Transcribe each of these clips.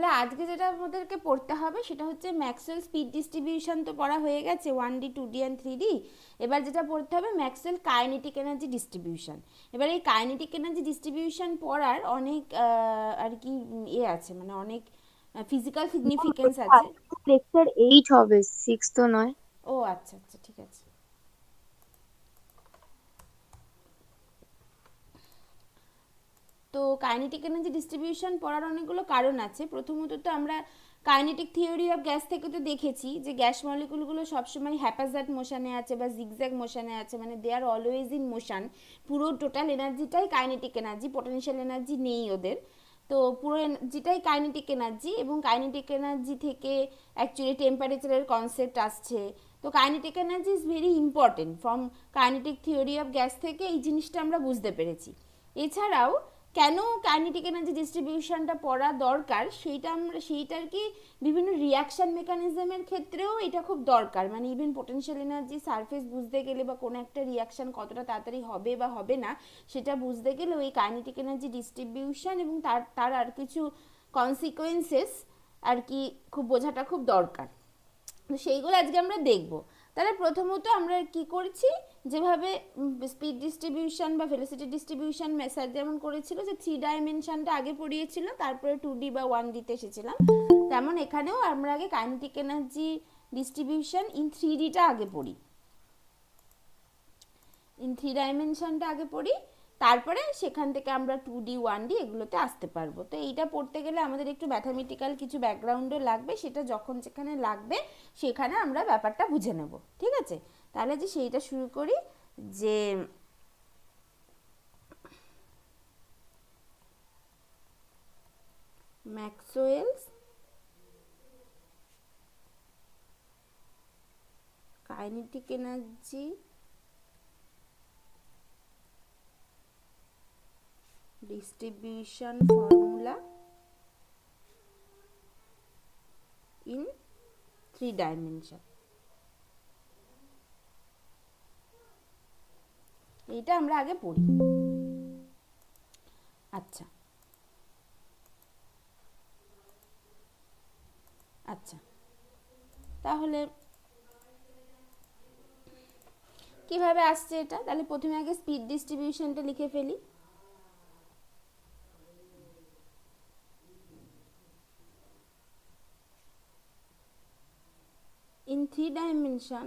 তাহলে আজকে যেটা আমাদেরকে পড়তে হবে সেটা হচ্ছে ম্যাক্সওয়েল স্পিড ডিস্ট্রিবিউশন তো পড়া হয়ে গেছে 1D 2D অ্যান্ড 3D। এবার যেটা পড়তে হবে ম্যাক্সওয়েল কাইনেটিক এনার্জি ডিস্ট্রিবিউশন। এবার এই কাইনেটিক এনার্জি ডিস্ট্রিবিউশন পড়ার অনেক আর কি আছে, মানে অনেক ফিজিক্যাল সিগনিফিকেন্স আছে। লেকচার 8 হবে, 6 তো নয়। ও আচ্ছা আচ্ছা, ঠিক আছে। তো কাইনেটিক এনার্জি ডিস্ট্রিবিউশন পড়ার অনেকগুলো কারণ আছে। প্রথমত তো আমরা কাইনেটিক থিওরি অফ গ্যাস থেকে তো দেখেছি যে গ্যাস মলিকুলগুলো সবসময় হ্যাপাজার্ড মোশনে আছে বা জিগজ্যাগ মোশনে আছে, মানে they are always in motion. পুরো টোটাল এনার্জিটাই কাইনেটিক এনার্জি, পটেনশিয়াল এনার্জি নেই ওদের। তো পুরো এনার্জিটাই কাইনেটিক এনার্জি, এবং কাইনেটিক এনার্জি থেকে অ্যাকচুয়ালি টেম্পারেচারের কনসেপ্ট আসছে। তো kinetic energy is very important. From kinetic theory of gas থেকে এই জিনিসটা আমরা বুঝতে পেরেছি। এছাড়াও কেন কাইনেটিক এনার্জি ডিস্ট্রিবিউশনটা পড়া দরকার সেইটার কি বিভিন্ন রিয়াকশান মেকানিজমের ক্ষেত্রেও এটা খুব দরকার। মানে ইভেন পোটেনশিয়াল এনার্জি সারফেস বুঝতে গেলে বা কোনো একটা রিয়াকশান কতটা তাড়াতাড়ি হবে বা হবে না সেটা বুঝতে গেলে ওই কাইনেটিক এনার্জি ডিস্ট্রিবিউশন এবং তার আর কিছু কনসিকোয়েন্সেস আর কি খুব বোঝাটা খুব দরকার। তো সেইগুলো আজকে আমরা দেখব। তাহলে প্রথমত আমরা কি করছি, যেভাবে স্পিড ডিস্ট্রিবিউশন বা ভেলোসিটি ডিস্ট্রিবিউশন মেসার যেমন করেছিল যে 3 ডাইমেনশনটা আগে পড়িয়েছিল, তারপরে 2D বা 1Dতে এসেছিলাম, তেমন এখানেও আমরা আগে কাইনেটিক এনার্জি ডিস্ট্রিবিউশন ইন 3Dটা আগে পড়ি, ইন 3 ডাইমেনশনটা আগে পড়ি, তারপরে সেখান থেকে আমরা 2D 1D এগুলোতে আসতে পারবো। তো এইটা পড়তে গেলে আমাদের একটু ম্যাথামেটিক্যাল কিছু ব্যাকগ্রাউন্ডও লাগবে, সেটা যখন যেখানে লাগবে সেখানে আমরা ব্যাপারটা বুঝে নেব, ঠিক আছে? তাহলে যে সেইটা শুরু করি, যে Maxwell's kinetic energy distribution formula in 3 dimension. এইটা আমরা আগে পড়ি। আচ্ছা আচ্ছা, তাহলে কিভাবে আসছে এটা? তাহলে প্রথমে আগে স্পিড ডিস্ট্রিবিউশনটা লিখে ফেলি। In 3 dimension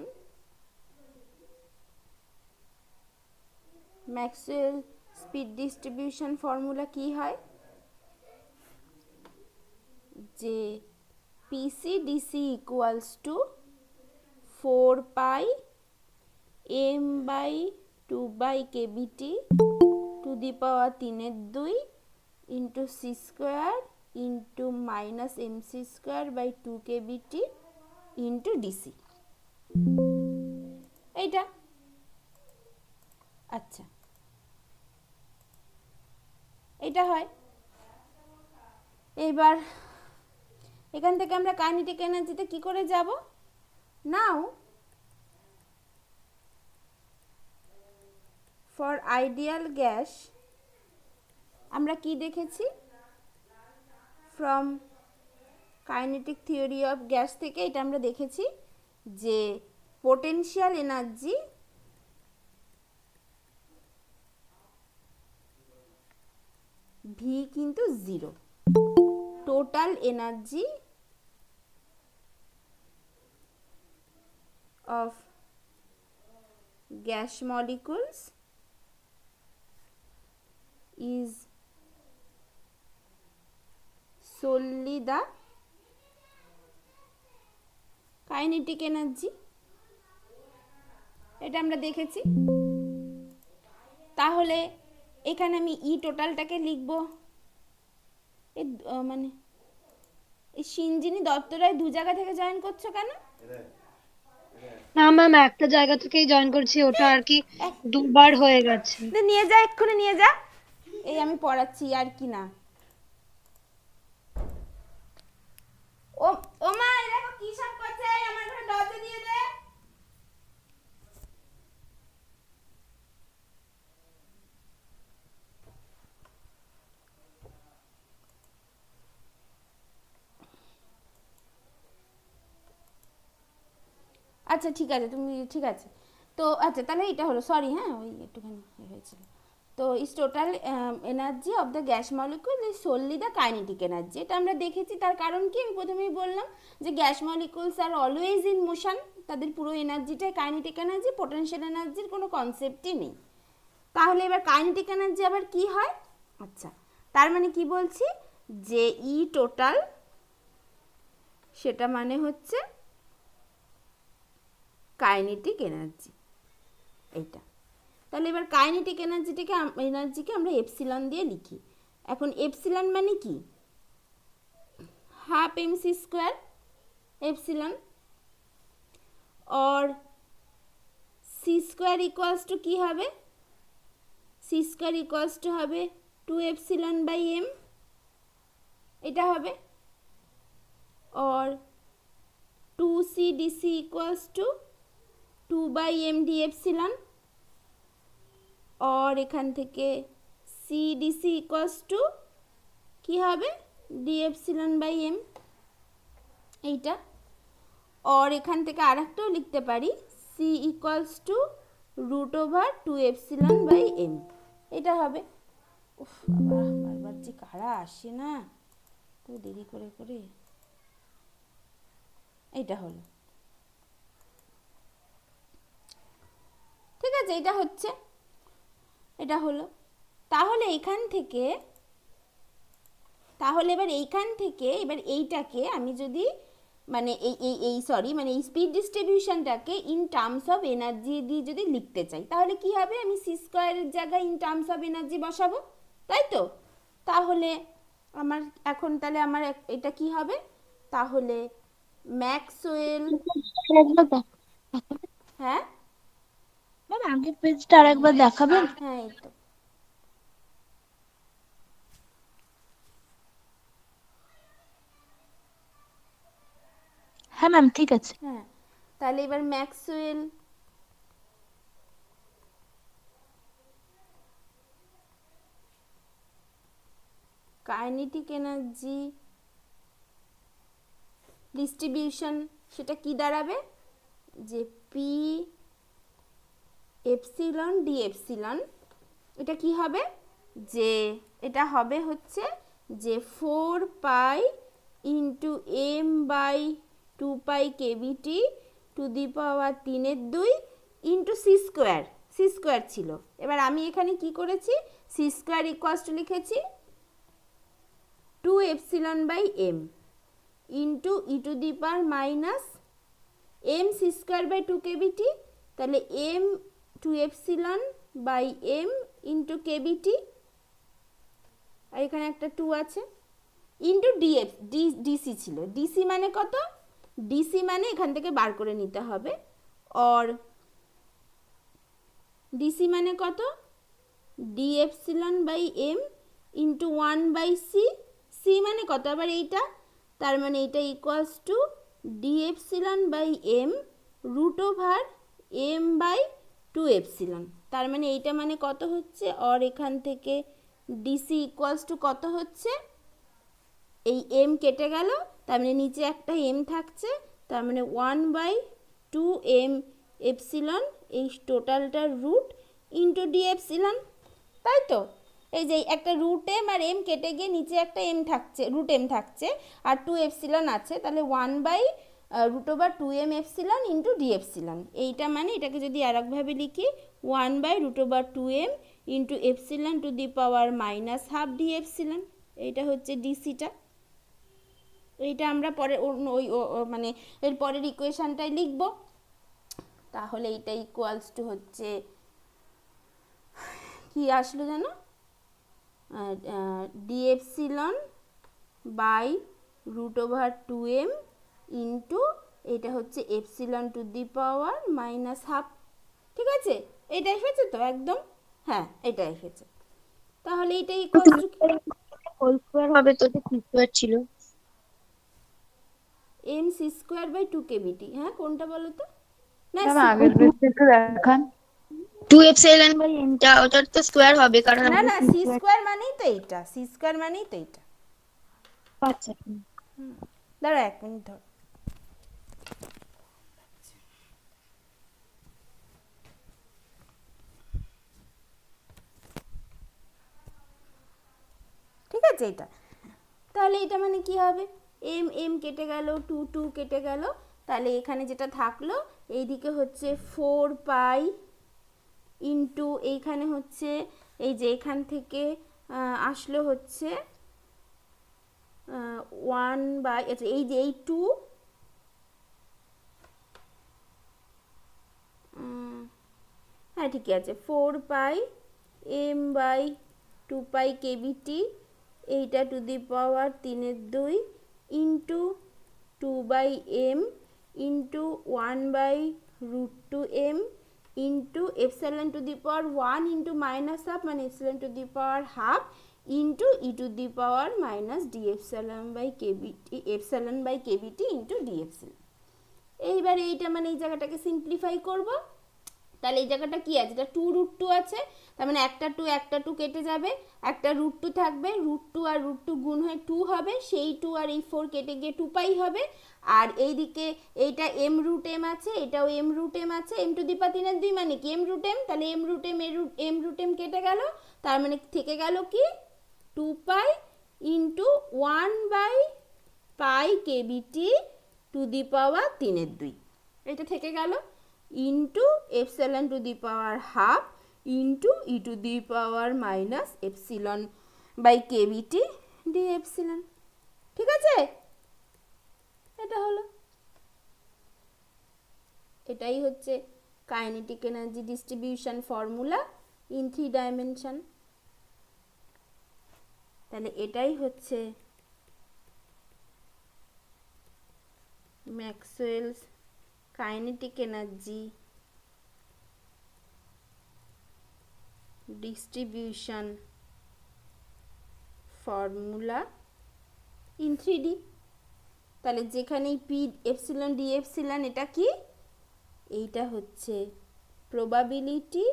Maxwell speed distribution formula কি হয়, যে PC DC equals to 4 pi M by 2/kBT to the power 3/2 into C square into minus MC square by 2kBT into DC. এইটা আচ্ছা, এটা হয়। এবার এখান থেকে আমরা কাইনেটিক এনার্জিতে কি করে যাব? নাও ফর আইডিয়াল গ্যাস আমরা কি দেখেছি, from kinetic theory of gas থেকে এটা আমরা দেখেছি যে পোটেনশিয়াল এনার্জি ভি কিন্তু 0, total energy of gas molecules is solely the kinetic energy। এটা আমরা দেখেছি। তাহলে এখানে আমি ই টোটালটাকে লিখব, মানে এই সিঞ্জিনী দত্তরায় দু জায়গা থেকে জয়েন করছো কেন? না ম্যাম, একটা জায়গা থেকেই জয়েন করছি, ওটা আর কি দুবার হয়ে গেছে। নিয়ে যা, এক্ষুনি নিয়ে যা, এই আমি পড়াচ্ছি আর কি না। ও ও মা, এই দেখো কি সব করছে, আমার ঘরে দরজা দিয়ে দে। আচ্ছা ঠিক আছে, তুমি ঠিক আছে। তো আচ্ছা তাহলে এটা হলো, সরি হ্যাঁ ওই একটুখানি হয়েছিল। তো is total energy of the gas molecule is solely the kinetic energy, এটা আমরা দেখেছি। তার কারণ কি, আমি প্রথমেই বললাম যে gas molecules are always in motion, তাদের পুরো এনার্জিটাই কাইনেটিক এনার্জি, পোটেনশিয়াল এনার্জির কোনো কনসেপ্টই নেই। তাহলে এবার কাইনেটিক এনার্জি আবার কি হয়? আচ্ছা, তার মানে কি বলছি, যে ই টোটাল সেটা মানে হচ্ছে কাইনেটিক এনার্জি, এইটা। তাহলে এবার কাইনেটিক এনার্জিকে আমরা এপসিলন দিয়ে লিখি। এখন এপসিলন মানে কি, হাফ এমসি স্কোয়ার এপসিলন, और সি স্কোয়ার ইকুয়ালস টু কী হবে, সি স্কোয়ার ইকুয়ালস টু হবে 2 এপসিলন বাই এম, এটা হবে। और 2c dc equals to 2 by M D epsilon, और এখান থেকে সি ডিসি ইকুয়ালস টু কী হবে, ডি এপসিলন বাই এম, এইটা। और এখান থেকে আরেকটাও লিখতে পারি, C equals to root over 2 epsilon by M, এটা হবে। উফ বাবা, বারবার যে কারা আসে না, তো দেরি করে করে, এইটা হলো। ঠিক আছে, এটা হচ্ছে, এটা হলো। তাহলে এখান থেকে, তাহলে এবার এইখান থেকে এবার এইটাকে আমি যদি মানে সরি মানে এই স্পিড ডিস্ট্রিবিউশনটাকে ইন টার্মস অফ এনার্জি দিয়ে যদি লিখতে চাই, তাহলে কি হবে, আমি সি স্কোয়ারের জায়গায় ইন টার্মস অফ এনার্জি বসাবো, তাই তো। তাহলে আমার এখন তাহলে আমার এটা কি হবে, তাহলে ম্যাক্সওয়েল, হ্যাঁ ম্যাম আগের পেজটা আরেকবার দেখাবেন? হ্যাঁ এই তো, হ্যাঁ ম্যাম ঠিক আছে। হ্যাঁ। তাহলে এবার ম্যাক্সওয়েল কাইনেটিক এনার্জি ডিস্ট্রিবিউশন, সেটা কি দাঁড়াবে, যে পি এপসিলন ডি এপসিলন, এটা কি হবে, যে এটা হবে হচ্ছে যে 4 pi into M by 2 pi KBT to the power 3/2 into C square, C square ছিল। এবার আমি এখানে কি করেছি, সি স্কোয়ার ইকুয়ালস টু লিখেছি 2 epsilon by M into E to the power minus M C square by 2 KBT, তাহলে M 2 epsilon by M into KBT, আর এখানে একটা 2 আছে, ইন্টু ডিসি ছিল, ডিসি মানে কত, ডিসি মানে এখান থেকে বার করে নিতে হবে, और ডিসি মানে কত, D epsilon by M into 1 by C, C মানে কত আবার এইটা, তার মানে এইটা equals to D epsilon by M root over M by 2 epsilon, তার মানে এইটা মানে কত হচ্ছে, और এখান থেকে ডিসি ইকুয়ালস টু কত হচ্ছে, এই এম কেটে গেল, তার মানে নিচে একটা এম থাকছে, তার মানে 1 বাই 2 এম এপসিলন, এই টোটালটার রুট ইন্টু ডি এপসিলন, তাই তো। এই যে একটা রুট এম আর এম কেটে গিয়ে নিচে একটা এম থাকছে, রুট এম থাকছে, আর 2 এপসিলন আছে, তাহলে 1 by root over 2 M epsilon into D epsilon, এইটা মানে এটাকে যদি আরেকভাবে লিখি 1 by root over 2 M into epsilon to the power minus half D epsilon, এইটা হচ্ছে ডিসিটা। এইটা আমরা পরে ওই মানে এর পরের ইকুয়েশনটাই লিখব। তাহলে এইটা ইকুয়ালস টু হচ্ছে কি আসলো জানো, D epsilon by root over 2 M into এটা হচ্ছে epsilon to the power minus half, ঠিক আছে, এটা এসেছে তো একদম, হ্যাঁ এটা এসেছে। তাহলে এটা ইকুয়ালস টু হোল স্কয়ার হবে, তো কি স্কয়ার ছিল, M C square by 2 KBT, হ্যাঁ কোনটা বলো তো, না ম্যাম আগের পেজটা একটু দেখান। 2 এপসিলন বাই এম টা ওটার তো স্কয়ার হবে, কারণ না না সি স্কোয়ার মানেই তো এইটা, সি স্কোয়ার মানেই তো এইটা। আচ্ছা দাঁড়া 1 মিনিট ধর, আছে এটা। তাহলে এটা মানে কি হবে, এম এম কেটে গেল, টু টু কেটে গেল, তাহলে এখানে যেটা থাকলো এইদিকে হচ্ছে 4 পাই ইন্টু এইখানে হচ্ছে এই যে এখান থেকে আসলো হচ্ছে 1/, আচ্ছা এই যে এই 2, হ্যাঁ ঠিকই আছে, 4 পাই m/2 পাই কেবিটি, এইটা to the power 3/2 into 2/m into 1/√2m into epsilon to the power 1 into minus half মানে epsilon to the power half into E to the power minus D epsilon by KBT into D epsilon. এইবার এইটা মানে এই জায়গাটাকে simplify করব, তাহলে এই জায়গাটা কি আছে, এটা 2√2 আছে, তার মানে একটা 2 কেটে যাবে, একটা √2 থাকবে, √2 আর √2 গুণ হয়ে 2 হবে, সেই 2 আর এই 4 কেটে গিয়ে 2 পাই হবে, আর এইদিকে এইটা m√m আছে, এটাও m√m আছে, m টু দি পাওয়ার 3/2 মানে কি m√m, তাহলে m√m কেটে গেল, তার মানে থেকে গেল কি 2 পাই ইন্টু 1/পাই কেবিটি টু দি পাওয়ার 3/2, এটা থেকে গেল into epsilon to the power half into E to the power minus epsilon by KBT D epsilon. ঠিক আছে, এটা হলো, এটাই হচ্ছে kinetic energy distribution formula in 3 dimension. তাহলে এটাই হচ্ছে Maxwell's kinetic energy distribution formula in 3D। তাহলে যেখানেই পি এপসিলন ডি এপসিলন এটা কি, এইটা হচ্ছে probability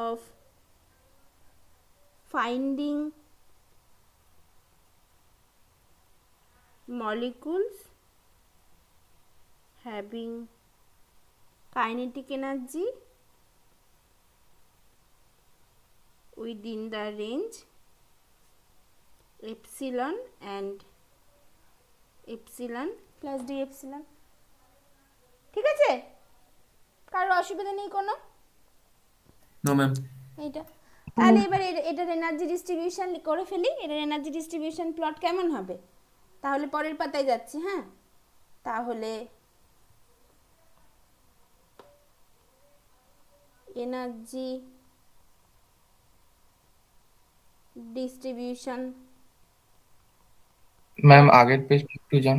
of finding molecules having kinetic energy within the range epsilon and epsilon plus d epsilon। ঠিক আছে, কারোর অসুবিধা নেই কোনো? No ma'am. এইটা তাহলে এবার এটার এনার্জি ডিস্ট্রিবিউশন করে ফেলি, এটার এনার্জি ডিস্ট্রিবিউশন প্লট কেমন হবে, তাহলে পরের পাতায় যাচ্ছি। হ্যাঁ, তাহলে এনার্জি ডিস্ট্রিবিউশন, ম্যাম আগের পেজ একটু যান।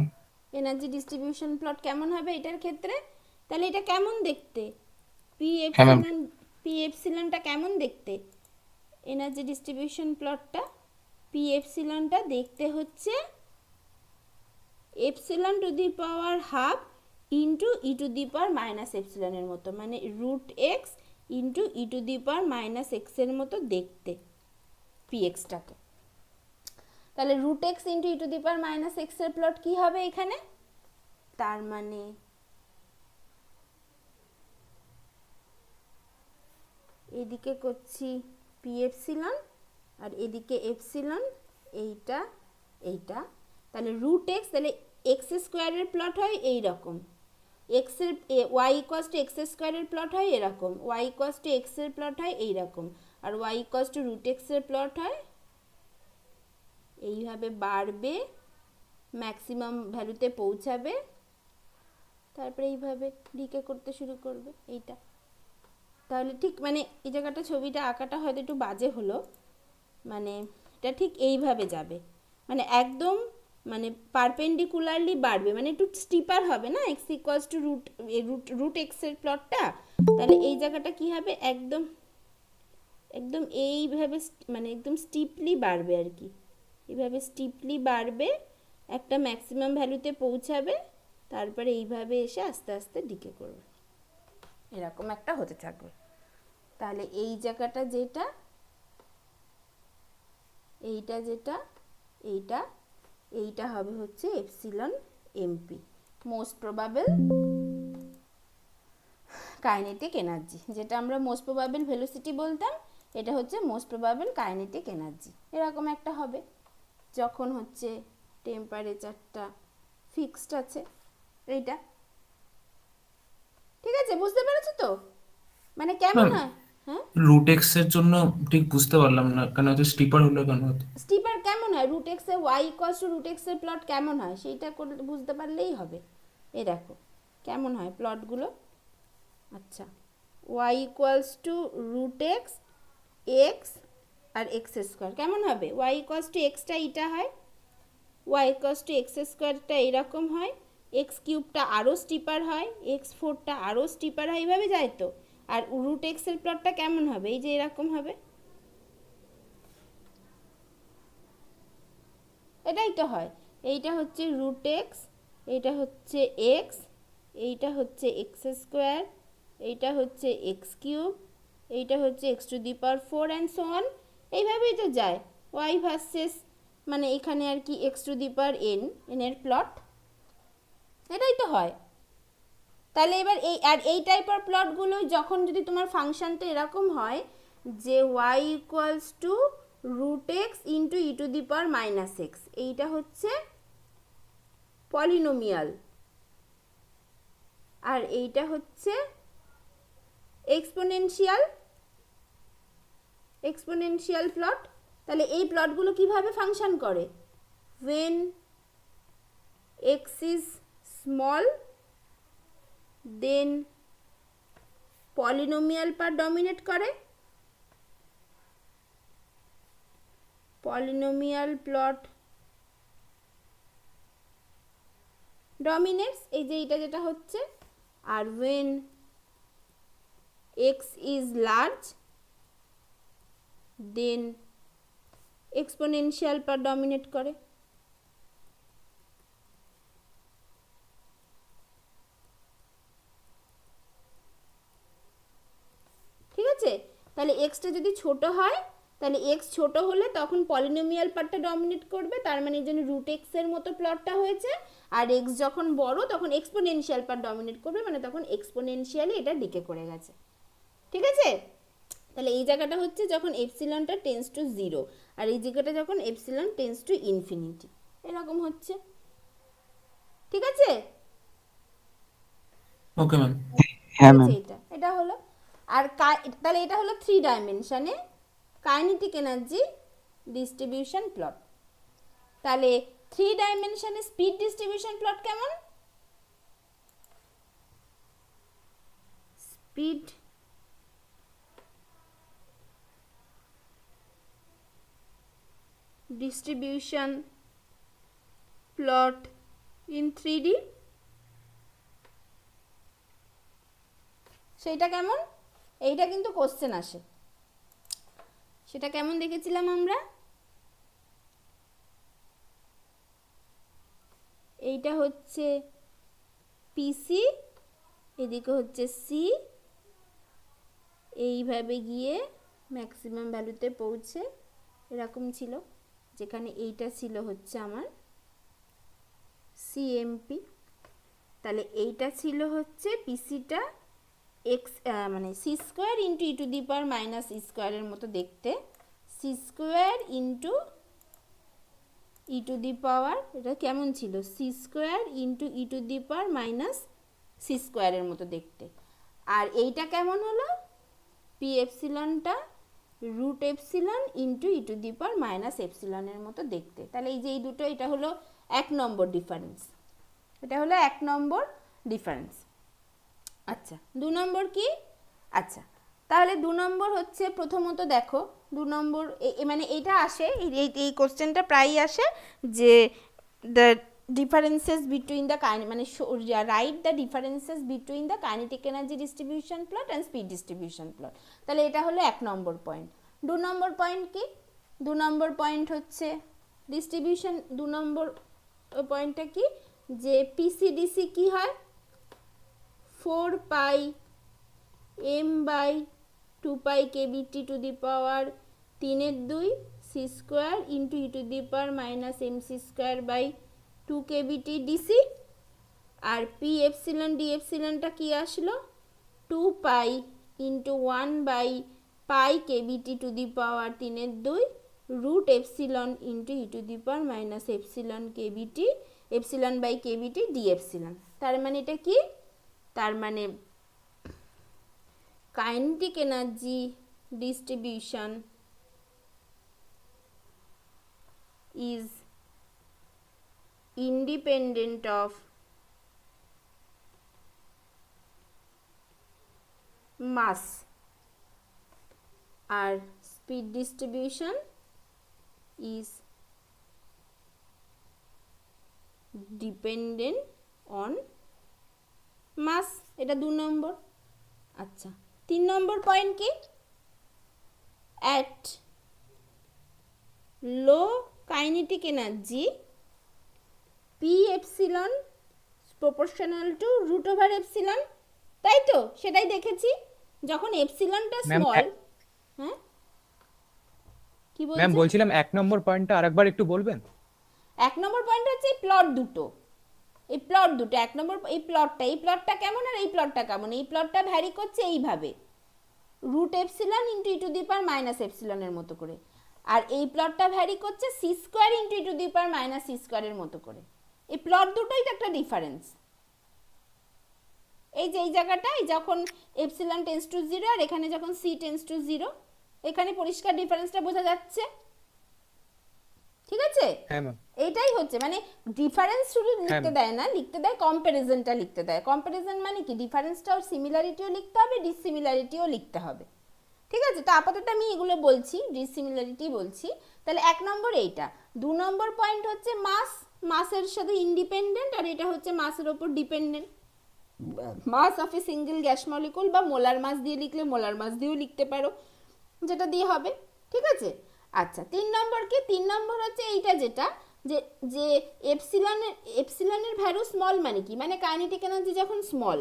এনার্জি ডিস্ট্রিবিউশন প্লট কেমন হবে এটার ক্ষেত্রে, তাহলে এটা কেমন দেখতে, পি হ্যাঁ ম্যাম। এপসিলনটা কেমন দেখতে, এনার্জি ডিস্ট্রিবিউশন প্লটটা পি এপসিলনটা দেখতে হচ্ছে epsilon to the power half into E to the power minus এপসিলনের মতো, মানে √x into E to the power minus এক্সের মতো দেখতে পিএক্সটাকে। তাহলে √x into E to the power minus এক্সের প্লট কী হবে এখানে, তার মানে এদিকে করছি পি এপসিলন আর এদিকে এপসিলন, এইটা এইটা, তাহলে √x, তাহলে এক্স স্কোয়ারের প্লট হয় এই রকম, এক্সের ওয়াই ইকুয়ালস টু এক্স স্কোয়ারের প্লট হয় এরকম, ওয়াই ইকুয়ালস টু এক্সের প্লট হয় এইরকম, আর ওয়াই ইকুয়ালস টু √x-এর প্লট হয় এইভাবে বাড়বে, ম্যাক্সিমাম ভ্যালুতে পৌঁছাবে, তারপরে এইভাবে ডিকে করতে শুরু করবে এইটা। তাহলে ঠিক মানে এই জায়গাটা ছবিটা আঁকাটা হয়তো একটু বাজে হলো, মানে এটা ঠিক এইভাবে যাবে, মানে একদম মানে পারপেন্ডিকুলারলি বাড়বে, মানে একটু স্টিপার হবে না, এক্স ইকুয়ালস টু √x-এর প্লটটা, তাহলে এই জায়গাটা কি হবে, একদম একদম এইভাবে মানে একদম স্টিপলি বাড়বে আর কি, এইভাবে স্টিপলি বাড়বে, একটা ম্যাক্সিমাম ভ্যালুতে পৌঁছাবে, তারপরে এইভাবে এসে আস্তে আস্তে ডিকে করবে, এরকম একটা হতে থাকবে। তাহলে এই জায়গাটা যেটা, এইটা যেটা, এইটা এইটা হবে হচ্ছে epsilon MP, most probable kinetic energy, যেটা আমরা মোস্ট প্রবাবল ভেলোসিটি বলতাম, এটা হচ্ছে মোস্ট প্রবাবল কাইনেটিক এনার্জি। এরকম একটা হবে যখন হচ্ছে টেম্পারেচারটা ফিক্সড আছে। এইটা ঠিক আছে, বুঝতে পেরেছো তো? মানে কেমন ম্যাম হয়? হ্যাঁ, রুট এক্স এর জন্য ঠিক বুঝতে পারলাম না, কেন হচ্ছে স্টিপার হলো কেন হতো? স্টিপার কেমন হয়? রুট এক্স এর Y equals to root X এর প্লট কেমন হয় সেইটা বুঝতে পারলেই হবে। এই দেখো কেমন হয় প্লটগুলো। আচ্ছা, Y equals to root X, X আর এক্স স্কোয়ার কেমন হবে? ওয়াই ইকুয়ালস টু এক্সটা এইটা হয়, ওয়াই ইকুয়ালস টু এক্স স্কোয়ারটা এরকম হয়, এক্স কিউবটা আরও স্টিপার হয়, এক্স ফোরটা আরও স্টিপার হয়, এইভাবে যায় তো। আর রুট এক্সের প্লটটা কেমন হবে? এই যে এরকম হবে, এটাই তো হয়। এইটা হচ্ছে রুট এক্স, এইটা হচ্ছে এক্স, এইটা হচ্ছে এক্স স্কোয়ার, এইটা হচ্ছে এক্স কিউব, এইটা হচ্ছে x two the power 4 and so on. এইভাবেই তো যায় ওয়াই ভার্সেস মানে এখানে আর কি x two the power N, এনের প্লট, এটাই তো হয়। তাহলে এবার এই টাইপের প্লটগুলো যখন যদি তোমার ফাংশনটা এরকম হয় যে Y equals to root X into E to the power minus X, এইটা হচ্ছে পলিনোমিয়াল আর এইটা হচ্ছে এক্সপোনেনশিয়াল প্লট। তাহলে এই প্লটগুলো কিভাবে ফাংশন করে? when x is small then polynomial part dominate করে, পলিনোমিয়াল প্লট ডমিনেটস, এই যে এইটা যেটা হচ্ছে। আর when x is large then exponential part dominate করে। ঠিক আছে, তাহলে এক্সটা যদি ছোট হয় তাহলে এক্স ছোট হলে তখন পলিনোমিয়াল পার্টটা ডমিনেট করবে, তার মানে এই জন্য রুট এক্স এর মতো প্লটটা হয়েছে। আর এক্স যখন বড় তখন এক্সপোনেনশিয়াল পার্ট ডমিনেট করবে, মানে তখন এক্সপোনেনশিয়ালি এটা ডিকে করে গেছে। ঠিক আছে, তাহলে এই জায়গাটা হচ্ছে যখন এপসিলনটা টেন্স টু 0 আর এই জায়গাটা যখন এপসিলন টেন্স টু ইনফিনিটি, এরকম হচ্ছে। ঠিক আছে, ওকে ম্যাম। হ্যাঁ ঠিক ম্যাম। আছে, এটা হলো। আর তাহলে এটা হলো 3 ডাইমেনশনে কাইনেটিক এনার্জি ডিস্ট্রিবিউশন প্লট। তাহলে 3 ডাইমেনশনে স্পিড ডিস্ট্রিবিউশন প্লট কেমন? Speed distribution plot in 3D, সেইটা কেমন? এইটা কিন্তু কোশ্চেন আসে, সেটা কেমন দেখেছিলাম আমরা? এইটা হচ্ছে পিসি, এদিকে হচ্ছে সি, এইভাবে গিয়ে ম্যাক্সিমাম ভ্যালুতে পৌঁছে এরকম ছিল, যেখানে এইটা ছিল হচ্ছে আমার সিএমপি। তাহলে এইটা ছিল হচ্ছে পিসিটা এক্স মানে C square into E to the power minus E স্কোয়ারের মতো দেখতে, C square into E to the power, এটা কেমন ছিল? C square into E to the power minus C স্কোয়ারের মতো দেখতে। আর এইটা কেমন হলো? পি এপসিলনটা root epsilon into E to the power minus এপসিলনের মতো দেখতে। তাহলে এই যে এই দুটো, এটা হলো 1 নম্বর ডিফারেন্স, এটা হলো 1 নম্বর ডিফারেন্স। আচ্ছা, 2 নম্বর কি? আচ্ছা, তাহলে 2 নম্বর হচ্ছে প্রথমত দেখো 2 নম্বর মানে এটা আসে, এই কোশ্চেনটা প্রায়ই আসে যে দ্য differences between the মানে write the differences between the kinetic energy distribution plot and speed distribution plot। তাহলে এটা হলো 1 নম্বর পয়েন্ট। 2 নম্বর পয়েন্ট কি? 2 নম্বর পয়েন্ট হচ্ছে ডিস্ট্রিবিউশন। 2 নম্বর পয়েন্টটা কি? যে পিসিডিসি কি হয়? 4 pi M by 2 pi KBT to the power 3/2 C square into E to the power minus M C square by 2 KBT DC. আর পি এপসিলন ডি এপসিলনটা কি আসলো? 2 pi into 1 by pi KBT to the power 3/2 root epsilon into E to the power minus epsilon KBT epsilon by KBT D epsilon. তার মানে এটা কি, তার মানে kinetic energy distribution is independent of mass আর speed distribution is dependent on mass। এটা 2 নম্বর। আচ্ছা 3 নম্বর point কি, at low kinetic energy P epsilon proportional to root over epsilon, তাই তো, সেটাই দেখেছি। যখন এপসিলনটা স্মল, হ্যাঁ কি ম্যাম বলছেন? বলছিলাম 1 নম্বর পয়েন্টটা আরেকবার একটু বলবেন? 1 নম্বর পয়েন্ট হচ্ছে এই প্লট দুটো, এই প্লট দুটো 1 নম্বর, এই প্লটটা কেমন আর এই প্লটটা কেমন, এই প্লটটা ভ্যারি করছে এইভাবে root epsilon into E to the power minus এপসিলনের মতো করে, আর এই প্লটটা ভ্যারি করছে C square into E to the power minus C স্কোয়ারের মতো করে। এই প্লট দুটোই তো একটা ডিফারেন্স। এই যে এই জায়গাটায় যখন এপসিলন টেন্স টু 0 আর এখানে যখন সি টেন্স টু 0, এখানে পরিষ্কার ডিফারেন্সটা বোঝা যাচ্ছে, ঠিক আছে? হ্যাঁ ম্যাম। এইটাই হচ্ছে, মানে ডিফারেন্স শুধু লিখতে হ্যাঁ। দেয় না, লিখতে দেয় কম্প্যারিজনটা লিখতে দেয়। কম্প্যারিজন মানে কি, ডিফারেন্সটাও সিমিলারিটিও লিখতে হবে, ডিসিমিলারিটিও লিখতে হবে, ঠিক আছে? তো আপাতত আমি এগুলো বলছি, ডিসিমিলারিটি বলছি। তাহলে 1 নম্বর এইটা। 2 নম্বর পয়েন্ট হচ্ছে মাস, মাসের সাথে ইন্ডিপেন্ডেন্ট, আর এটা হচ্ছে মাসের ওপর dependent. Mass of a single gas molecule, বা মোলার মাস দিয়ে লিখলে মোলার মাস দিয়েও লিখতে পারো, যেটা দিয়ে হবে, ঠিক আছে? আচ্ছা 3 নম্বর কি, 3 নম্বর হচ্ছে এইটা যেটা, যে যে এপসিলনের ভ্যালু স্মল মানে কি, মানে কাইনেটিক এনার্জি যখন স্মল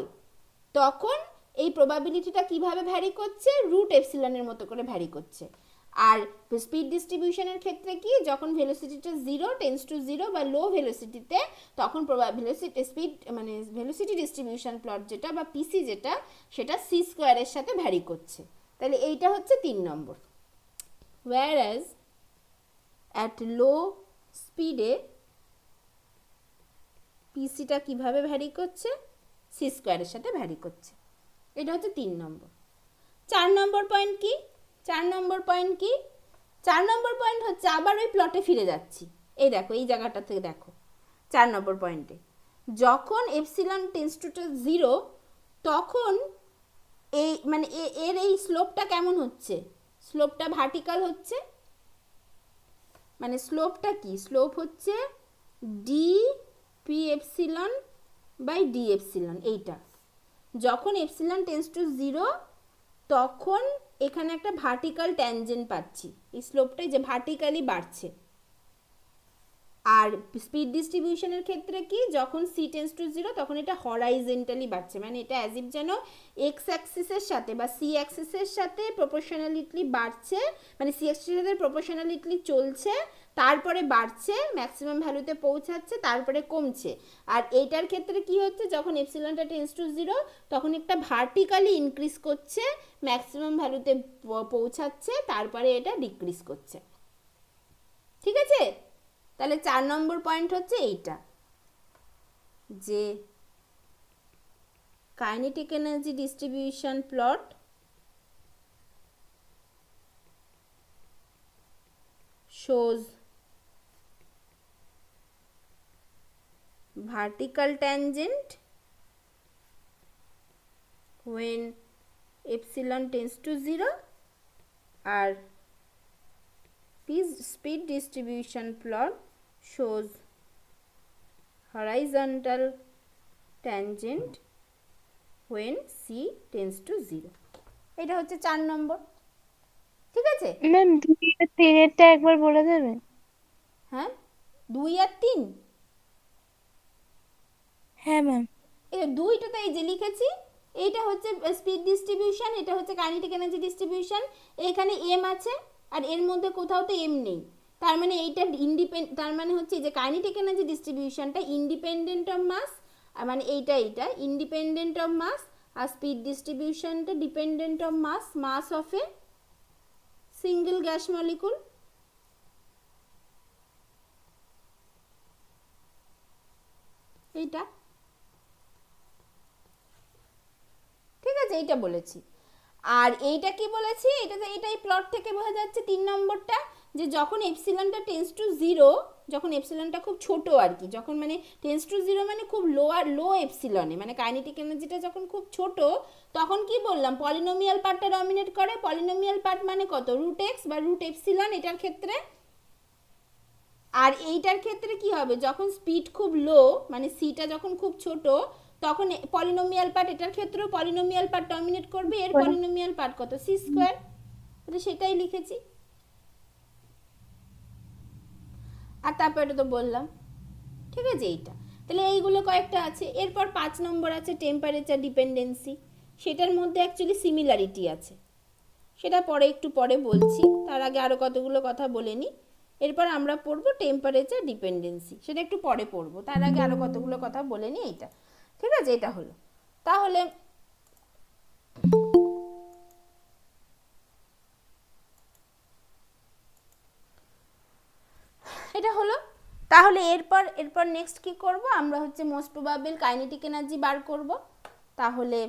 তখন এই প্রবাবিলিটিটা কিভাবে ভ্যারি করছে, রুট এপসিলনের মতো করে ভ্যারি করছে। আর স্পিড ডিস্ট্রিবিউশনের ক্ষেত্রে কি, যখন ভেলোসিটিটা 0 টেন্স টু 0 বা লো ভেলোসিটিতে, তখন ভেলোসিটি স্পিড মানে ভেলোসিটি ডিস্ট্রিবিউশন প্লট যেটা বা পিসি যেটা, সেটা সি স্কোয়ারের সাথে ভ্যারি করছে। তাহলে এইটা হচ্ছে 3 নম্বর। whereas at low স্পিডে পিসিটা কিভাবে ভ্যারি করছে, সি স্কোয়ারের সাথে ভ্যারি করছে। এটা হচ্ছে 3 নম্বর। 4 নম্বর পয়েন্ট কি, 4 নম্বর পয়েন্ট কি, 4 নম্বর পয়েন্ট হচ্ছে আবার ওই প্লটে ফিরে যাচ্ছি। এই দেখো এই জায়গাটা থেকে দেখো 4 নম্বর পয়েন্টে যখন এপসিলন টেন্স টু 0, তখন এই মানে এর এই স্লোপটা কেমন হচ্ছে, স্লোপটা ভার্টিক্যাল হচ্ছে। মানে স্লোপটা কি, স্লোপ হচ্ছে D P epsilon by D epsilon. এইটা যখন এপসিলন টেন্স টু 0, তখন এখানে একটা ভার্টিক্যাল ট্যানজেন্ট পাচ্ছি, এই স্লোপটাই যে ভার্টিক্যালি বাড়ছে। আর স্পিড ডিস্ট্রিবিউশনের ক্ষেত্রে কি, যখন সি টেন্স টু 0 তখন এটা হরাইজেন্টালি বাড়ছে, মানে এটা অ্যাজ ইফ যেন এক্স অ্যাক্সিসের সাথে বা সি অ্যাক্সিসের সাথে প্রপোর্শনালিটলি বাড়ছে, মানে সি অ্যাক্সিসের সাথে প্রপোর্শনালিটলি চলছে, তারপরে বাড়ছে, ম্যাক্সিমাম ভ্যালুতে পৌঁছাচ্ছে, তারপরে কমছে। আর এইটার ক্ষেত্রে কি হচ্ছে, যখন এপসিলনটা টেন্স টু 0 তখন একটা ভার্টিক্যালি ইনক্রিজ করছে, ম্যাক্সিমাম ভ্যালুতে পৌঁছাচ্ছে, তারপরে এটা ডিক্রিজ করছে, ঠিক আছে? তাহলে 4 নম্বর পয়েন্ট হচ্ছে এইটা, যে kinetic energy distribution plot shows vertical tangent when epsilon tends to 0, আর speed distribution plot shows horizontal tangent when c tends to 0। এটা হচ্ছে 4 নম্বর, ঠিক আছে? ম্যাম 2 আর 3 এরটা একবার বলে দেবেন? হ্যাঁ 2 আর 3, হ্যাঁ ম্যাম। এই দুইটা তো এই যে লিখেছি, এইটা হচ্ছে স্পিড ডিস্ট্রিবিউশন, এটা হচ্ছে কাইনেটিক এনার্জি ডিস্ট্রিবিউশন। এখানে এম আছে আর এর মধ্যে কোথাও তো এম নেই, তার মানে এইটা তার মানে হচ্ছে যে কাইনেটিক এনার্জি ডিস্ট্রিবিউশনটা ইন্ডিপেন্ডেন্ট অফ মাস, মানে এইটা ইন্ডিপেন্ডেন্ট অফ মাস, আর স্পিড ডিস্ট্রিবিউশনটা dependent of mass, mass of a single gas molecule, এইটা ঠিক আছে, এইটা বলেছি। আর এইটা কি বলেছি, এটাই প্লট থেকে বোঝা যাচ্ছে 3 নম্বরটা, যে যখন এপসিলনটা টেন্স টু 0, যখন এপসিলনটা খুব ছোট আর কি, যখন মানে টেন্স টু 0 মানে খুব লো এপসিলনে, মানে কাইনেটিক এনার্জিটা যখন খুব ছোট, তখন কি বললাম, পলিনোমিয়াল পার্টটা ডমিনেট করে। পলিনোমিয়াল পার্ট মানে কত, রুট এক্স বা রুট এপসিলন এটার ক্ষেত্রে। আর এইটার ক্ষেত্রে কি হবে, যখন স্পিড খুব লো, মানে সিটা যখন খুব ছোট, তখন পলিনোমিয়াল পার্ট, এটার ক্ষেত্রেও পলিনোমিয়াল পার্ট ডমিনেট করবে। এর পলিনোমিয়াল পার্ট কত, সি স্কোয়ার, তাহলে সেটাই লিখেছি। আর তারপরে তো বললাম, ঠিক আছে এইটা। তাহলে এইগুলো কয়েকটা আছে। এরপর 5 নম্বর আছে টেম্পারেচার ডিপেন্ডেন্সি। সেটার মধ্যে অ্যাকচুয়ালি সিমিলারিটি আছে, সেটা একটু পরে বলছি, তার আগে আরও কতগুলো কথা বলে নিই। এরপর আমরা পড়বো টেম্পারেচার ডিপেন্ডেন্সি, সেটা একটু পরে পড়বো, তার আগে আরও কতগুলো কথা বলে নিই। এইটা ঠিক আছে, এটা হলো। তাহলে এটা হলো। তাহলে এরপর নেক্সট কি করব, আমরা হচ্ছে most probable kinetic energy bar করব। তাহলে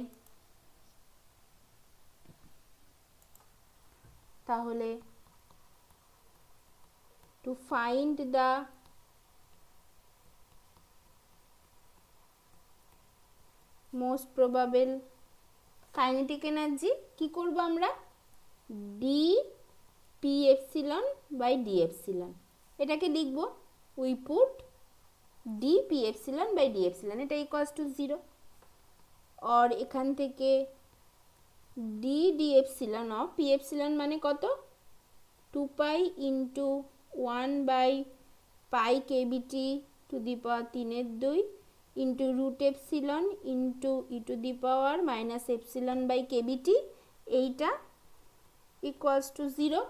to find the most probable kinetic energy কি করব আমরা, d p epsilon by d epsilon, এটাকে লিখব we put d p epsilon by d epsilon, এটা equals to 0, और এখান থেকে d d epsilon of p epsilon মানে কত, 2 pi into 1 by pi kbt to the power 3/2 into root epsilon into e to the power minus epsilon by kbt, এইটা equals to 0।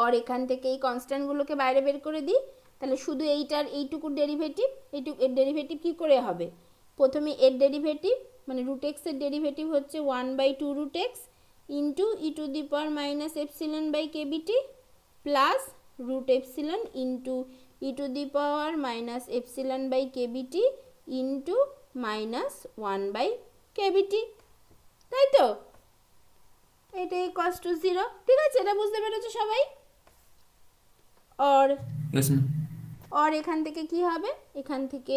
और এখান থেকে এই কনস্ট্যান্টগুলোকে বাইরে বের করে দিই, তাহলে শুধু এইটুকুর ডেরিভেটিভ, এর ডেরিভেটিভ কী করে হবে, প্রথমে এর ডেরিভেটিভ মানে রুট এক্সের ডেরিভেটিভ হচ্ছে 1/2 root X into E to the power minus epsilon by KBT plus root epsilon into E to the power minus epsilon by KBT into minus 1/কেবিটি, তাই তো, এটা ইকুয়ালস টু 0। ঠিক আছে, এটা বুঝতে পেরেছো সবাই। Yes ma'am. और এখান থেকে কি হবে, এখান থেকে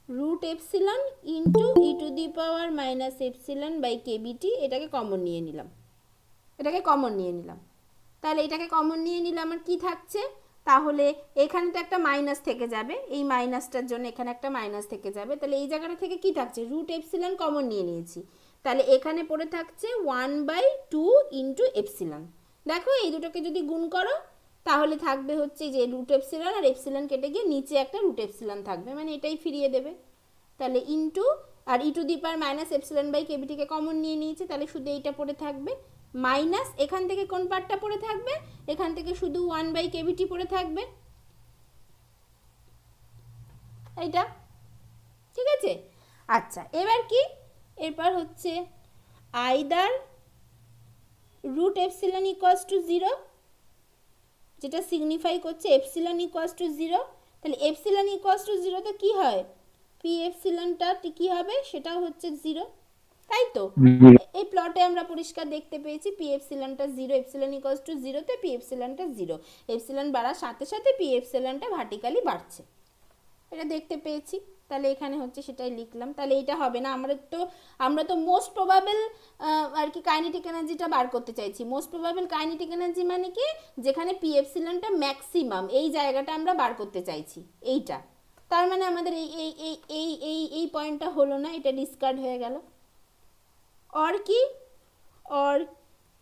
root epsilon into E to the power minus epsilon by KBT, এটাকে কমন নিয়ে নিলাম, তাহলে এটাকে কমন নিয়ে নিলে আমার কি থাকছে, তাহলে এখানে তো একটা মাইনাস থেকে যাবে, এই মাইনাসটার জন্য এখানে একটা মাইনাস থেকে যাবে, তাহলে এই জায়গাটা থেকে কি থাকছে, রুট এপসিলন কমন নিয়ে নিয়েছি, তাহলে এখানে পড়ে থাকছে 1/2 ইন্টু এপসিলন। দেখো এই দুটোকে যদি গুণ করো তাহলে থাকবে হচ্ছে যে রুট এপসিলন, আর এপসিলন কেটে গিয়ে নিচে একটা রুট এপসিলন থাকবে, মানে এটাই ফিরিয়ে দেবে। তাহলে ইন্টু আর E to the power minus epsilon by কেবিটিকে কমন নিয়ে নিয়েছি, তাহলে শুধু এইটা পড়ে থাকবে মাইনাস, এখান থেকে কোন পার্টটা পড়ে থাকবে, এখান থেকে শুধু 1/কেবিটি পড়ে থাকবে, এইটা ঠিক আছে। আচ্ছা এবার কি, এরপর হচ্ছে either root epsilon equals to 0, যেটা সিগনিফাই করছে এপসিলন ইকুয়ালস টু 0, তাহলে এপসিলন ইকুয়ালস টু 0 তো কি হয়, পি এপসিলনটা কি হবে, সেটাও হচ্ছে 0, তাই তো। এই প্লটে আমরা পরিষ্কার দেখতে পেয়েছি পি এপসিলনটা 0, এপসিলন ইকুয়ালস টু 0 তে পি এপসিলনটা 0, এপসিলন বাড়ার সাথে সাথে পি এপসিলনটা ভার্টিক্যালি বাড়ছে, এটা দেখতে পেয়েছি। তাহলে এখানে হচ্ছে সেটাই লিখলাম, তাহলে এটা হবে না, আমরা তো মোস্ট প্রবাবল আর কি কাইনেটিক এনার্জিটা বার করতে চাইছি। মোস্ট প্রবাবল কাইনেটিক এনার্জি মানে কি, যেখানে পি এপসিলনটা ম্যাক্সিমাম, এই জায়গাটা আমরা বার করতে চাইছি, এইটা। তার মানে আমাদের এই পয়েন্টটা হলো না, এটা ডিসকার্ড হয়ে গেল। और কি, और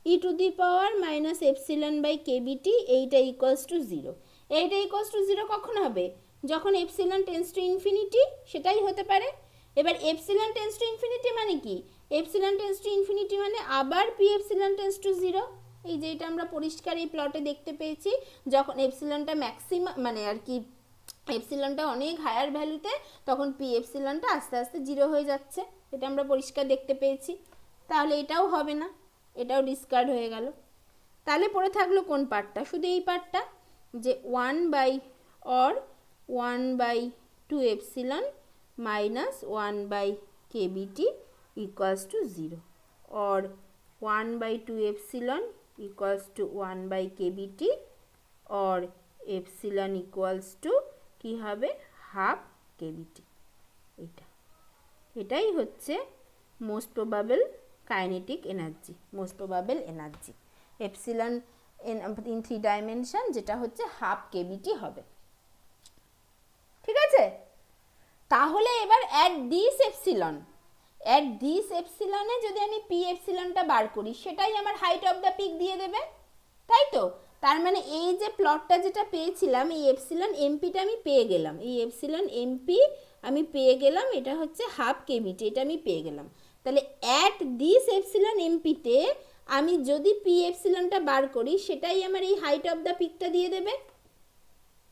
E to the power minus epsilon by KBT, এইটা ইকুয়ালস টু 0, এইটা ইকুয়ালস টু 0 কখন হবে, যখন এপসিলন টেন্স টু ইনফিনিটি, সেটাই হতে পারে। এবার এপসিলন টেন্স টু ইনফিনিটি মানে কি, এপসিলন টেন্স টু ইনফিনিটি মানে আবার পি এপসিলন টেন্স টু 0, এই যে এটা আমরা পরিষ্কার এই প্লটে দেখতে পেয়েছি, যখন এপসিলনটা ম্যাক্সিমাম মানে আর কি এপসিলনটা অনেক হায়ার ভ্যালুতে, তখন পি এপসিলনটা আস্তে আস্তে 0 হয়ে যাচ্ছে, এটা আমরা পরিষ্কার দেখতে পেয়েছি। তাহলে এটাও হবে না, এটাও ডিসকার্ড হয়ে গেল। তাহলে পড়ে থাকলো কোন পার্টটা, শুধু এই পার্টটা, যে 1/2 epsilon minus 1/kBT equals to 0, or 1/2 epsilon equals to 1/kBT, or epsilon equals to কি হবে, হাফ কেবিটি। এটাই হচ্ছে most probable kinetic energy, most probable energy epsilon in 3 dimension, যেটা হচ্ছে হাফ কেবিটি হবে। ঠিক আছে, তাহলে এবার অ্যাট দিস এপসিলনে যদি আমি পি এপসিলনটা বার করি, সেটাই আমার হাইট অফ দ্য পিক দিয়ে দেবে, তাই তো? তার মানে এই যে প্লটটা যেটা পেয়েছিলাম, এই এপসিলন এমপিটা আমি পেয়ে গেলাম, এই এপসিলন এমপি আমি পেয়ে গেলাম, এটা হচ্ছে হাফ কেবিটি, এটা আমি পেয়ে গেলাম। তাহলে অ্যাট দিস এপসিলন এমপিতে আমি যদি পি এপসিলনটা বার করি, সেটাই আমার এই হাইট অফ দ্য পিকটা দিয়ে দেবে,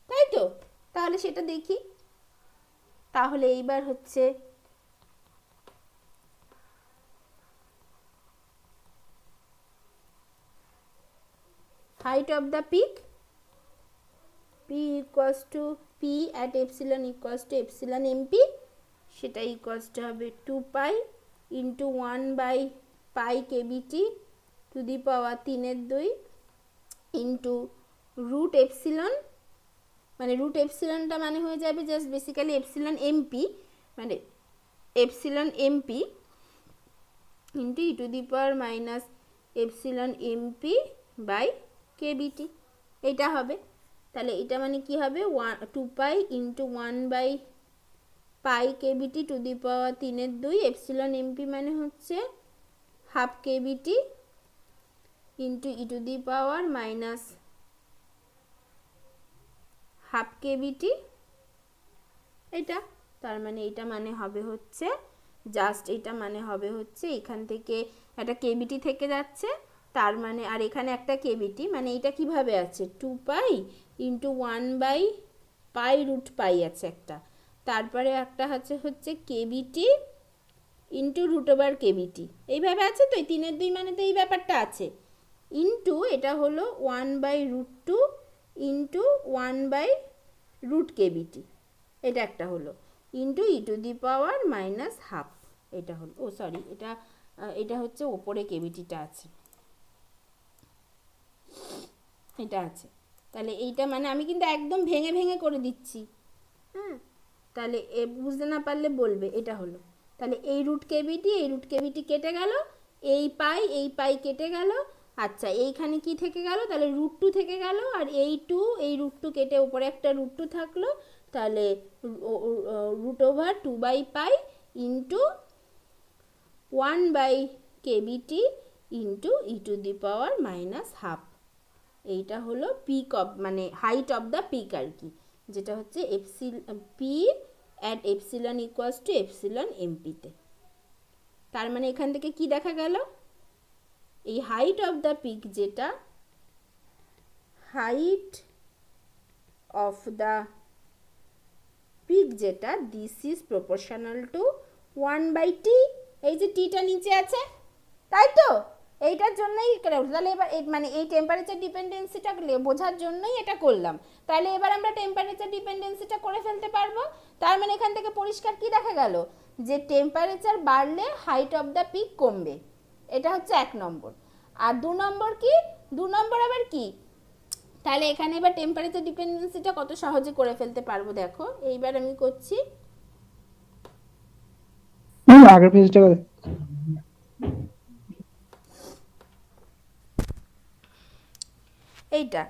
তাই তো? তাহলে সেটা দেখি। তাহলে এইবার হচ্ছে height of the peak, p equals to p at epsilon equals to epsilon mp, সেটা equals to হবে 2 pi into 1/pi kbt to the power 3/2 into root epsilon, মানে রুট এপসিলনটা মানে হয়ে যাবে জাস্ট বেসিক্যালি এপসিলন এমপি, মানে epsilon MP into E to the power minus epsilon MP by KBT, এটা হবে। তাহলে এটা মানে কি হবে, 2 পাই ইন্টু 1/পাই KBT to the power 3/2, epsilon MP মানে হচ্ছে half KBT into E to the power minus half KBT, এটা। তার মানে এটা মানে হবে হচ্ছে জাস্ট, এটা মানে হবে হচ্ছে এখান থেকে একটা কেবিটি থেকে যাচ্ছে, তার মানে আর এখানে একটা কেবিটি, মানে এটা কিভাবে আছে, 2 পাই ইন্টু 1/পাই রুট পাই আছে একটা, তারপরে একটা হচ্ছে KBT into root over KBT, এইভাবে আছে তো, এই 3/2 মানে তো এই ব্যাপারটা আছে, ইন্টু এটা হলো 1/√2 ইন্টু 1/রুট কেবিটি, এটা একটা হলো, into E to the power minus half, এটা হলো, ও সরি, এটা হচ্ছে ওপরে কেবিটিটা আছে, এটা আছে। তাহলে এইটা মানে আমি কিন্তু একদম ভেঙে ভেঙে করে দিচ্ছি, হ্যাঁ, তাহলে বুঝতে না পারলে বলবে, এটা হলো। তাহলে এই রুট কেবিটি কেটে গেল, এই পাই কেটে গেল, আচ্ছা এইখানে কি থেকে গেল, তাহলে √2 থেকে গেল, আর এই √2 কেটে উপরে একটা √2 থাকলো, তাহলে √2/পাই into 1/kbt into E to the power minus half, এইটা হলো পিক অফ, মানে হাইট অফ দ্য পিক আর কি, যেটা হচ্ছে P at epsilon equals to epsilon এমপিতে। তার মানে এখান থেকে কি দেখা গেল, এই হাইট অফ দ্য পিক, যেটা হাইট অফ দ্য পিক যেটা, this is proportional to 1/t, এই যে টিটা নিচে আছে, তাই তো? এইটার জন্যই, তাহলে এবার মানে এই টেম্পারেচার ডিপেন্ডেন্সিটা বোঝার জন্যই এটা করলাম। তাহলে এবার আমরা টেম্পারেচার ডিপেন্ডেন্সিটা করে ফেলতে পারবো। তার মানে এখান থেকে পরিষ্কার কি দেখা গেল, যে টেম্পারেচার বাড়লে হাইট অফ দ্য পিক কমবে, এটা হচ্ছে 1 নম্বর। আর 2 নম্বর কি, 2 নম্বর আবার কি, তাহলে এখানে এবার টেম্পারেচার ডিপেন্ডেন্সিটা কত সহজে করে ফেলতে পারবো, দেখো এইবার আমি করছি, আগের পেজটা এইটা,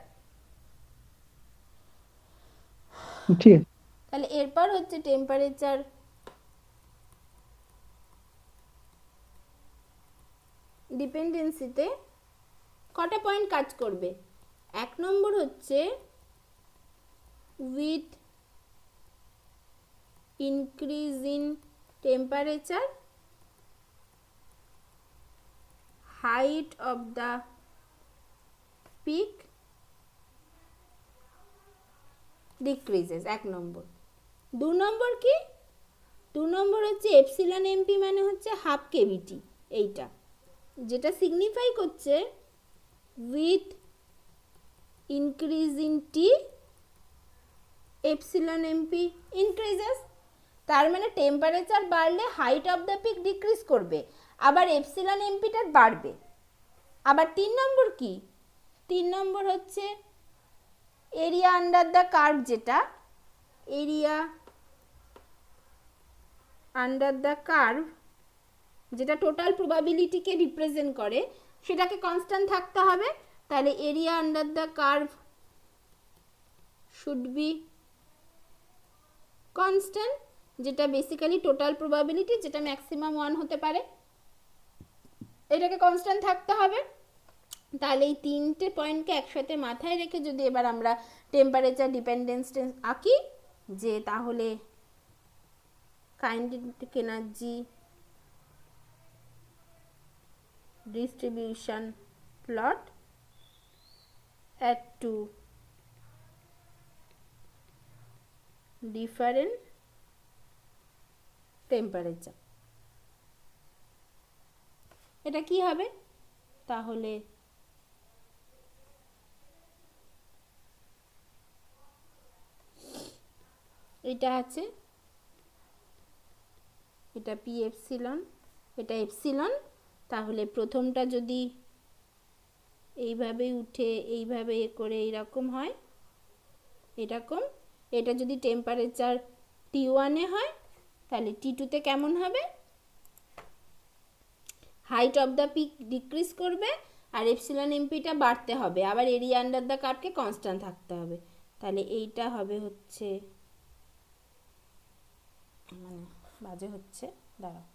ঠিক আছে। তাহলে এরপর হচ্ছে টেম্পারেচার ডিপেন্ডেন্সিতে কটা পয়েন্ট কাজ করবে, 1 নম্বর হচ্ছে with increase in temperature height of the peak decreases, 1 number. 2 number কি, 2 নম্বর হচ্ছে এপসিলন এমপি মানে হচ্ছে হাফ কেবিটি, এইটা যেটা সিগনিফাই করছে with increase in T epsilon mp increases। তার মানে টেম্পারেচার বাড়লে height of the peak decrease করবে, আবার এপসিলন এমপিটা বাড়বে। আবার 3 নম্বর কি, 3 নম্বর হচ্ছে এরিয়া আন্ডার দ্য কার্ভ, যেটা এরিয়া আন্ডার দ্য কার্ভ যেটা টোটাল প্রবাবিলিটিকে রিপ্রেজেন্ট করে, সেটাকে কনস্ট্যান্ট থাকতে হবে। তাহলে area under the curve should be constant, যেটা বেসিক্যালি টোটাল প্রবাবিলিটি, যেটা ম্যাক্সিমাম 1 হতে পারে, এটাকে কনস্ট্যান্ট থাকতে হবে। তাহলে এই 3টে পয়েন্টকে একসাথে মাথায় রেখে যদি এবার আমরা টেম্পারেচার ডিপেন্ডেন্স আঁকি, যে তাহলে kinetic energy distribution plot at two different temperature, এটা কি হবে? তাহলে এটা আছে, এটা পি এপসিলন, এটা এপসিলন। তাহলে প্রথমটা যদি এইভাবে উঠে এইভাবে করে এইরকম হয়, এরকম, এটা যদি টেম্পারেচার T1 হয়, তাহলে T2 কেমন হবে? Height of the peak decrease করবে আর এপসিলন এমপিটা বাড়তে হবে, আবার এরিয়া আন্ডার দ্য কার্ভকে কনস্ট্যান্ট থাকতে হবে। তাহলে এইটা হবে হচ্ছে, মানে বাজে হচ্ছে, দাঁড়াও,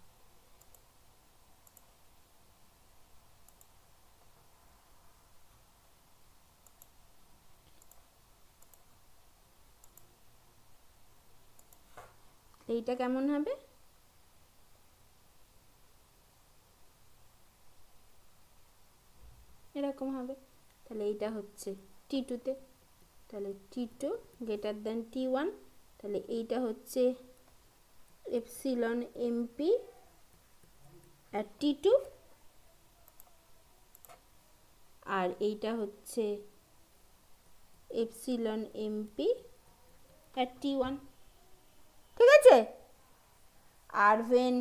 এইটা কেমন হবে? এরকম হবে। তাহলে এইটা হচ্ছে T2, তাহলে T2 গ্রেটার দ্যান T1, তাহলে এইটা হচ্ছে এপসিলন এমপি অ্যাট T2, আর এইটা হচ্ছে এপসিলন এমপি অ্যাট T1, ঠিক আছে? আর when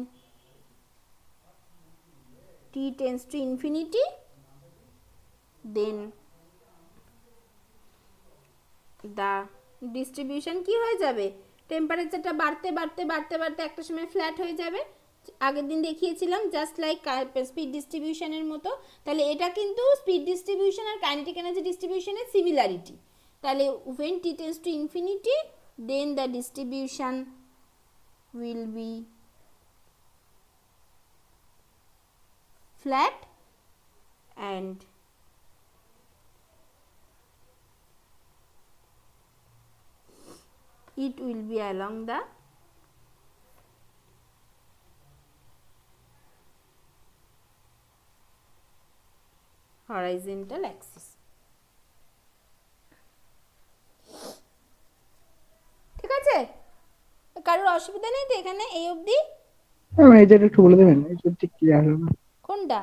T tends to infinity, then the distribution কি হয়ে যাবে? টেম্পারেচারটা বাড়তে বাড়তে বাড়তে বাড়তে একটা সময় ফ্ল্যাট হয়ে যাবে। আগের দিন দেখিয়েছিলাম জাস্ট লাইক স্পিড ডিস্ট্রিবিউশনের মতো। তাহলে এটা কিন্তু স্পিড ডিস্ট্রিবিউশন আর কাইনেটিক এনার্জি ডিস্ট্রিবিউশনের সিমিলারিটি। তাহলে when T tends to infinity, then the distribution will be flat and it will be along the horizontal axis, ঠিক আছে? কারোর অসুবিধা নেই তো এখানে এই অবধি? হ্যাঁ, এই যে একটু বলে দেবেন, এই যে ঠিক ক্লিয়ার হলো না। কোনটা?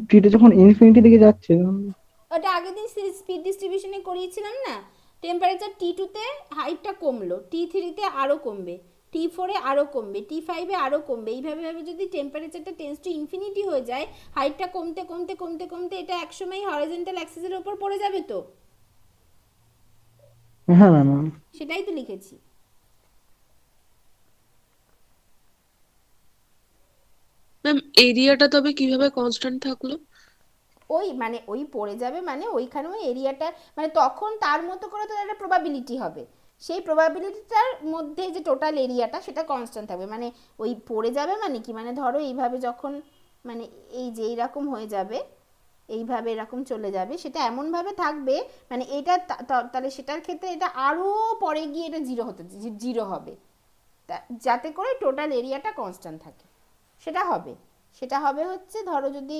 টিটা যখন ইনফিনিটি দিকে যাচ্ছে ওটা আগের দিন স্পিড ডিস্ট্রিবিউশনে করিয়েছিলাম না। টেম্পারেচার T2 হাইটটা কমলো, T3 আরও কমবে, T4 আরও কমবে, T5 আরও কমবে, এইভাবে ভাবে যদি টেম্পারেচারটা টেন্স টু ইনফিনিটি হয়ে যায়, হাইটটা কমতে কমতে কমতে কমতে এটা একসময় হরিজন্টাল অ্যাক্সিসের ওপর পড়ে যাবে তো। হ্যাঁ ম্যাম, সেটাই তো লিখেছি। ম্যাম এরিয়াটা তবে কিভাবে কনস্ট্যান্ট থাকলো? ওই মানে ওই পড়ে যাবে, মানে ওইখানে ওই এরিয়াটা, মানে তখন তার মতো করে তো একটা প্রবাবিলিটি হবে, সেই প্রবাবিলিটিটার মধ্যে যে টোটাল এরিয়াটা সেটা কনস্ট্যান্ট থাকবে। মানে ওই পড়ে যাবে মানে কি, মানে ধরো এইভাবে যখন, মানে এই যে এইরকম হয়ে যাবে, এইভাবে এরকম চলে যাবে, সেটা এমনভাবে থাকবে, মানে এটা তাহলে সেটার ক্ষেত্রে এটা আরও পরে গিয়ে এটা জিরো হবে, যাতে করে টোটাল এরিয়াটা কনস্ট্যান্ট থাকে। সেটা হবে হচ্ছে, ধরো যদি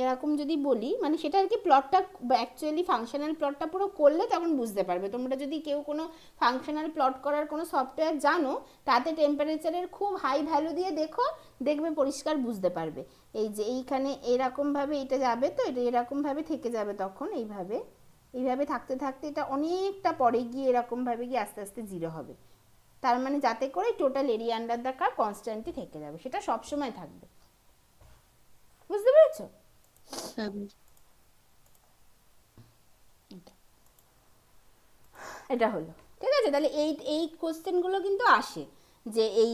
এরকম যদি বলি, মানে সেটা আর কি প্লটটা অ্যাকচুয়ালি ফাংশনাল প্লটটা পুরো করলে তখন বুঝতে পারবে। তোমরা যদি কেউ কোনো ফাংশনাল প্লট করার কোনো সফটওয়্যার জানো, তাতে টেম্পারেচারের খুব হাই ভ্যালু দিয়ে দেখো, দেখবে পরিষ্কার বুঝতে পারবে। এই যে এইখানে এরকমভাবে এটা যাবে, তো এটা এরকমভাবে থেকে যাবে, তখন এইভাবে এইভাবে থাকতে থাকতে এটা অনেকটা পরে গিয়ে এরকমভাবে গিয়ে আস্তে আস্তে জিরো হবে। তার মানে যাতে করে total area under the curve কনস্ট্যান্টই থেকে যাবে, সেটা সবসময় থাকবে। বুঝতে পেরেছো? হ্যাঁ এটা হলো, ঠিক আছে। তাহলে এই এই কোশ্চেনগুলো কিন্তু আসে, যে এই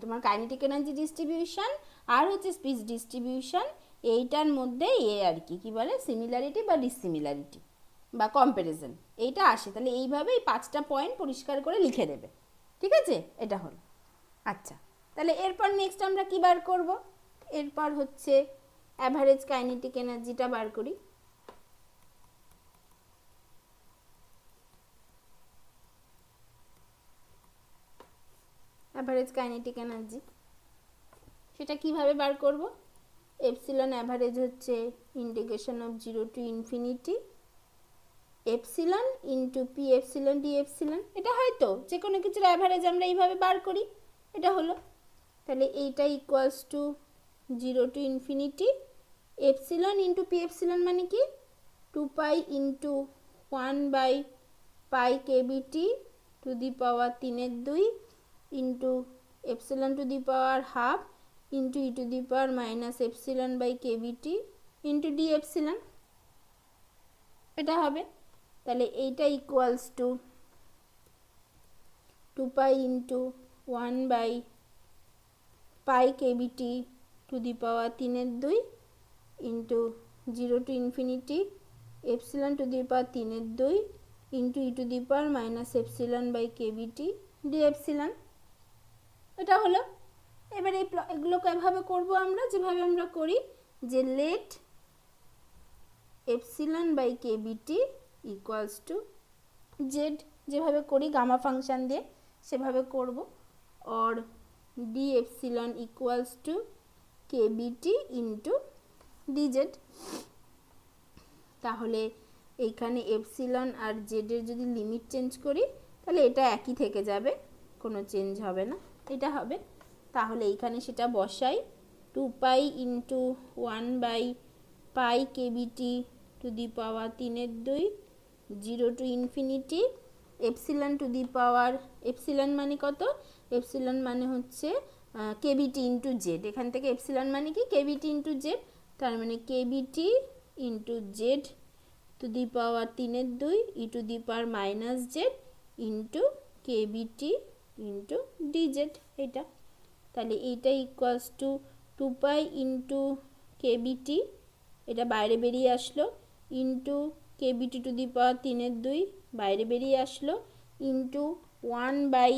তোমার কাইনেটিক এনার্জি ডিস্ট্রিবিউশন আর হচ্ছে স্পিড ডিস্ট্রিবিউশন, এইটার মধ্যে আর কি বলে সিমিলারিটি বা ডিসিমিলারিটি বা কম্প্যারিজন, এইটা আসে। তাহলে এইভাবে এই 5টা পয়েন্ট পরিষ্কার করে লিখে দেবে, ঠিক আছে। এটা হলো। আচ্ছা, তাহলে এরপর নেক্সট আমরা কি বার করব? এরপর হচ্ছে অ্যাভারেজ কাইনেটিক এনার্জিটা বার করি। অ্যাভারেজ কাইনেটিক এনার্জি সেটা কিভাবে বার করব? এপসিলন অ্যাভারেজ হচ্ছে integration of 0 to infinity epsilon into P epsilon D epsilon. এটা হয়তো যে কোনো কিছুর অ্যাভারেজ আমরা এইভাবে বার করি। এটা হলো, তাহলে এইটা equals to 0 to infinity epsilon into P epsilon, মানে কি 2 pi into 1 by pi KBT to the power 3/2 into epsilon to the power half into E to the power minus epsilon by KBT into D epsilon. এটা হবে, তাহলে এইটা equals to 2 pi into 1 by pi KBT to the power 3/2 into 0 to infinity epsilon to the power 3/2 into E to the power minus epsilon by KBT D epsilon. এটা হলো। এবার এগুলোকে এভাবে করবো আমরা, যেভাবে আমরা করি, যে let epsilon by KBT equals to z, যেভাবে করি গামা ফাংশন দিয়ে সেভাবে করব, or d epsilon equals to KBT into dz. তাহলে এইখানে এপসিলন আর জেডের যদি লিমিট চেঞ্জ করি, তাহলে এটা একই থেকে যাবে, কোনো চেঞ্জ হবে না, এটা হবে। তাহলে এইখানে সেটা বসাই, 2 pi into 1 by pi KBT to the power 3/2 0 to infinity epsilon to the power, epsilon মানে কত? এপসিলন মানে হচ্ছে কেবিটি ইন্টু জেড। এখান থেকে এপসিলন মানে কি কেবিটি ইন্টু জেড, তার মানে KBT into z to the power 3/2 e to the power minus z into KBT into dz. এটা তাহলে এইটা equals to 2 pi into KBT, এটা বাইরে বেরিয়ে আসলো, into KBT to the power 3/2 বাইরে বেরিয়ে আসলো, ইন্টু 1 বাই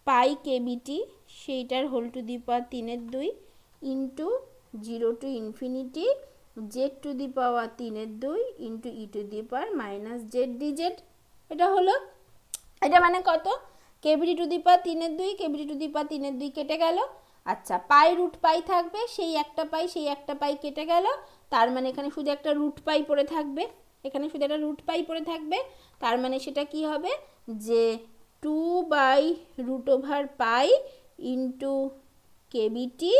পাই কেবিটি সেইটার whole to the power 3/2 into 0 to infinity Z to the power 3/2 into E to the power minus Z DZ. এটা হলো। এটা মানে কত? KBT to the power 3/2 KBT to the power 3/2 কেটে গেল। আচ্ছা, পাই root পাই থাকবে, সেই একটা পাই কেটে গেল, তার মানে এখানে শুধু একটা রুট পাই পড়ে থাকবে, এখানে শুধু একটা রুট পাই পড়ে থাকবে। তার মানে সেটা কি হবে, যে 2 by root over pi into KBT,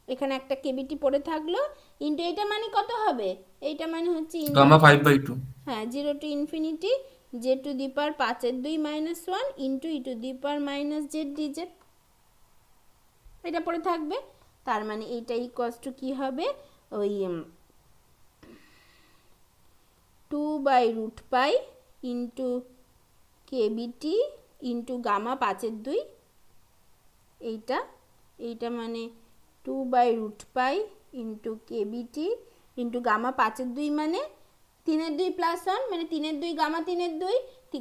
এখানে একটা কেবিটি পড়ে থাকলো, ইন্টু এইটা মানে কত হবে? এইটা মানে হচ্ছে গামা 5/2। হ্যাঁ, 0 to infinity J two the power 5/2 minus 1 into E to the power minus Z DZ, এটা পড়ে থাকবে। তার মানে এইটা ইকুয়ালস টু কী হবে, ওই 2 by root pi into KBT into gamma 5/2, এইটা মানে 2 by root pi into KBT into gamma 5/2 মানে 3/2 প্লাস 1 মানে 3/2 গামা 3/2,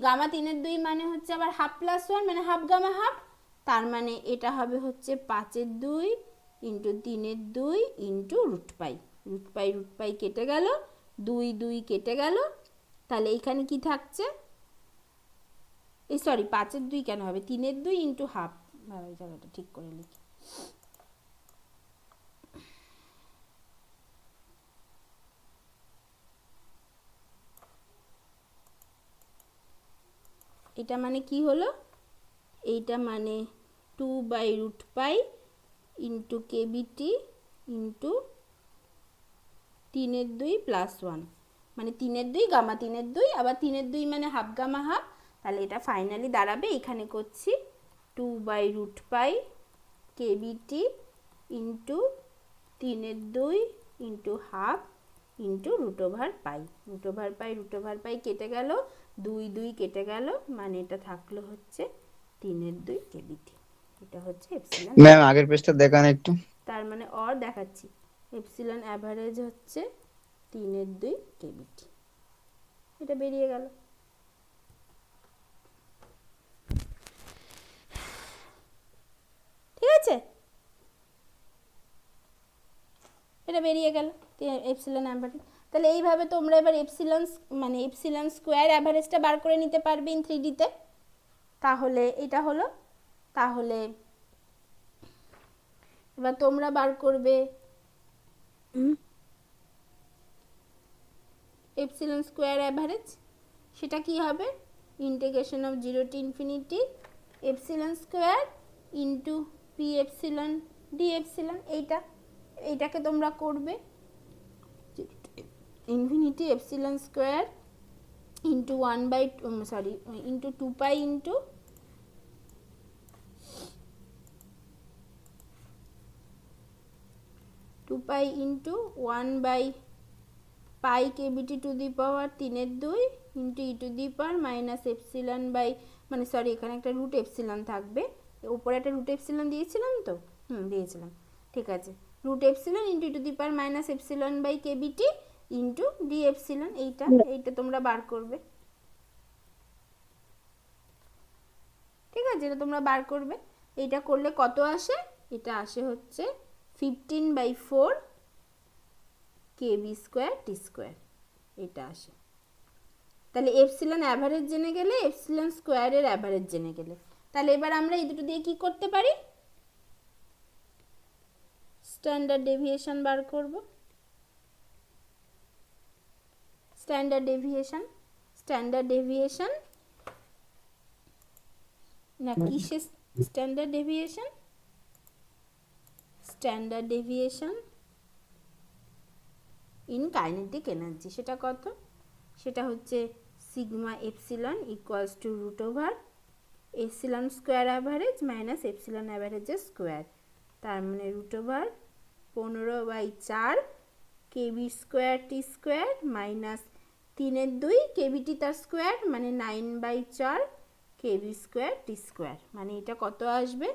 গামা 3/2 মানে হচ্ছে আবার হাফ প্লাস 1 মানে হাফ গামা হাফ, তার মানে এটা হবে হচ্ছে 5/2 ইন্টু 3/2 ইন্টু রুট পাই কেটে গেল, 2 কেটে গেল। তাহলে এইখানে কি থাকছে, এই সরি 5/2 কেন হবে, 3/2 ইন্টু হাফ, এই জায়গাটা ঠিক করে লিখি, এটা মানে কি হলো, এইটা মানে 2/√পাই ইন্টু কেবিটি ইন্টু 3/2 প্লাস 1, মানে 3/2 গামা 3/2, আবার 3/2 মানে হাফ গামা হাফ। তাহলে এটা ফাইনালি দাঁড়াবে, এখানে করছি 2/√পাই KBT into 3/2 into half into √পাই। √পাই কেটে গেল, 2 কেটে গেল, মানে এটা থাকলো হচ্ছে 3/2 কেবিটি। এটা হচ্ছে এপসিলন। ম্যাম আগের পেজটা দেখান একটু। তার মানে দেখাচ্ছি, এপসিলন অ্যাভারেজ হচ্ছে 3/2 কেবিটি। এটা বেরিয়ে গেল। ঠিক আছে, এটা বেরিয়ে গেল এপসিলন অ্যাভারেজ। তাহলে এইভাবে তোমরা এবার এপসিলন স্কোয়ার অ্যাভারেজটা বার করে নিতে পারবে ইন 3D-তে। তাহলে এটা হলো, তাহলে এবার তোমরা বার করবে এপসিলন স্কোয়ার অ্যাভারেজ। সেটা কি হবে, integration of 0 to infinity epsilon square into P epsilon D epsilon. এইটাকে তোমরা করবে infinity epsilon square into 2 pi into 1/পাই KBT to the power 3/2 into E to the power minus epsilon by, মানে sorry এখানে একটা রুট এপসিলন থাকবে, উপরে একটা রুট এপসিলন দিয়েছিলাম তো, দিয়েছিলাম, ঠিক আছে, root epsilon into E to the power minus epsilon by KBT into D epsilon. এইটা তোমরা বার করবে। ঠিক আছে, এটা তোমরা বার করবে। এইটা করলে কত আসে, এটা আসে হচ্ছে 15/4 kb²t², এটা আসে। তাহলে এপসিলন অ্যাভারেজ জেনে গেলে, এপসিলন স্কোয়ারের অ্যাভারেজ জেনে গেলে, তাহলে এবার আমরা এই দুটো দিয়ে কি করতে পারি, স্ট্যান্ডার্ড ডেভিয়েশন বার করব। স্ট্যান্ডার্ড ডেভিয়েশন না কিসে, standard deviation in kinetic energy. সেটা কত, সেটা হচ্ছে sigma epsilon equals to epsilon square average minus epsilon অ্যাভারেজের স্কোয়ার, তার মানে √15/4 kb²t² মাইনাস 3/2 কেবিটি তার স্কোয়ার, মানে 9/4 kb²t²। মানে এটা কত আসবে,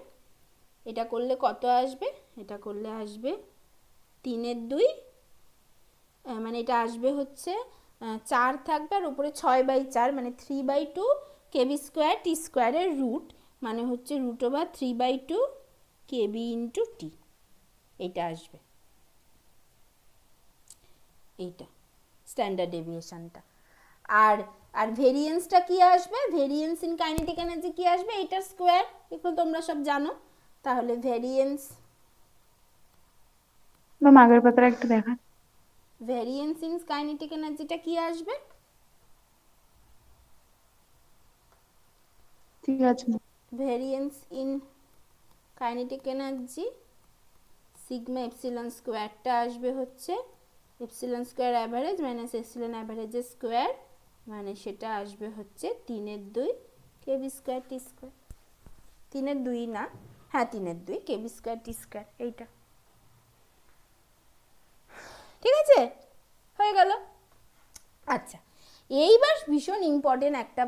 এটা করলে কত আসবে, এটা করলে আসবে 3/2, মানে এটা আসবে হচ্ছে 4 থাকবে আর উপরে 6/4, মানে 3/2 kb²t² এর রুট, মানে হচ্ছে √3/2 kb ইন্টু টি, এইটা আসবে, এইটা স্ট্যান্ডার্ড ডেভিয়েশনটা। আর ভেরিয়েন্সটা কি আসবে, ভেরিয়েন্স ইন কাইনেটিক এনার্জি কি আসবে, এইটার স্কোয়ার, এগুলো তোমরা সব জানো। তাহলে ভেরিয়েন্স, আগের পাতাটা একটু দেখা। ভেরিয়েন্স ইন কাইনেটিক এনার্জিটা কি আসবে, ঠিক আছে, variance in kinetic energy sigma epsilon স্কোয়ারটা আসবে হচ্ছে epsilon square average minus epsilon অ্যাভারেজের স্কোয়ার, মানে সেটা আসবে হচ্ছে 3/2 kb²t², 3/2 না, হ্যাঁ 3/2 kb²t², এইটা। ঠিক আছে, হয়ে গেল। আচ্ছা, এইবার ভীষণ ইম্পর্টেন্ট একটা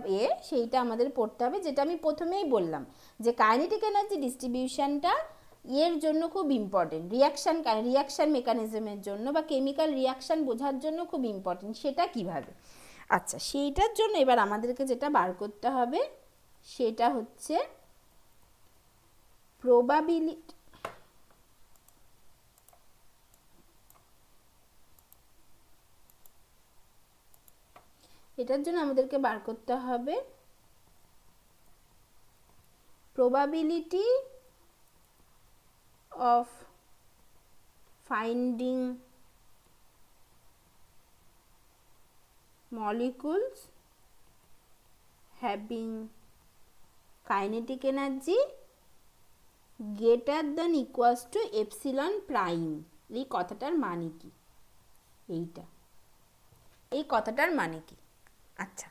সেইটা আমাদের পড়তে হবে, যেটা আমি প্রথমেই বললাম যে কাইনেটিক এনার্জি ডিস্ট্রিবিউশনটা এর জন্য খুব ইম্পর্টেন্ট, রিয়াকশান মেকানিজমের জন্য বা কেমিক্যাল রিয়াকশান বোঝার জন্য খুব ইম্পর্টেন্ট। সেটা কিভাবে, আচ্ছা সেইটার জন্য এবার আমাদেরকে যেটা বার করতে হবে সেটা হচ্ছে প্রবাবিলিটি, এটার জন্য আমাদেরকে বার করতে হবে probability of finding molecules having kinetic energy greater than equals to epsilon prime. এই কথাটার মানে কি? এই কথাটার মানে কি? আচ্ছা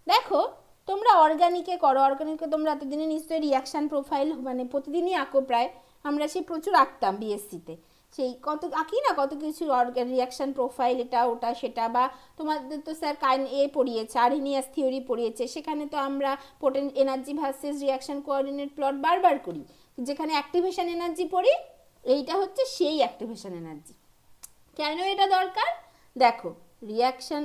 দেখো, তোমরা অর্গানিকে করো, অর্গানিকে তোমরা এতদিনে নিশ্চয়ই রিয়াকশান প্রোফাইল মানে প্রতিদিনই আঁকো প্রায়, আমরা সেই প্রচুর আঁকতাম বিএসসিতে, সেই কত আঁকি না কত কিছু রিয়াকশান প্রোফাইল, এটা ওটা সেটা, বা তোমাদের তো স্যার পড়িয়েছে, আরহেনিয়াস থিওরি পড়িয়েছে, সেখানে তো আমরা energy versus reaction coordinate plot বারবার করি, যেখানে অ্যাক্টিভেশন এনার্জি পড়ি, এইটা হচ্ছে সেই অ্যাক্টিভেশন এনার্জি। কেন এটা দরকার? দেখো রিয়াকশান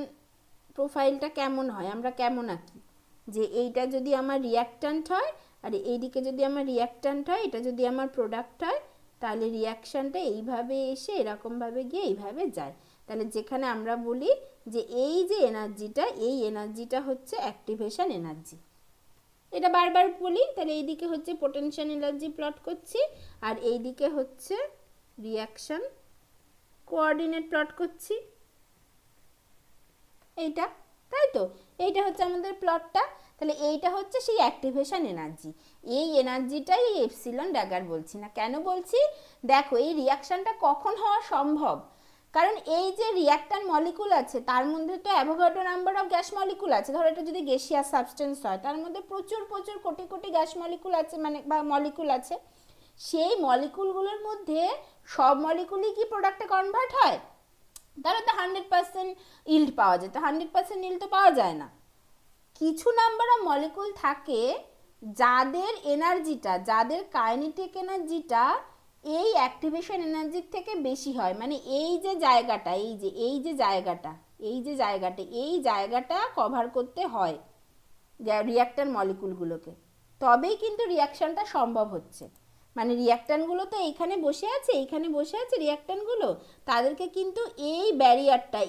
প্রোফাইলটা কেমন হয়, আমরা কেমন আঁকি, যে এইটা যদি আমার রিয়াক্ট্যান্ট হয় আর এইদিকে যদি আমার রিয়াক্ট্যান্ট হয়, এটা যদি আমার প্রোডাক্ট হয়, তাহলে রিয়াকশানটা এইভাবে এসে এরকমভাবে গিয়ে এইভাবে যায়। তাহলে যেখানে আমরা বলি যে এই যে এনার্জিটা, এই এনার্জিটা হচ্ছে অ্যাক্টিভেশন এনার্জি, এটা বারবার বলি। তাহলে এইদিকে হচ্ছে পোটেনশিয়াল এনার্জি প্লট করছি, আর এইদিকে হচ্ছে রিয়াকশান কোঅর্ডিনেট প্লট করছি, এইটা, তাই তো? এইটা হচ্ছে আমাদের প্লটটা। তাহলে এইটা হচ্ছে সেই অ্যাক্টিভেশন এনার্জি। এই এনার্জিটাই এই এপসিলন ড্যাগার বলছি না। কেন বলছি? দেখো এই রিয়াকশানটা কখন হওয়া সম্ভব, কারণ এই যে রিয়াক্ট্যান্ট মলিকুল আছে তার মধ্যে তো Avogadro number of gas molecule আছে। ধরো এটা যদি গ্যাসিয়াস সাবস্টেন্স হয়, তার মধ্যে প্রচুর প্রচুর কোটি কোটি গ্যাস মলিকুল আছে, মানে বা মলিকুল আছে। সেই মলিকুলগুলোর মধ্যে সব মলিকুলই কি প্রোডাক্টে কনভার্ট হয়? তাহলে তো 100% ইল্ড পাওয়া যেত, 100% ইল্ড তো পাওয়া যায় না। কিছু নাম্বার অফ মলিকুল থাকে যাদের এনার্জিটা, যাদের কাইনেটিক এনার্জিটা এই অ্যাক্টিভেশন এনার্জির থেকে বেশি হয়, মানে এই যে জায়গাটা, এই জায়গাটা কভার করতে হয় রিয়াক্ট্যান্ট মলিকুলগুলোকে, তবেই কিন্তু রিয়াকশনটা সম্ভব হচ্ছে। মানে রিয়াক্ট্যান্টগুলো তো এইখানে বসে আছে রিয়াক্ট্যান্টগুলো, তাদেরকে কিন্তু এই ব্যারিয়ারটা,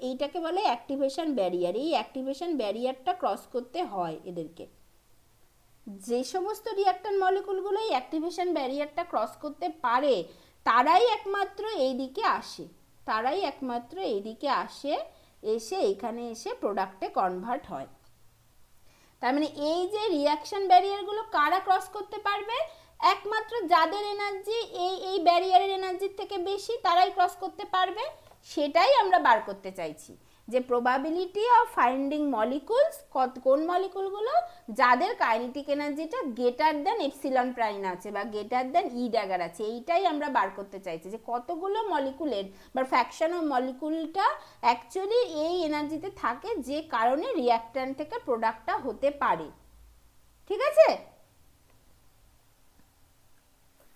এইটাকে বলে অ্যাক্টিভেশন ব্যারিয়ার, এই অ্যাক্টিভেশন ব্যারিয়ারটা ক্রস করতে হয় এদেরকে। যে সমস্ত রিয়াক্ট্যান্ট মলিকুলগুলো এই অ্যাক্টিভেশন ব্যারিয়ারটা ক্রস করতে পারে তারাই একমাত্র এইদিকে আসে, এসে এখানে এসে প্রোডাক্টে কনভার্ট হয়। তার মানে এই যে রিয়াকশন ব্যারিয়ারগুলো কারা ক্রস করতে পারবে? একমাত্র যাদের এনার্জি এই ব্যারিয়ারের এনার্জির থেকে বেশি, তারাই ক্রস করতে পারবে। সেটাই আমরা বার করতে চাইছি, যে প্রবাবিলিটি অফ ফাইন্ডিং মলিকুলস, কোন মলিকুলগুলো যাদের কাইনেটিক এনার্জিটা গ্রেটার দ্যান এপসিলন প্রাইম আছে বা গ্রেটার দ্যান ই ড্যাগার আছে, এইটাই আমরা বার করতে চাইছি, যে কতগুলো মলিকুলের বা ফ্র্যাকশন অফ মলিকুলটা অ্যাকচুয়ালি এই এনার্জিতে থাকে, যে কারণে রিয়াক্ট্যান্ট থেকে প্রোডাক্টটা হতে পারে। ঠিক আছে?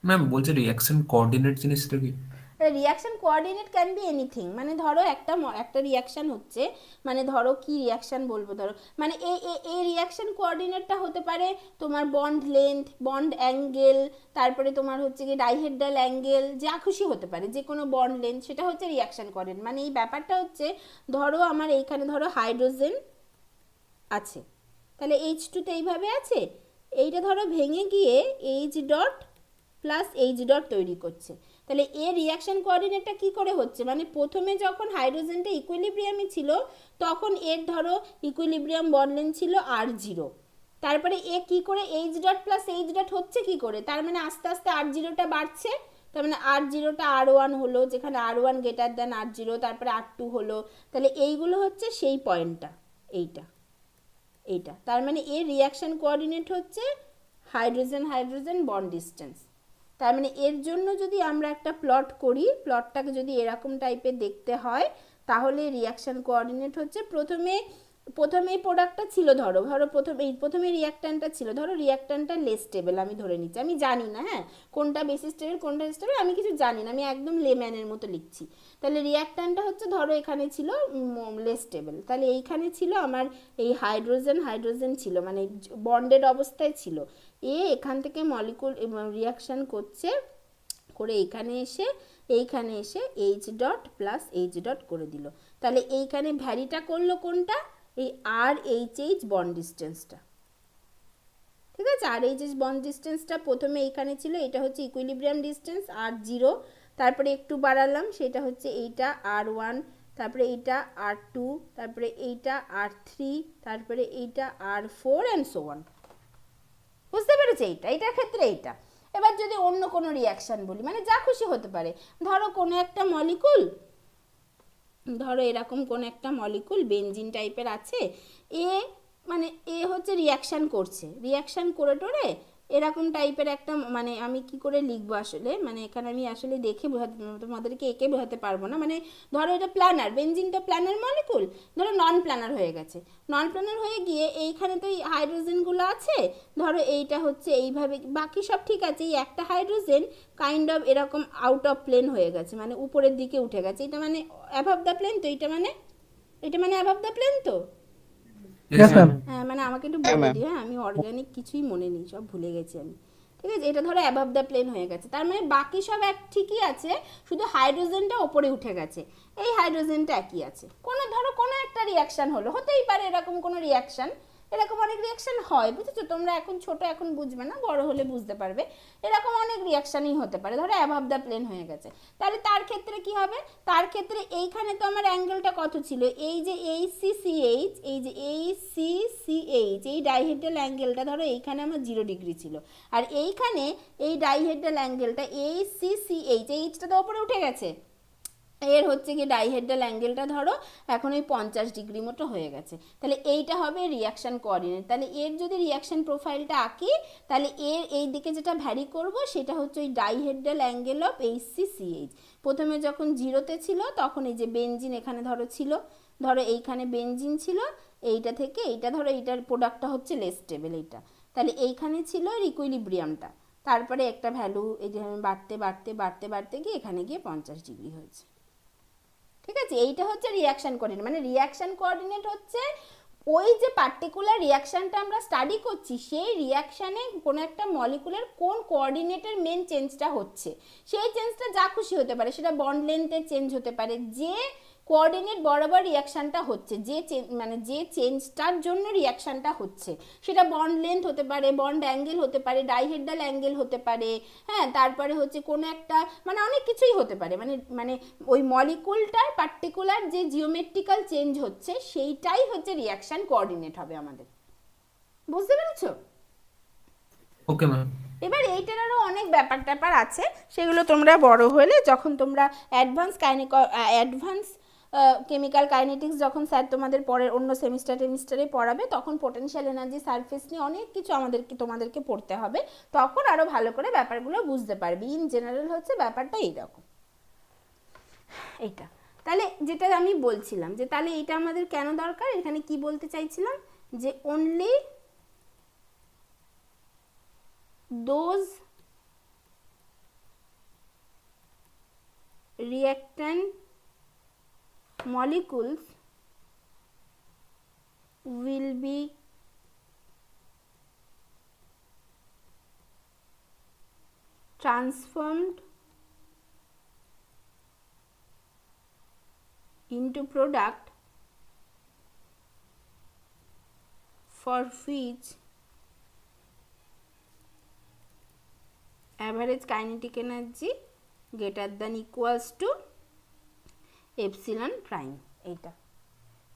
ম্যাম বলছে রিয়াকশন কোঅর্ডিনেট জিনিসটা কি? Reaction coordinate can be anything, মানে ধরো একটা রিয়াকশন হচ্ছে, মানে ধরো কি রিয়াকশন বলবো, ধরো মানে এই রিয়াকশন কোঅর্ডিনেটটা হতে পারে তোমার বন্ড লেন্থ, বন্ড অ্যাঙ্গেল, তারপরে তোমার হচ্ছে কি ডাইহেড্রাল অ্যাঙ্গেল, যা খুশি হতে পারে, যে কোনো বন্ড লেন্থ, সেটা হচ্ছে রিয়াকশন কোঅর্ডিনেট। মানে এই ব্যাপারটা হচ্ছে, ধরো আমার এইখানে ধরো হাইড্রোজেন আছে, তাহলে H2 তো এইভাবে আছে, এইটা ধরো ভেঙে গিয়ে H dot plus H dot তৈরি করছে, তাহলে এর রিয়াকশন কোঅর্ডিনেটটা কি করে হচ্ছে, মানে প্রথমে যখন হাইড্রোজেনটা ইকুইলিব্রিয়ামে ছিল তখন এর ধরো ইকুইলিব্রিয়াম বন্ডলেন্থ ছিল R0, তারপরে এ কি করে H dot plus H dot হচ্ছে কি করে, তার মানে আস্তে আস্তে R0টা বাড়ছে, তার মানে R0টা R1 হলো, যেখানে R1 গ্রেটার দ্যান R0, তারপরে R2 হলো, তাহলে এইগুলো হচ্ছে সেই পয়েন্টটা, এইটা তার মানে এর রিয়াকশন কোঅর্ডিনেট হচ্ছে হাইড্রোজেন হাইড্রোজেন বন্ড ডিস্টেন্স। তার মানে এর জন্য যদি আমরা একটা প্লট করি, প্লটটাকে যদি এরকম টাইপের দেখতে হয়, তাহলে রিয়াকশন কোঅর্ডিনেট হচ্ছে প্রথমে এই প্রোডাক্টটা ছিল, ধরো প্রথমে রিয়াক্ট্যান্টটা ছিল, ধরো রিয়াক্ট্যান্টটা লেস স্টেবল, আমি ধরে নিচ্ছি, আমি জানি না হ্যাঁ কোনটা বেশি স্টেবল কোনটা স্টেবল, আমি কিছু জানি না, আমি একদম লেম্যানের মতো লিখছি। তাহলে রিয়াক্ট্যান্টটা হচ্ছে ধরো এখানে ছিল লেস স্টেবল, তাহলে এইখানে ছিল আমার এই হাইড্রোজেন ছিল, মানে বন্ডেড অবস্থায় ছিল, এখান থেকে মলিকুল রিয়াকশান করছে, করে এইখানে এসে H dot plus H dot করে দিল, তাহলে এইখানে ভ্যারিটা করলো কোনটা, এই RHH বন্ড ডিস্টেন্সটা। ঠিক আছে, RHH বন্ড ডিস্টেন্সটা প্রথমে এইখানে ছিল, এটা হচ্ছে ইকুইলিব্রিয়াম ডিস্টেন্স R0, তারপরে একটু বাড়ালাম, সেটা হচ্ছে এইটা R1, তারপরে এইটা R2, তারপরে এইটা R3, তারপরে এইটা R4 অ্যান্ড সো অন। বুঝতে পেরেছো? এইটার ক্ষেত্রে এইটা। এবার যদি অন্য কোনো রিয়াকশান বলি, মানে যা খুশি হতে পারে, ধরো কোনো একটা মলিকুল, ধরো এরকম কোনো একটা মলিকুল বেনজিন টাইপের আছে, এ মানে এ হচ্ছে রিয়াকশান করছে, রিয়াকশান করে টোরে এরকম টাইপের একটা, মানে আমি কি করে লিখবো আসলে, মানে এখানে আমি আসলে দেখে বোঝাতে, তোমাদেরকে এঁকে বোঝাতে পারবো না। মানে ধরো এটা প্ল্যানার, বেনজিনটা প্ল্যানার মলিকুল, ধরো নন প্ল্যানার হয়ে গেছে, নন প্ল্যানার হয়ে গিয়ে এইখানে তো এই হাইড্রোজেনগুলো আছে, ধরো এইটা হচ্ছে এইভাবে, বাকি সব ঠিক আছে, এই একটা হাইড্রোজেন কাইন্ড অফ এরকম আউট অফ প্লেন হয়ে গেছে, মানে উপরের দিকে উঠে গেছে, এটা মানে অ্যাভাব দ্য প্লেন তো, এটা মানে অ্যাভাব দ্য প্লেন তো। Yes, ma'am. হ্যাঁ, মানে আমাকে একটু বলে দিও, হ্যাঁ, আমি অর্গানিক কিছুই মনে নেই, সব ভুলে গেছি আমি। ঠিক আছে, এটা ধরো অ্যাবাভ দ্য প্লেন হয়ে গেছে, তার মানে বাকি সব এক ঠিকই আছে, শুধু হাইড্রোজেনটা ওপরে উঠে গেছে, এই হাইড্রোজেনটা একই আছে। ধরো কোনো একটা রিয়াকশান হলো, হতেই পারে এরকম কোনো রিয়াকশান, এরকম অনেক রিয়াকশান হয়, বুঝেছো? তোমরা এখন ছোট, এখন বুঝবে না, বড় হলে বুঝতে পারবে। এরকম অনেক রিয়াকশানই হতে পারে, ধরো অ্যাবাভ দ্য প্লেন হয়ে গেছে, তাহলে তার ক্ষেত্রে কি হবে? তার ক্ষেত্রে এইখানে তো আমার অ্যাঙ্গেলটা কত ছিল, এই যে ACCH, এই যে ACCH, এই ডাইহেড্রাল অ্যাঙ্গেলটা ধরো এইখানে আমার 0 ডিগ্রি ছিল, আর এইখানে এই ডাইহেড্রাল অ্যাঙ্গেলটা ACCH, এইচটা তো ওপরে উঠে গেছে, এর হচ্ছে কি ডাইহেড্রাল অ্যাঙ্গেলটা ধরো এখন ওই 50 ডিগ্রি মতো হয়ে গেছে, তাহলে এইটা হবে রিয়াকশান কোঅর্ডিনেট। তাহলে এর যদি রিয়াকশান প্রোফাইলটা আঁকি, তাহলে এর এই দিকে যেটা ভ্যারি করব সেটা হচ্ছে ওই ডাইহেড্রাল অ্যাঙ্গেল অফ ACCH। প্রথমে যখন 0-তে ছিল তখন এই যে বেনজিন এখানে ধরো ছিল, ধরো এইখানে বেনজিন ছিল, এইটা থেকে এইটা ধরো এইটার প্রোডাক্টটা হচ্ছে লেস স্টেবল, এইটা তাহলে এইখানে ছিল ইকুইলিব্রিয়ামটা, তারপরে একটা ভ্যালু এই যে বাড়তে বাড়তে বাড়তে বাড়তে গিয়ে এখানে গিয়ে 50 ডিগ্রি হয়েছে। ঠিক আছে, এইটা হচ্ছে রিয়াকশান কোঅর্ডিনেট। মানে রিয়াকশান কোঅর্ডিনেট হচ্ছে ওই যে পার্টিকুলার রিয়াকশানটা আমরা স্টাডি করছি, সেই রিয়াকশানে কোনো একটা মলিকুলের কোন কোঅর্ডিনেটের মেন চেঞ্জটা হচ্ছে, সেই চেঞ্জটা যা খুশি হতে পারে, সেটা বন্ড লেন্থের চেঞ্জ হতে পারে, যে কোঅর্ডিনেট বরাবর রিয়াকশানটা হচ্ছে, মানে যে চেঞ্জটার জন্য রিয়াকশানটা হচ্ছে, সেটা বন্ড লেন্থ হতে পারে, বন্ড অ্যাঙ্গেল হতে পারে, ডাইহেড্রাল অ্যাঙ্গেল হতে পারে, হ্যাঁ, তারপরে হচ্ছে কোনো একটা, মানে অনেক কিছুই হতে পারে, মানে ওই মলিকুলটার পার্টিকুলার যে জিওমেট্রিক্যাল চেঞ্জ হচ্ছে সেইটাই হচ্ছে রিয়াকশান কোঅর্ডিনেট হবে আমাদের। বুঝতে পেরেছো? Okay ma'am. এবার এইটার আরও অনেক ব্যাপার ট্যাপার আছে, সেগুলো তোমরা বড় হলে, যখন তোমরা অ্যাডভান্স কেমিক্যাল কাইনেটিক্স যখন স্যার তোমাদের পরের অন্য সেমিস্টারে পড়াবে, তখন পোটেনশিয়াল এনার্জি সারফেস নিয়ে অনেক কিছু তোমাদেরকে পড়তে হবে, তখন আরও ভালো করে ব্যাপারগুলো বুঝতে পারবে। ইন জেনারেল হচ্ছে ব্যাপারটা এইরকম, এইটা। তাহলে যেটা আমি বলছিলাম যে তাহলে এইটা আমাদের কেন দরকার, এখানে কি বলতে চাইছিলাম, যে only those reactant molecules will be transformed into product for which average kinetic energy greater than equals to epsilon prime। এইটা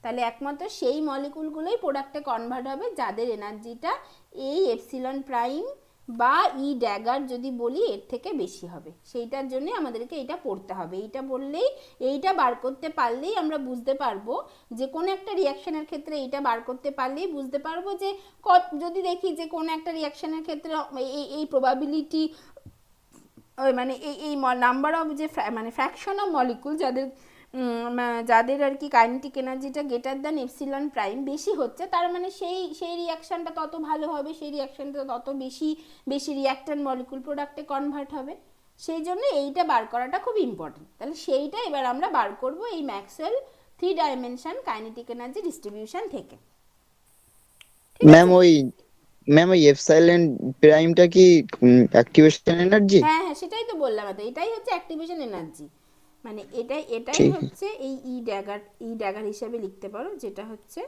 তাহলে একমাত্র সেই মলিকুলগুলোই প্রোডাক্টে কনভার্ট হবে যাদের এনার্জিটা এই এপসিলন প্রাইম বা ই ড্যাগার যদি বলি এর থেকে বেশি হবে, সেইটার জন্য আমাদেরকে এটা পড়তে হবে। এইটা বললেই, এইটা বার করতে পারলেই আমরা বুঝতে পারবো যে কোনো একটা রিয়াকশনের ক্ষেত্রে এইটা বার করতে পারলেই বুঝতে পারবো যে যদি দেখি যে কোনো একটা রিয়াকশনের ক্ষেত্রে এই প্রবাবিলিটি, মানে এই নাম্বার অফ যে মানে ফ্র্যাকশন অফ মলিকুল যাদের আর কি কাইনেটিক এনার্জিটা গ্রেটার দ্যান এপসিলন প্রাইম বেশি হচ্ছে, তার মানে সেই রিয়াকশানটা তত ভালো হবে, সেই রিয়াকশানটা তত বেশি রিয়াক্ট্যান্ট মলিকুল প্রোডাক্টে কনভার্ট হবে। সেই জন্য এইটা বার করাটা খুব ইম্পর্টেন্ট। তাহলে সেইটা এবার আমরা বার করব এই Maxwell 3 dimension kinetic energy distribution থেকে। ম্যাম ওই এপসাইলন প্রাইমটা কি অ্যাক্টিভেশন এনার্জি? হ্যাঁ, সেটাই তো বললাম, এটাই হচ্ছে অ্যাক্টিভেশন এনার্জি, মানে এটাই হচ্ছে এই ই ড্যাগার হিসেবে লিখতে পারো, যেটা হচ্ছে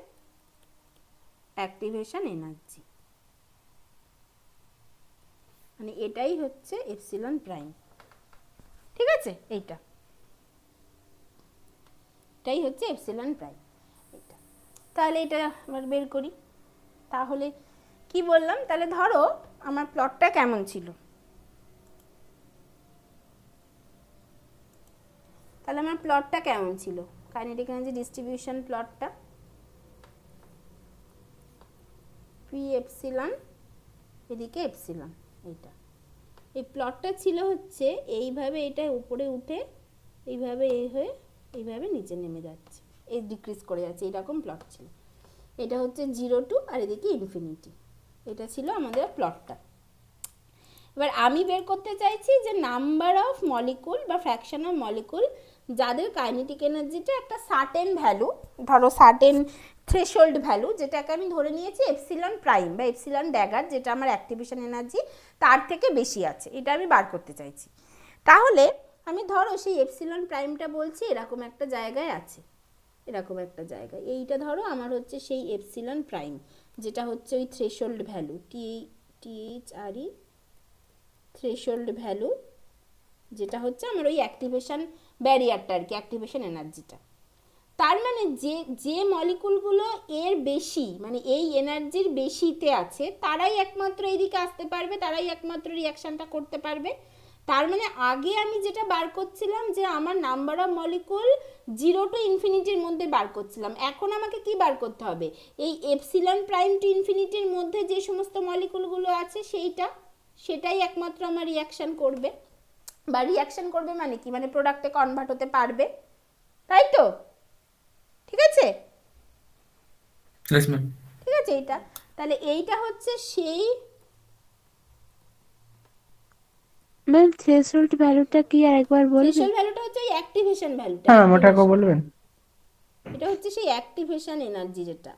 অ্যাক্টিভেশন এনার্জি, মানে এটাই হচ্ছে এপসিলন প্রাইম। ঠিক আছে, এটাই হচ্ছে এপসিলন প্রাইম। এটা তাহলে এটা আবার বের করি। তাহলে কি বললাম, তাহলে ধরো আমার প্লটটা কেমন ছিল। তাহলে আমার প্লটটা কেমন ছিল, কাইনেটিক এনার্জি ডিস্ট্রিবিউশন প্লটটা, পি এপসিলন এদিকে এপসিলন, এইটা এই প্লটটা ছিল হচ্ছে এইভাবে, এটা উপরে উঠে এইভাবে এই হয়ে এইভাবে নিচে নেমে যাচ্ছে, এই ডিক্রিজ করে যাচ্ছে, এইরকম প্লট ছিল। এটা হচ্ছে 0 টু আর এদিকে ইনফিনিটি, এটা ছিল আমাদের প্লটটা। এবার আমি বের করতে চাইছি যে নাম্বার অফ মলিকুল বা ফ্র্যাকশন অফ মলিকুল যাদের কাইনেটিক এনার্জিটা একটা সার্টেন ভ্যালু, ধরো সার্টেন থ্রেশহোল্ড ভ্যালু, যেটাকে আমি ধরে নিয়েছি এপসিলন প্রাইম বা এপসিলন ড্যাগার, যেটা আমার অ্যাক্টিভেশন এনার্জি তার থেকে বেশি আছে, এটা আমি বার করতে চাইছি। তাহলে আমি ধরো সেই এপসিলন প্রাইমটা বলছি এরকম একটা জায়গায় আছে, এরকম একটা জায়গায়, এইটা ধরো আমার হচ্ছে সেই এপসিলন প্রাইম, যেটা হচ্ছে ওই threshold value, THRE threshold value, যেটা হচ্ছে আমার ওই অ্যাক্টিভেশন ব্যারিয়ারটা আর কি, অ্যাক্টিভেশন এনার্জিটা। তার মানে যে মলিকুলগুলো এর বেশি, মানে এই এনার্জির বেশিতে আছে, তারাই একমাত্র এইদিকে আসতে পারবে, তারাই একমাত্র রিয়াকশানটা করতে পারবে। তার মানে আগে আমি যেটা বার করছিলাম যে আমার নাম্বার অফ মলিকুল 0 টু ইনফিনিটির মধ্যে বার করছিলাম, এখন আমাকে কি বার করতে হবে, এই এপসিলন প্রাইম টু ইনফিনিটির মধ্যে যে সমস্ত মলিকুলগুলো আছে সেটাই একমাত্র আমার রিয়াকশান করবে, বা রিয়াকশান করবে মানে কি, মানে প্রোডাক্টে কনভার্ট হতে পারবে, তাই তো? ঠিক আছে, ইয়েস ম্যাম। ঠিক আছে এইটা। তাহলে এইটা হচ্ছে সেই ম্যাম থ্রেশহোল্ড ভ্যালুটা কি আরেকবার বলবেন? থ্রেশহোল্ড ভ্যালুটা হচ্ছে ওই অ্যাক্টিভেশন ভ্যালুটা, হ্যাঁ ওটাকে বলবেন। এটা হচ্ছে সেই অ্যাক্টিভেশন এনার্জি, যেটা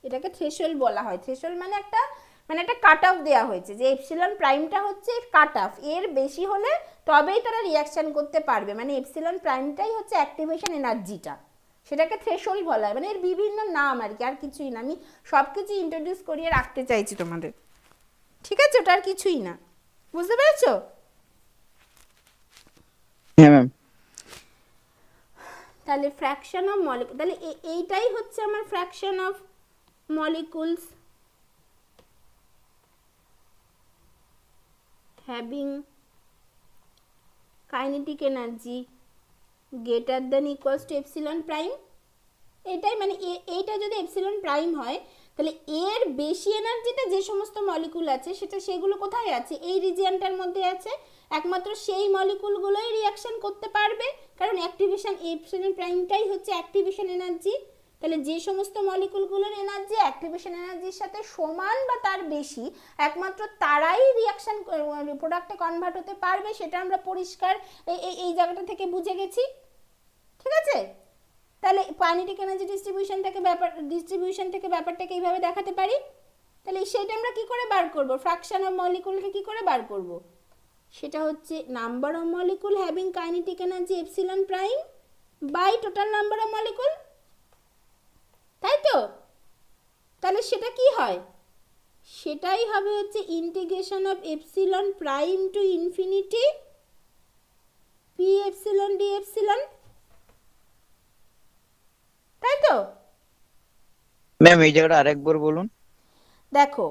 এটাকে থ্রেশহোল্ড বলা হয়। থ্রেশহোল্ড মানে একটা কাট অফ দেওয়া হয়েছে, যে এপসিলন প্রাইমটা হচ্ছে কাট অফ, এর বেশি হলে তবেই তারা রিয়াকশন করতে পারবে, মানে এপসিলন প্রাইমটাই হচ্ছে অ্যাক্টিভেশন এনার্জিটা, সেটাকে থ্রেশহোল্ড বলা হয়। মানে এর বিভিন্ন নাম আর কি, আর কিছুই না, আমি সব কিছু ইন্ট্রোডিউস করিয়ে রাখতে চাইছি তোমাদের, ঠিক আছে? ওটা আর কিছুই না, বুঝতে পেরেছো? হ্যাঁ ম্যাম। তাহলে ফ্র্যাকশন অফ মলিকুল, তাহলে এইটাই হচ্ছে আমার fraction of molecules having kinetic energy greater than equals to epsilon prime, এটাই মানে এইটা যদি এপসিলন প্রাইম হয়, তাহলে এর বেশি এনার্জিতে যে সমস্ত মলিকুল আছে সেগুলো কোথায় আছে, এই রিজিয়নটার মধ্যে আছে, একমাত্র সেই মলিকুলগুলোই রিয়াকশন করতে পারবে, কারণ অ্যাক্টিভেশন এপসিলন প্রাইমটাই হচ্ছে অ্যাক্টিভেশন এনার্জি। তাহলে যে সমস্ত মলিকুলগুলোর এনার্জি অ্যাক্টিভেশন এনার্জির সাথে সমান বা তার বেশি, একমাত্র তারাই রিয়াকশন প্রোডাক্টে কনভার্ট হতে পারবে, সেটা আমরা পরিষ্কার এই জায়গাটা থেকে বুঝে গেছি, ঠিক আছে? তাহলে কাইনেটিক এনার্জি ডিস্ট্রিবিউশন থেকে ব্যাপারটাকে এইভাবে দেখাতে পারি। তাহলে সেটা আমরা কি করে বার করব, ফ্র্যাকশন অফ মলিকুলকে কি করে বার করব, সেটা হচ্ছে number of molecule having kinetic energy epsilon prime by total number of molecule, তাই তো? তাহলে সেটা কি হয়, সেটাই হবে হচ্ছে integration of epsilon prime to infinity P epsilon D epsilon, তাই তো? ম্যাম এই জায়গাটা আরেকবার বলুন। দেখো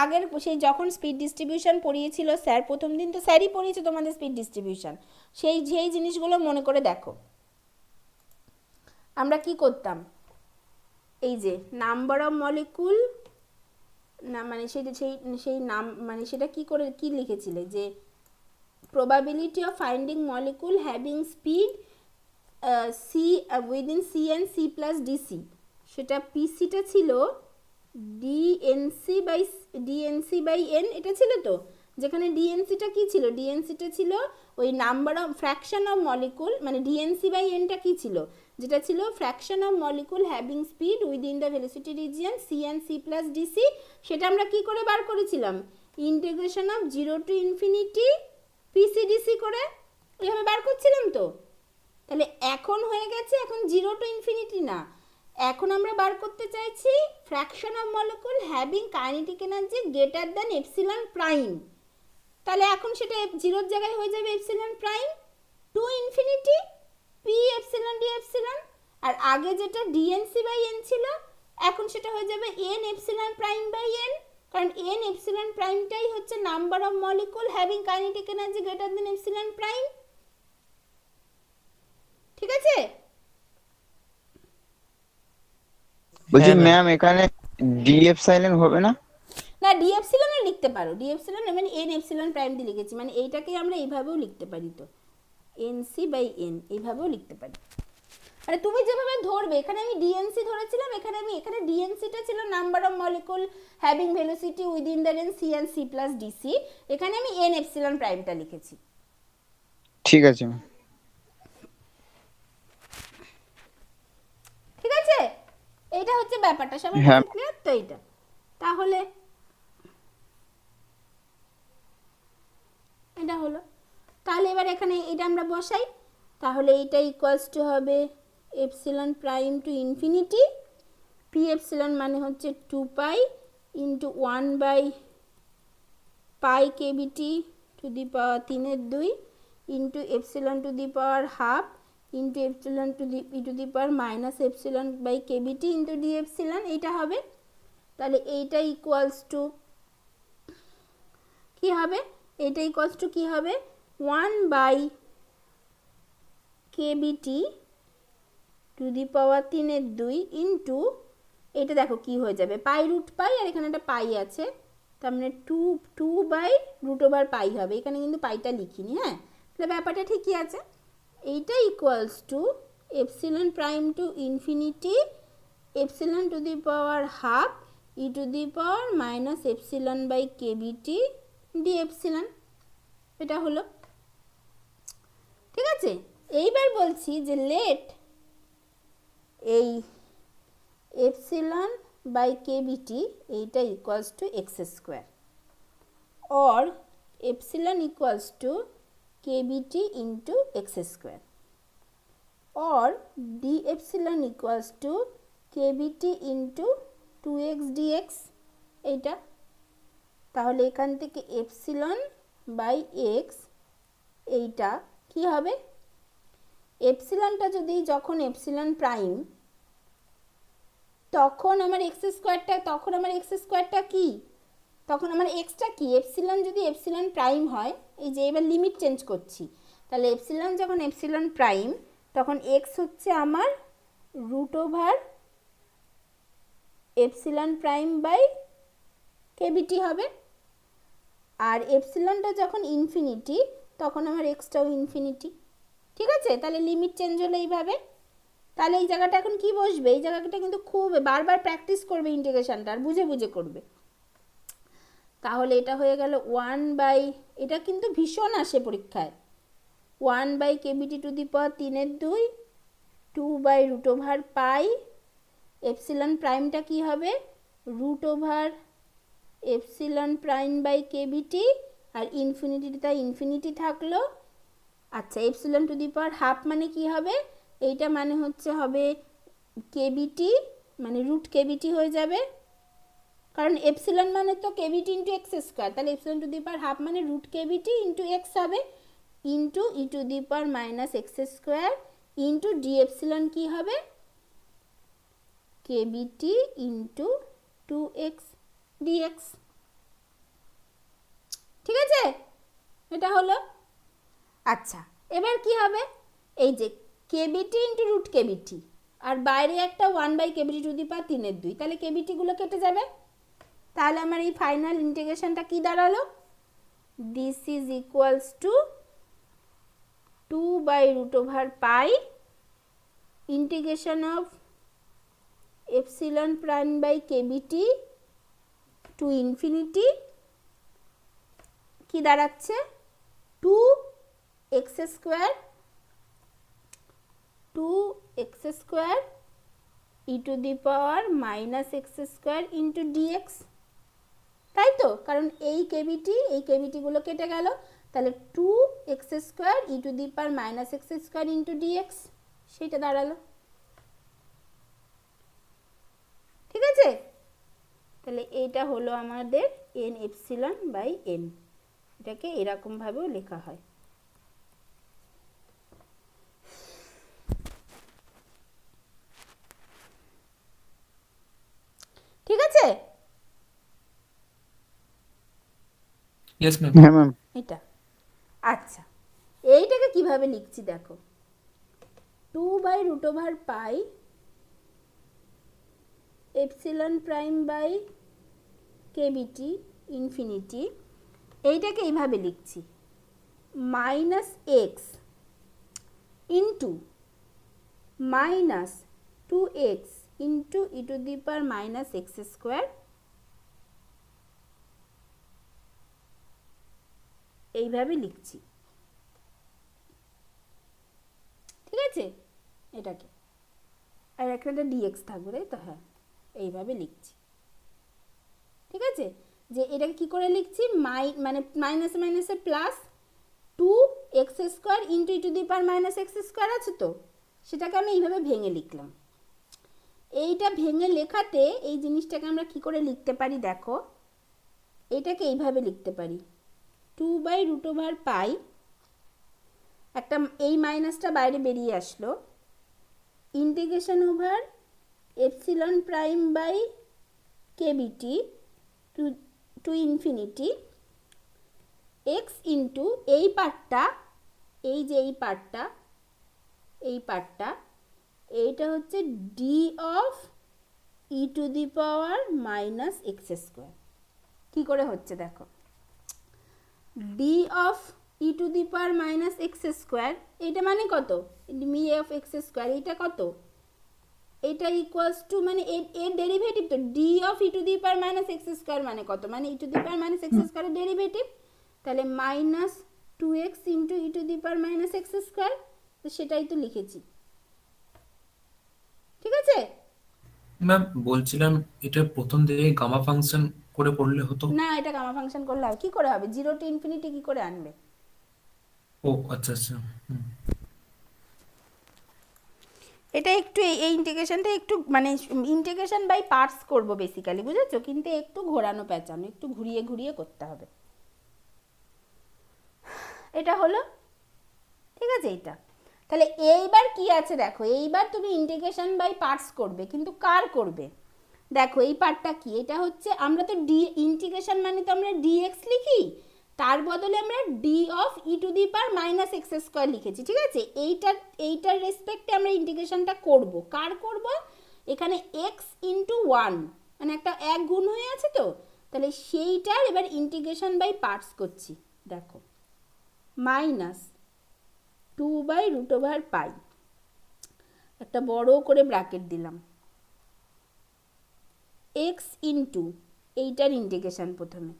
আগের সেই যখন স্পিড ডিস্ট্রিবিউশন পড়িয়েছিল স্যার, প্রথম দিন তো স্যারই পড়িয়েছে তোমাদের স্পিড ডিস্ট্রিবিউশন, সেই জিনিসগুলো মনে করে দেখো, আমরা কি করতাম, এই যে নাম্বার অফ মলিকুল না, মানে সেই নাম, মানে সেটা কি লিখেছিলে, যে probability of finding molecule having speed c within c and c plus dc, সেটা pcটা ছিল dnc by n, এটা ছিল তো, যেখানে dnc-টা কি ছিল, dnc-টা ছিল ওই number of fraction of molecule, মানে dnc by n-টা কি ছিল, যেটা ছিল fraction of molecule having speed within the velocity region c and c plus dc, সেটা আমরা কি করে বার করেছিলাম, integration of 0 to infinity pcdc করে এইভাবে বার করছিলাম তো। তাহলে এখন হয়ে গেছে, এখন 0 টু ইনফিনিটি না, এখন আমরা বার করতে চাইছি fraction of molecule having kinetic energy greater than epsilon prime, তাহলে এখন সেটা 0-এর জায়গায় হয়ে যাবে epsilon prime to infinity P epsilon D epsilon, আর আগে যেটা ডিএনসি বাই এন ছিল এখন সেটা হয়ে যাবে n epsilon prime by n, কারণ এন এপসিলন প্রাইমটাই হচ্ছে number of molecule having kinetic energy greater than epsilon prime. ঠিক আছে? বলছি হ্যাঁ, ম্যাম এখানে ডি এপসাইলন হবে না? না, ডি এপসিলনও লিখতে পারো, ডি এপসিলন মানে এন এপসিলন প্রাইম দিয়ে লিখেছি, মানে এইটাকেই আমরা এইভাবেও লিখতে পারি, তো এন সি বাই এন এইভাবেও লিখতে পারি। মানে তুমি যেভাবে ধরবে, এখানে আমি ডিএনসি ধরেছিলাম, এখানে ডিএনসিটা ছিল number of molecule having velocity within the range c and c plus dc, এখানে আমি এন এপসিলন প্রাইমটা লিখেছি। ঠিক আছে ম্যাম। ঠিক আছে, এইটা হচ্ছে ব্যাপারটা, সবার হ্যাঁ। কাছে ক্লিয়ার তো এইটা? তাহলে এটা হলো, তাহলে এবার এখানে এটা আমরা বসাই, তাহলে এইটা ইকুয়ালস টু হবে epsilon prime to infinity, P epsilon মানে হচ্ছে 2 pi into 1 by pi KBT to the power 3/2 into epsilon to the power half into epsilon to the power minus epsilon by KBT into D epsilon, এইটা হবে। তাহলে এইটা equals to কী হবে? এইটা equals to কী হবে? 1 by KBT to the power 3/2 into, এটা দেখো কি হয়ে যাবে, পাই রুট পাই, আর এখানে একটা পাই আছে, তার মানে 2 বাই রুট ওভার পাই হবে, এখানে কিন্তু পাইটা লিখিনি। হ্যাঁ, তাহলে ব্যাপারটা ঠিকই আছে। এইটা equals to epsilon prime to infinity epsilon to the power half E to the power minus epsilon by KBT D epsilon, এটা হলো। ঠিক আছে, এইবার বলছি যে লেট এই এপসিলন বাই কেবিটি এইটা equals to x square, or epsilon equals to KBT into x square, or d epsilon equals to KBT into 2x dx, এইটা। তাহলে এখান থেকে এপসিলন বাই এক্স এইটা কি হবে? এপসিলনটা যদি যখন এপসিলন প্রাইম, তখন আমার এক্স স্কোয়ারটা কি? তখন আমার এক্সটা কি? এপসিলন যদি এপসিলন প্রাইম হয়, এই যে এবার লিমিট চেঞ্জ করছি, তাহলে এপসিলন যখন এপসিলন প্রাইম, তখন এক্স হচ্ছে আমার root over epsilon prime by KBT হবে, আর এপসিলনটা যখন ইনফিনিটি, তখন আমার এক্সটাও ইনফিনিটি। ঠিক আছে, তাহলে লিমিট চেঞ্জ হলো এইভাবে। তাহলে এই জায়গাটা এখন কি বসবে? এই জায়গাটা কিন্তু খুব বারবার প্র্যাকটিস করবে ইন্টিগ্রেশনটা, আর বুঝে বুঝে করবে। তাহলে এটা হয়ে গেল 1 বাই, এটা কিন্তু ভীষণ আসে পরীক্ষায়, 1 by KBT to the power 3/2 2 by root over pi, epsilon প্রাইমটা কি হবে? Root over epsilon prime by KBT, আর ইনফিনিটিটা ইনফিনিটি থাকলো। আচ্ছা, epsilon to the power half মানে কি হবে? এইটা মানে হচ্ছে হবে কেবিটি, মানে রুট কেবিটি হয়ে যাবে, কারণ এপসিলন মানে তো কেবিটি ইন্টু এক্স স্কোয়ার, তাহলে epsilon to the power half মানে রুট কেবিটি ইন্টু এক্স হবে, into E to the power minus x square into D epsilon কি হবে? KBT into 2x dx। ঠিক আছে, এটা হলো। আচ্ছা, এবার কি হবে? এই যে কেবিটি ইন্টু রুট কেবিটি, আর বাইরে একটা 1 by KBT to the power 3/2, তাহলে কেবিটিগুলো কেটে যাবে। তাহলে আমার এই ফাইনাল ইন্টিগ্রেশনটা কি দাঁড়ালো? This is equals to 2 by root over pi integration of epsilon prime by KBT to infinity, কি দাঁড়াচ্ছে? 2x square e to the power minus x square into dx, তাই তো? কারণ এই কেবিটিগুলো কেটে গেল, তাহলে 2x square e to the power minus x square into dx, সেইটা দাঁড়ালো। ঠিক আছে, তাহলে এইটা হলো আমাদের এন এপসিলন বাই এন, এটাকে এরকমভাবেও লেখা হয়। ঠিক আছে, ইয়েস ম্যাম। হ্যাঁ ম্যাম। এটা আচ্ছা, এইটাকে কিভাবে লিখছি দেখো, 2/√পাই epsilon prime by KBT infinity, এইটাকে এইভাবে লিখছি minus X into minus 2x into e⁻⁻x², এইভাবে লিখছি, ঠিক আছে? এটাকে আর এখানে ডিএক্স থাকবে, তাই তো? হ্যাঁ, এইভাবে লিখছি, ঠিক আছে? যে এটাকে কি করে লিখছি, মানে মাইনাসে মাইনাসে প্লাস 2x² ইন্টু e⁻⁻x² আছে তো, সেটাকে আমি এইভাবে ভেঙে লিখলাম। এইটা ভেঙে লেখাতে এই জিনিসটাকে আমরা কি করে লিখতে পারি দেখো, এটাকে এইভাবে লিখতে পারি 2/√পাই, একটা এই মাইনাসটা বাইরে বেরিয়ে আসলো, integration over epsilon prime by KBT to infinity x into এই পার্টটা, এই যে এই পার্টটা, এই পার্টটা, এইটা হচ্ছে ডি অফ e⁻⁻x²। কি করে হচ্ছে দেখো, ডি অফ e⁻⁻x², এটা মানে কত, মি অফ x², এটা কত, এটা ইকুয়ালস টু মানে এর ডেরিভেটিভ তো, ডি অফ e⁻⁻x² মানে কত, মানে e⁻⁻x² এর ডেরিভেটিভ, তাহলে মাইনাস 2x ইন্টু e⁻⁻x², তো সেটাই তো লিখেছি, ঠিক আছে? ম্যাম বলছিলাম এটা প্রথম দিকে গামা ফাংশন করে পড়লে হতো। না, এটা গামা ফাংশন করলে হবে কি করে, হবে 0 to ইনফিনিটি কি করে আনবে? ও আচ্ছা আচ্ছা। হুম। এটা একটু এই ইন্টিগ্রেশনটা একটু মানে ইন্টিগ্রেশন বাই পার্টস করব বেসিক্যালি, বুঝেছো? কিন্তু একটু ঘোরানো প্যাঁচানো, একটু ঘুরিয়ে ঘুরিয়ে করতে হবে। এটা হলো, ঠিক আছে? এটা তাহলে এইবার কি আছে দেখো, এইবার তুমি ইন্টিগ্রেশন বাই পার্টস করবে, কিন্তু কার করবে দেখো, এই পার্টটা কি, এটা হচ্ছে আমরা তো ডি ইন্টিগ্রেশন মানে তো আমরা ডিএক্স লিখি, তার বদলে আমরা ডি অফ e⁻⁻x² লিখেছি, ঠিক আছে? এইটার রেসপেক্টে আমরা ইন্টিগ্রেশনটা করব, কার করব, এখানে এক্স ইন্টু 1 মানে একটা এক গুণ হয়ে আছে তো, তাহলে সেইটার এবার ইন্টিগ্রেশন বাই পার্টস করছি, দেখো মাইনাস 2/√পাই, একটা বড় করে ব্র্যাকেট দিলাম, এক্স ইন্টু এইটার ইন্টিগ্রেশন প্রথমে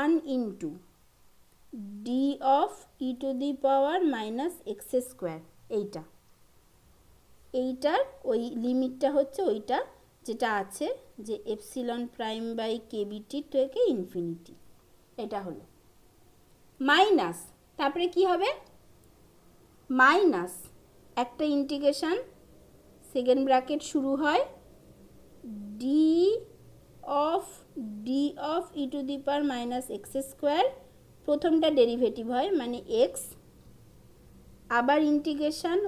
1 ইন্টু ডি অফ e⁻⁻x², এইটার ওই লিমিটটা হচ্ছে ওইটা যেটা আছে যে এপসিলন প্রাইম বাই কেবিটি থেকে ইনফিনিটি, এটা হলো মাইনাস, তারপরে কি হবে, মাইনাস একটা ইন্টিগ্রেশন সেকেন্ড ব্র্যাকেট শুরু হয় ডি অফ e⁻⁻x², প্রথমটা ডেরিভেটিভ হয় মানে এক্স, আবার ইন্টিগ্রেশন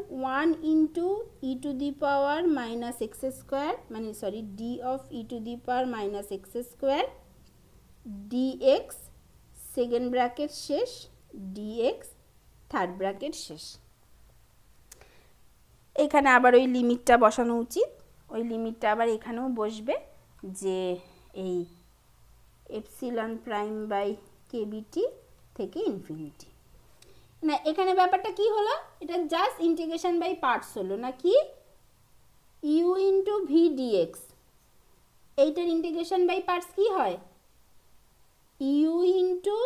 1 ইন্টু e⁻⁻x² মানে sorry d of e⁻⁻x² dx, second bracket শেষ, ডিএক্স থার্ড ব্র্যাকেট শেষ। এখানে আবার ওই লিমিটটা বসানো উচিত, ওই লিমিটটা আবার এখানেও বসবে যে এই এপসিলন প্রাইম বাই কেবিটি থেকে ইনফিনিটি। না এখানে ব্যাপারটা কি হলো, এটা জাস্ট ইন্টিগ্রেশন বাই পার্টস হলো নাকি, ইউ ইন্টু ভি ডিএক্স, এইটার ইন্টিগ্রেশন বাই পার্টস কি হয়, U into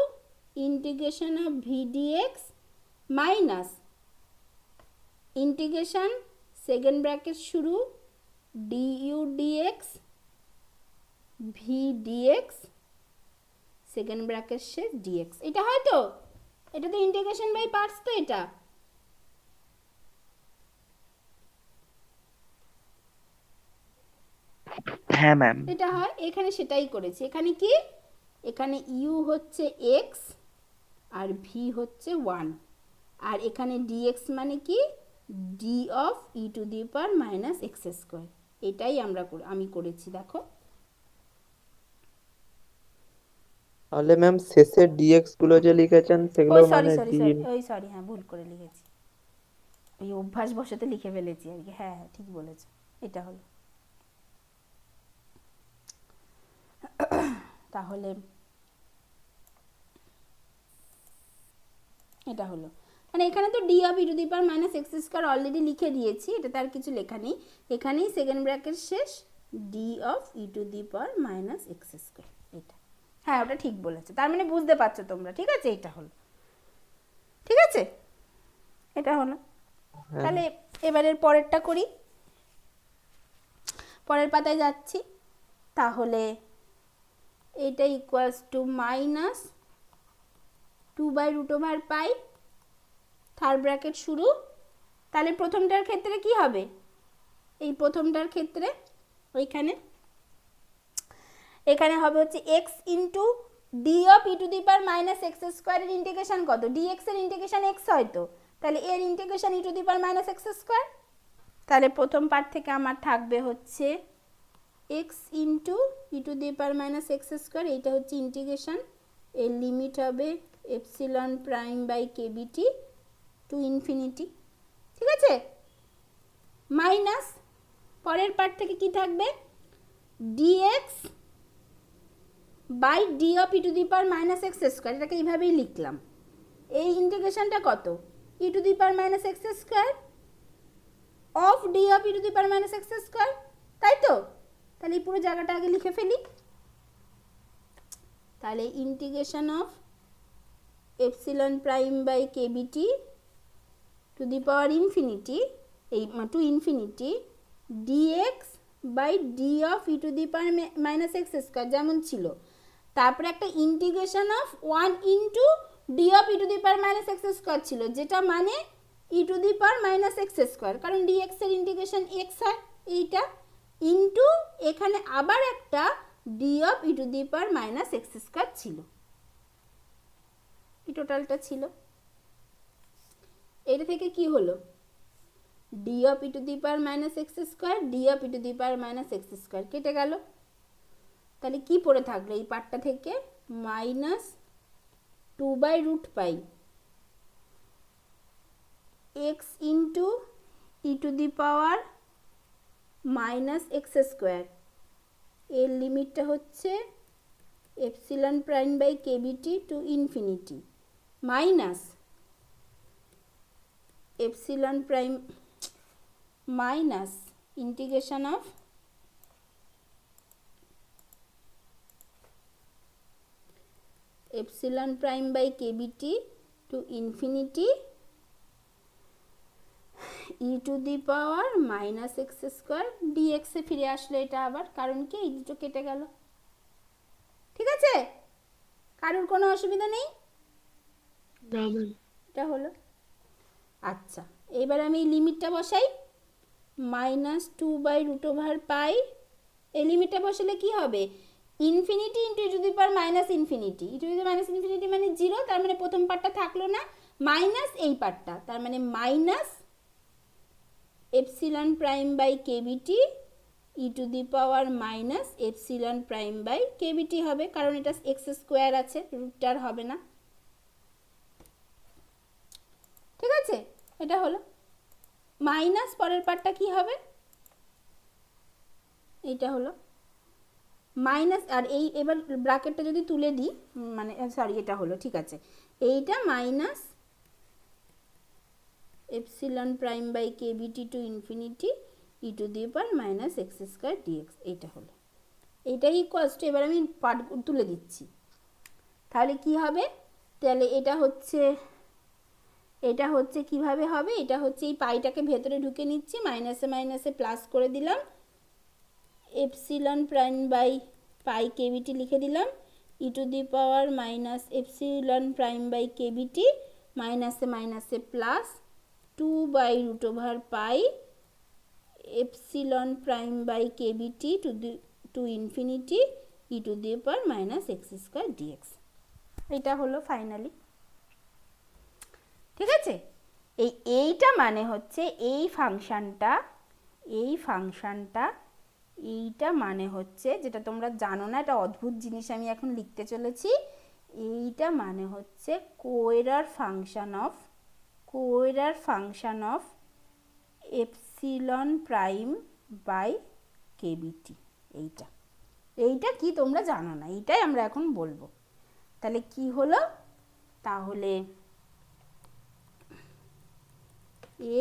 integration of V DX minus integration second bracket শুরু DU DX V DX second bracket শেষ ডিএক্স, এটা হয় তো, এটা তো ইন্টিগ্রেশন বাই পার্টস তো, এটা হ্যাঁ ম্যাম। এটা হয়, এখানে সেটাই করেছি, এখানে কি, এখানে ইউ হচ্ছে এক্স আর ভি হচ্ছে 1, আর এখানে ডিএক্স মানে কি, ডি অফ e⁻⁻x², এটাই আমি করেছি, দেখো তাহলে ম্যাম শেষে ডিএক্স গুলো যে লিখেছেন সেগুলো ওই সরি মানে সরি ডি। সরি ওই সরি হ্যাঁ ভুল করে লিখেছি, ওই অভ্যাস বশত লিখে ফেলেছি আর কি। হ্যাঁ হ্যাঁ ঠিক বলেছো, এটা হলো। তাহলে এটা হলো, মানে এখানে তো D of E to the power minus x square already লিখে দিয়েছি, এটাতে আর কিছু লেখা নেই। এখানেই সেকেন্ড ব্র্যাকেট শেষ, D of E to the power minus x square, এটা। হ্যাঁ ওটা ঠিক বলেছে, তার মানে বুঝতে পারছো তোমরা, ঠিক আছে? এটা হলো, ঠিক আছে, এটা হলো। তাহলে এবারের পরেরটা করি, পরের পাতায় যাচ্ছি। তাহলে এটা ইকুয়ালস টু মাইনাস 2/√পাই, থার্ড ব্র্যাকেট শুরু। তাহলে প্রথমটার ক্ষেত্রে কি হবে? এই প্রথমটার ক্ষেত্রে এখানে হবে হচ্ছে x into D of E to the power minus x স্কোয়ারের ইন্টিগ্রেশন কত? ডিএক্স এর ইন্টিগ্রেশন এক্স হয়তো, তাহলে এর integration e to the power minus x square. তাহলে প্রথম পার্ট থেকে আমার থাকবে হচ্ছে x into E to the power minus x square, এইটা হচ্ছে ইন্টিগ্রেশন, এর লিমিট হবে epsilon prime by KBT to infinity, ঠিক আছে? মাইনাস পরের পার্ট থেকে কি থাকবে? Dx by D of E to the power minus x square, এটাকে এইভাবেই লিখলাম। এই ইন্টিগ্রেশনটা কত? E to the power minus x square of D of E to the power minus x square, তাই তো? তাহলে এই পুরো জায়গাটা আগে লিখে ফেলি। তাহলে integration of epsilon prime by KBT to the power infinity, এই to infinity DX by D of E to the power minus x square যেমন ছিল, তারপরে একটা integration of 1 into D of E to the power minus x square ছিল, যেটা মানে E to the power minus x square, কারণ DX এর integration X হয়, এইটা ইন্টু এখানে আবার একটা D of E to the power minus x square ছিল, এই টোটালটা ছিল। এটা থেকে কি হলো? D of E to the power minus x square, D of E to the power minus x square কেটে গেল। তাহলে কি পড়ে থাকলো এই পার্টটা থেকে? মাইনাস 2/√পাই X into E to the power minus x square, এর লিমিটটা হচ্ছে epsilon prime by KBT to infinity, minus epsilon prime minus integration of epsilon prime by KBT to infinity E to the power minus x square ডিএক্সে ফিরে আসলো এটা আবার, কারণ কি এই দুটো কেটে গেল, ঠিক আছে? কারোর কোনো অসুবিধা নেই? না ম্যাম। এটা হলো। আচ্ছা এবার আমি এই লিমিটটা বসাই, মাইনাস 2/√পাই, এই লিমিটটা বসালে কি হবে? Infinity into E to the power minus infinity, E to the minus infinity মানে 0, তার মানে প্রথম পার্টটা থাকলো না, মাইনাস এই পার্টটা, তার মানে minus epsilon prime by KBT E to the power minus epsilon prime by KBT হবে, কারণ এটা এক্স স্কোয়ার আছে, রুটটার হবে না, ঠিক আছে? এটা হলো মাইনাস পরের পার্টটা কি হবে? এইটা হলো মাইনাস, আর এই এবার ব্র্যাকেটটা যদি তুলে দিই, মানে সরি এটা হলো, ঠিক আছে, এইটা minus epsilon prime by KBT to infinity E to the power minus x square dx, এইটা হলো। এইটাই ইকুয়ালস টু, এবার আমি পার্ট তুলে দিচ্ছি, তাহলে কি হবে? তাহলে এটা হচ্ছে কিভাবে হবে? এটা হচ্ছে এই পাইটাকে ভেতরে ঢুকে নিচ্ছি, মাইনাসে মাইনাসে প্লাস করে দিলাম, epsilon prime by pi KBT লিখে দিলাম, E to the power minus epsilon prime by KBT মাইনাসে মাইনাসে প্লাস 2/√পাই epsilon prime by KBT to infinity E to the power minus x square DX, এটা হলো ফাইনালি, ঠিক আছে? এইটা মানে হচ্ছে এই ফাংশনটা, এইটা মানে হচ্ছে, যেটা তোমরা জানো না, এটা অদ্ভুত জিনিস আমি এখন লিখতে চলেছি, এইটা মানে হচ্ছে coerror function of epsilon prime by KBT. এইটা কি তোমরা জানো না, এইটাই আমরা এখন বলবো। তাহলে কি হলো, তাহলে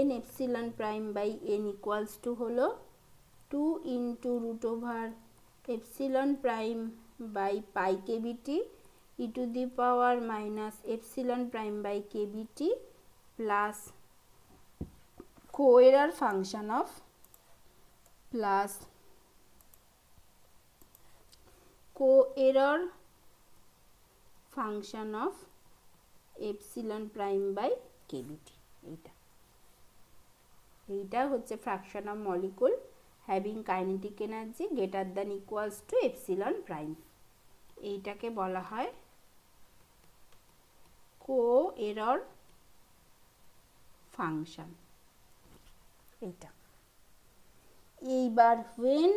n epsilon prime by n equals to হলো 2 into root over epsilon prime by pi KBT E to the power minus epsilon prime by KBT plus coerror function of epsilon prime by KBT. এইটা হচ্ছে fraction of molecule having kinetic energy greater than equals to epsilon prime. এইটাকে বলা হয় কোএরর function. এইবার when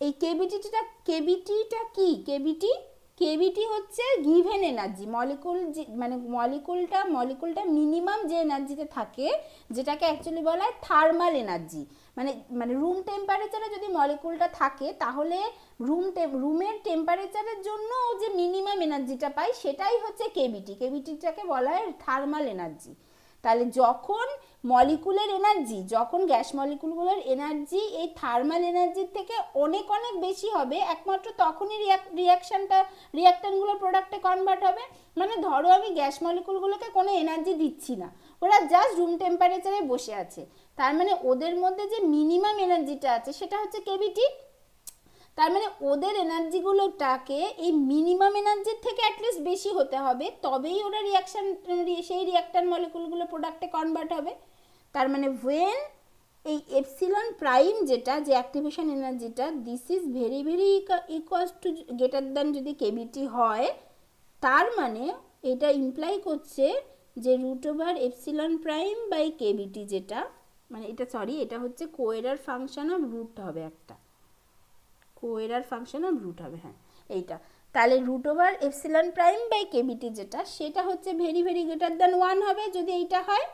এই কেভিটিটা কি, কেভিটি হচ্ছে given energy, মলিকুলটা minimum যে এনার্জিতে থাকে, যেটাকে অ্যাকচুয়ালি বলা হয় থার্মাল এনার্জি। মানে রুম টেম্পারেচারে যদি মলিকুলটা থাকে, তাহলে রুমের টেম্পারেচারের জন্য যে মিনিমাম এনার্জিটা পাই সেটাই হচ্ছে কেভিটিটাকে বলা হয় থার্মাল এনার্জি। তাহলে যখন গ্যাস মলিকুলগুলোর এনার্জি এই থার্মাল এনার্জির থেকে অনেক অনেক বেশি হবে, একমাত্র তখনই রিয়াক্ট্যান্টগুলো প্রোডাক্টে কনভার্ট হবে। মানে ধরো আমি গ্যাস মলিকুলগুলোকে কোনো এনার্জি দিচ্ছি না, ওরা জাস্ট রুম টেম্পারেচারে বসে আছে, তার মানে ওদের মধ্যে যে মিনিমাম এনার্জিটা আছে সেটা হচ্ছে কেভিটি। তার মানে ওদের এনার্জিগুলোটাকে এই মিনিমাম এনার্জির থেকে অ্যাটলিস্ট বেশি হতে হবে, তবেই ওরা সেই রিয়াক্ট্যান্ট মলিকুলগুলো প্রোডাক্টে কনভার্ট হবে। তার মানে ওয়েন এই এপসিলন প্রাইম যেটা, যে অ্যাক্টিভেশন এনার্জিটা, this is very very equals to greater than যদি কেভিটি হয়, তার মানে এটা ইমপ্লাই করছে যে root over epsilon prime by KBT, যেটা মানে এটা হচ্ছে কোএরার ফাংশন অফ রুট হবে, একটা কোএরার ফাংশন অফ রুট হবে, হ্যাঁ এইটা। তাহলে root over epsilon prime by KBT যেটা, সেটা হচ্ছে ভেরি ভেরি গ্রেটার দ্যান 1 হবে যদি এইটা হয়।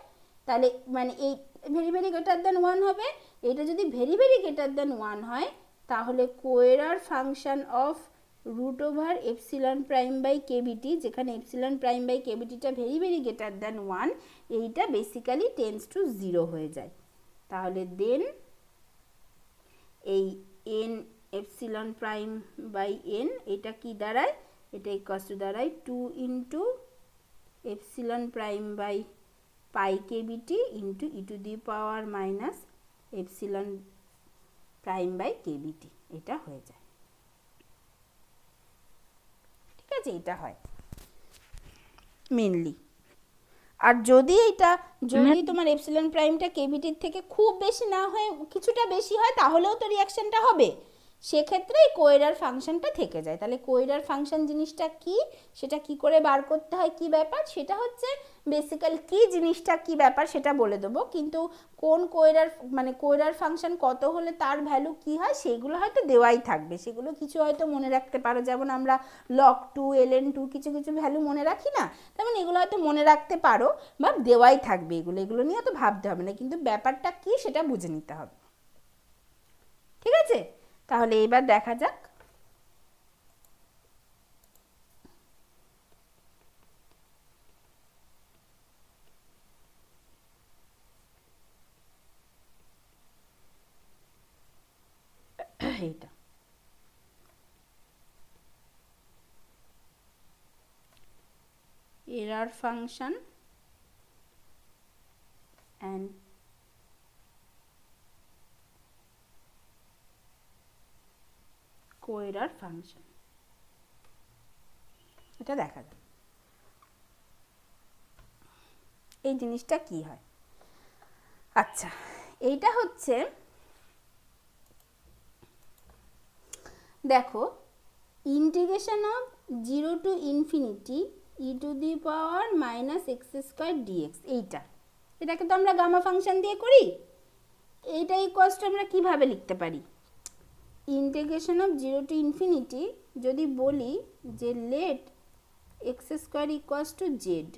তাহলে মানে এই ভেরি ভেরি গ্রেটার দ্যান 1 হবে, এটা যদি ভেরি ভেরি গ্রেটার দ্যান 1 হয়, তাহলে coerror function of root over epsilon prime by KVT, যেখানে এপসিলন প্রাইম বাই কেভিটিটা ভেরি ভেরি গ্রেটার দ্যান 1, এইটা বেসিক্যালি টেন্ডস টু 0 হয়ে যায়। তাহলে দেন এই n epsilon prime by n, এটা কি দাঁড়ায়, এটা ইকুয়ালস টু দাঁড়ায় 2 into epsilon prime by pi KBT into E to the power minus epsilon prime by KBT, এটা হয়ে যায়। ঠিক আছে, এটা হয় মেনলি। আর যদি তোমার এপসিলন প্রাইমটা কেভিটির থেকে খুব বেশি না হয়ে কিছুটা বেশি হয়, তাহলেও তো রিয়াকশনটা হবে, সেক্ষেত্রে এই কোএরার ফাংশনটা থেকে যায়। তাহলে কোএরার ফাংশন জিনিসটা কি, সেটা কি করে বার করতে হয়, কি ব্যাপার, সেটা হচ্ছে বেসিক্যালি কি জিনিসটা কি ব্যাপার সেটা বলে দেবো, কিন্তু কোন কোএরার ফাংশন কত হলে তার ভ্যালু কি হয় সেগুলো হয়তো দেওয়াই থাকবে, সেগুলো কিছু হয়তো মনে রাখতে পারো, যেমন আমরা log2 ln2 কিছু কিছু ভ্যালু মনে রাখি না, তেমন এগুলো হয়তো মনে রাখতে পারো বা দেওয়াই থাকবে, এগুলো নিয়ে তো ভাবতে হবে না, কিন্তু ব্যাপারটা কি সেটা বুঝে নিতে হবে। ঠিক আছে, তাহলে এবার দেখা যাক এটা error function and কোএরার ফাংশন, এটা দেখা যাক এই জিনিসটা কি হয়। আচ্ছা, এইটা হচ্ছে দেখো integration of 0 to infinity E to the power minus x square dx, এটাকে তো আমরা গামা ফাংশন দিয়ে করি। এইটা ইকুয়ালস টু আমরা কিভাবে লিখতে পারি, ইন্টিগ্রেশন অফ 0 টু ইনফিনিটি যদি বলি যে let x square equals to z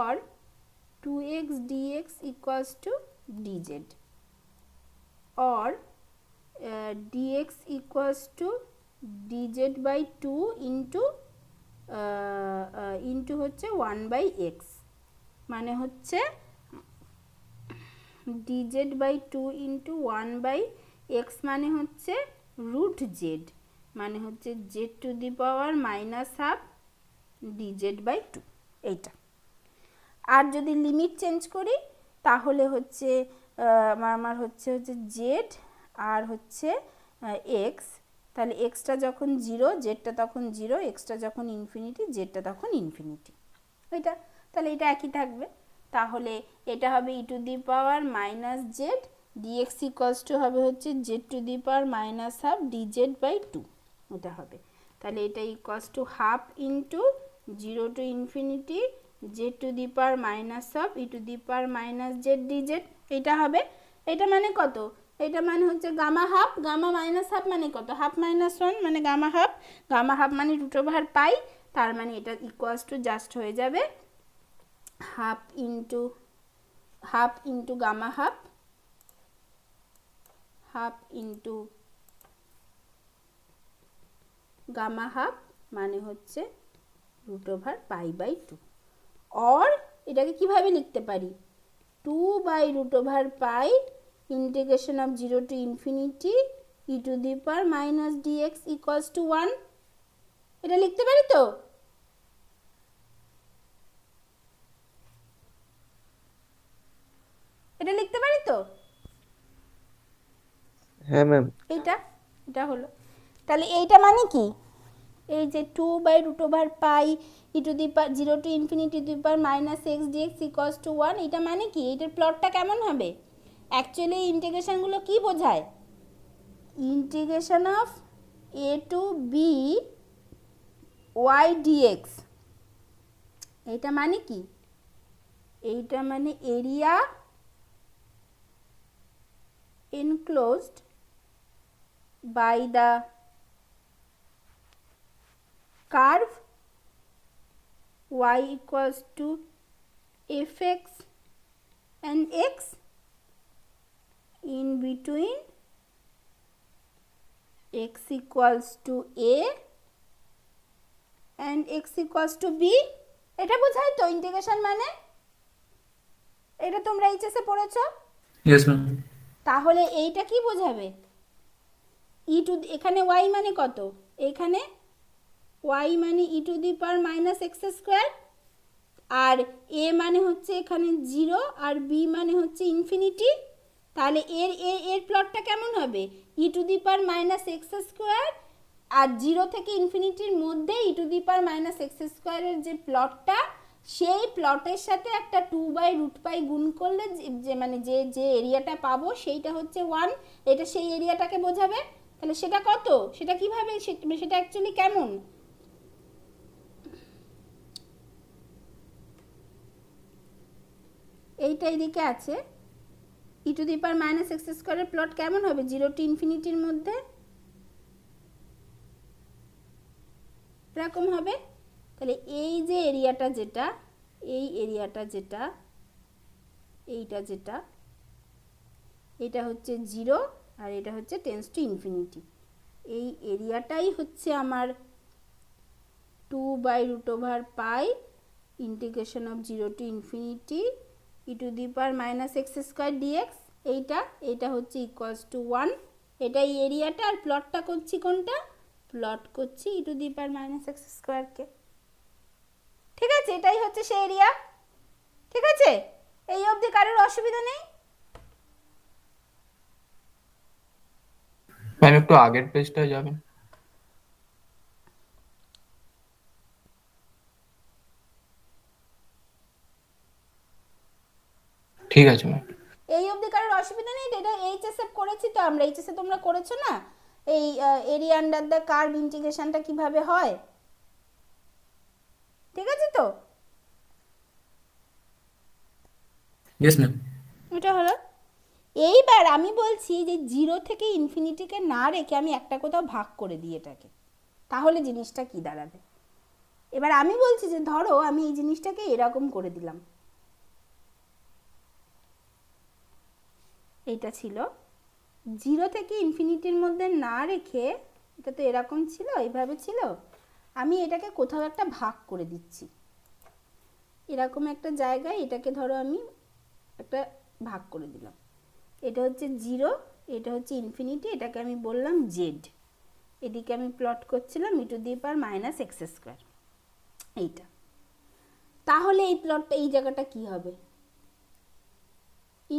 or 2x dx equals to dz or dx equals to dz by 2 into হচ্ছে 1 by x মানে হচ্ছে dz by 2 into 1 by x মানে হচ্ছে root z মানে হচ্ছে z to the power minus half dz by 2 এইটা। আর যদি limit change করি তাহলে হচ্ছে আমার হচ্ছে জেড আর হচ্ছে এক্স, তাহলে এক্সটা যখন 0 জেডটা তখন 0, এক্সটা যখন ইনফিনিটি জেডটা তখন ইনফিনিটি। এটা তাহলে এটা একই থাকবে, তাহলে এটা হবে E to the power minus Z DX equals to হবে হচ্ছে Z to the power minus half DZ by 2 এটা হবে। তাহলে এটা equals to half into 0 to infinity Z to the power minus half E to the power minus Z DZ এটা হবে। এটা মানে কত? এটা মানে হচ্ছে gamma half, gamma minus half মানে কত? হাফ মাইনাস 1 মানে গামা হাফ, গামা হাফ মানে রুট ওভার পাই, তার মানে এটা ইকুয়ালস টু জাস্ট হয়ে যাবে half into gamma half, half into gamma half মানে হচ্ছে root over pi by 2। Or এটাকে কিভাবে লিখতে পারি? 2 by root over pi integration of 0 to infinity E to the power minus dx equals to 1, এটা লিখতে পারি তো? এটা লিখতে পারি তো? হ্যাঁ ম্যাম। এটা হলো, তাহলে এইটা মানে কি? এই যে 2 by root over pi e to the power 0 to infinity to the power minus x dx equals to 1, এটা মানে কি? এটার প্লটটা কেমন হবে? অ্যাকচুয়ালি ইন্টিগ্রেশনগুলো কি বোঝায়? Integration of a to b y dx, এইটা মানে কি? এইটা মানে area enclosed by the curve y equals to fx and x in between x equals to a and x equals to b, এটা বোঝায় তো ইন্টিগ্রেশন মানে? এটা তোমরা এইচএস এ পড়েছো? Yes ma'am. তাহলে এইটা কি বোঝাবে? ই টু, এখানে y মানে কত? এখানে y মানে E to the power minus x square, আর a মানে হচ্ছে এখানে 0 আর b মানে হচ্ছে ইনফিনিটি, তাহলে এর প্লটটা কেমন হবে? E to the power minus x square আর 0 থেকে ইনফিনিটির মধ্যে E to the power minus x স্কোয়ারের যে প্লটটা, সেই প্লটের সাথে একটা 2 বাই রুট পাই গুণ করলে যে মানে যে এরিয়াটা পাবো সেইটা হচ্ছে 1, এটা সেই এরিয়াটাকে বোঝাবে। তাহলে সেটা কত? সেটা কিভাবে, সেটা অ্যাকচুয়ালি কেমন? এইটা এদিকে আছে, E to the power minus x স্কোয়ারের প্লট কেমন হবে 0 টু ইনফিনিটির মধ্যে? এরকম হবে। তাহলে এই যে এরিয়াটা যেটা, এই এরিয়াটা যেটা, এইটা যেটা, এটা হচ্ছে 0 আর এটা হচ্ছে টেন্স টু ইনফিনিটি, এই এরিয়াটাই হচ্ছে আমার 2 by root over pi integration of 0 to infinity E to the power minus x square dx, এইটা হচ্ছে ইকুয়ালস টু 1, এটা এই এরিয়াটা। আর প্লটটা করছি কোনটা? প্লট করছি E to the power minus X স্কোয়ারকে। ঠিক আছে, এটাই হচ্ছে সেই এরিয়া। ঠিক আছে, এই অবধি কারোর অসুবিধা নেই? ম্যাম একটু আগের পেজটা যাবেন। ঠিক আছে ম্যাম। এই অবধি কারোর অসুবিধা নেই? এটা এইচএসএফ করেছি তো আমরা, এইচএসএ তোমরা করেছো না এই এরিয়া আন্ডার দ্য কার্ভ ইন্টিগ্রেশনটা কিভাবে হয়? ঠিক আছে তো? Yes ma'am. এটা হলো। এইবার আমি বলছি যে 0 থেকে ইনফিনিটিকে না রেখে আমি একটা কোথাও ভাগ করে দিই এটাকে, তাহলে জিনিসটা কি দাঁড়াবে? এবার আমি বলছি যে ধরো আমি এই জিনিসটাকে এরকম করে দিলাম, এটা ছিল 0 থেকে ইনফিনিটির মধ্যে না রেখে, এটা তো এরকম ছিল, এইভাবে ছিল, আমি এটাকে কোথাও একটা ভাগ করে দিচ্ছি এরকম একটা জায়গায়, এটাকে ধরো আমি একটা ভাগ করে দিলাম, এটা হচ্ছে 0, এটা হচ্ছে ইনফিনিটি, এটাকে আমি বললাম জেড, এদিকে আমি প্লট করছিলাম e⁻⁻x², এইটা। তাহলে এই প্লটটা, এই জায়গাটা কি হবে?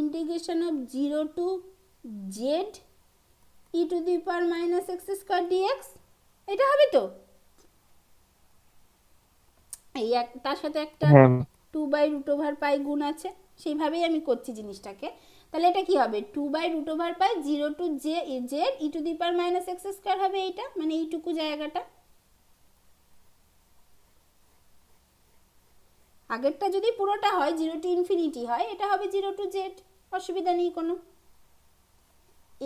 Integration of 0 to Z e⁻⁻x² dx, এটা হবে তো? এই তার সাথে একটা হ্যাঁ 2/√π গুণ আছে, সেইভাবেই আমি করছি জিনিসটাকে। তাহলে এটা কি হবে? 2/√π 0 টু জেড e⁻⁻x² হবে এইটা, মানে এইটুকু জায়গাটা। আগেরটা যদি পুরোটা হয় 0 টু ইনফিনিটি হয়, এটা হবে 0 টু জেড, অসুবিধা নেই কোনো।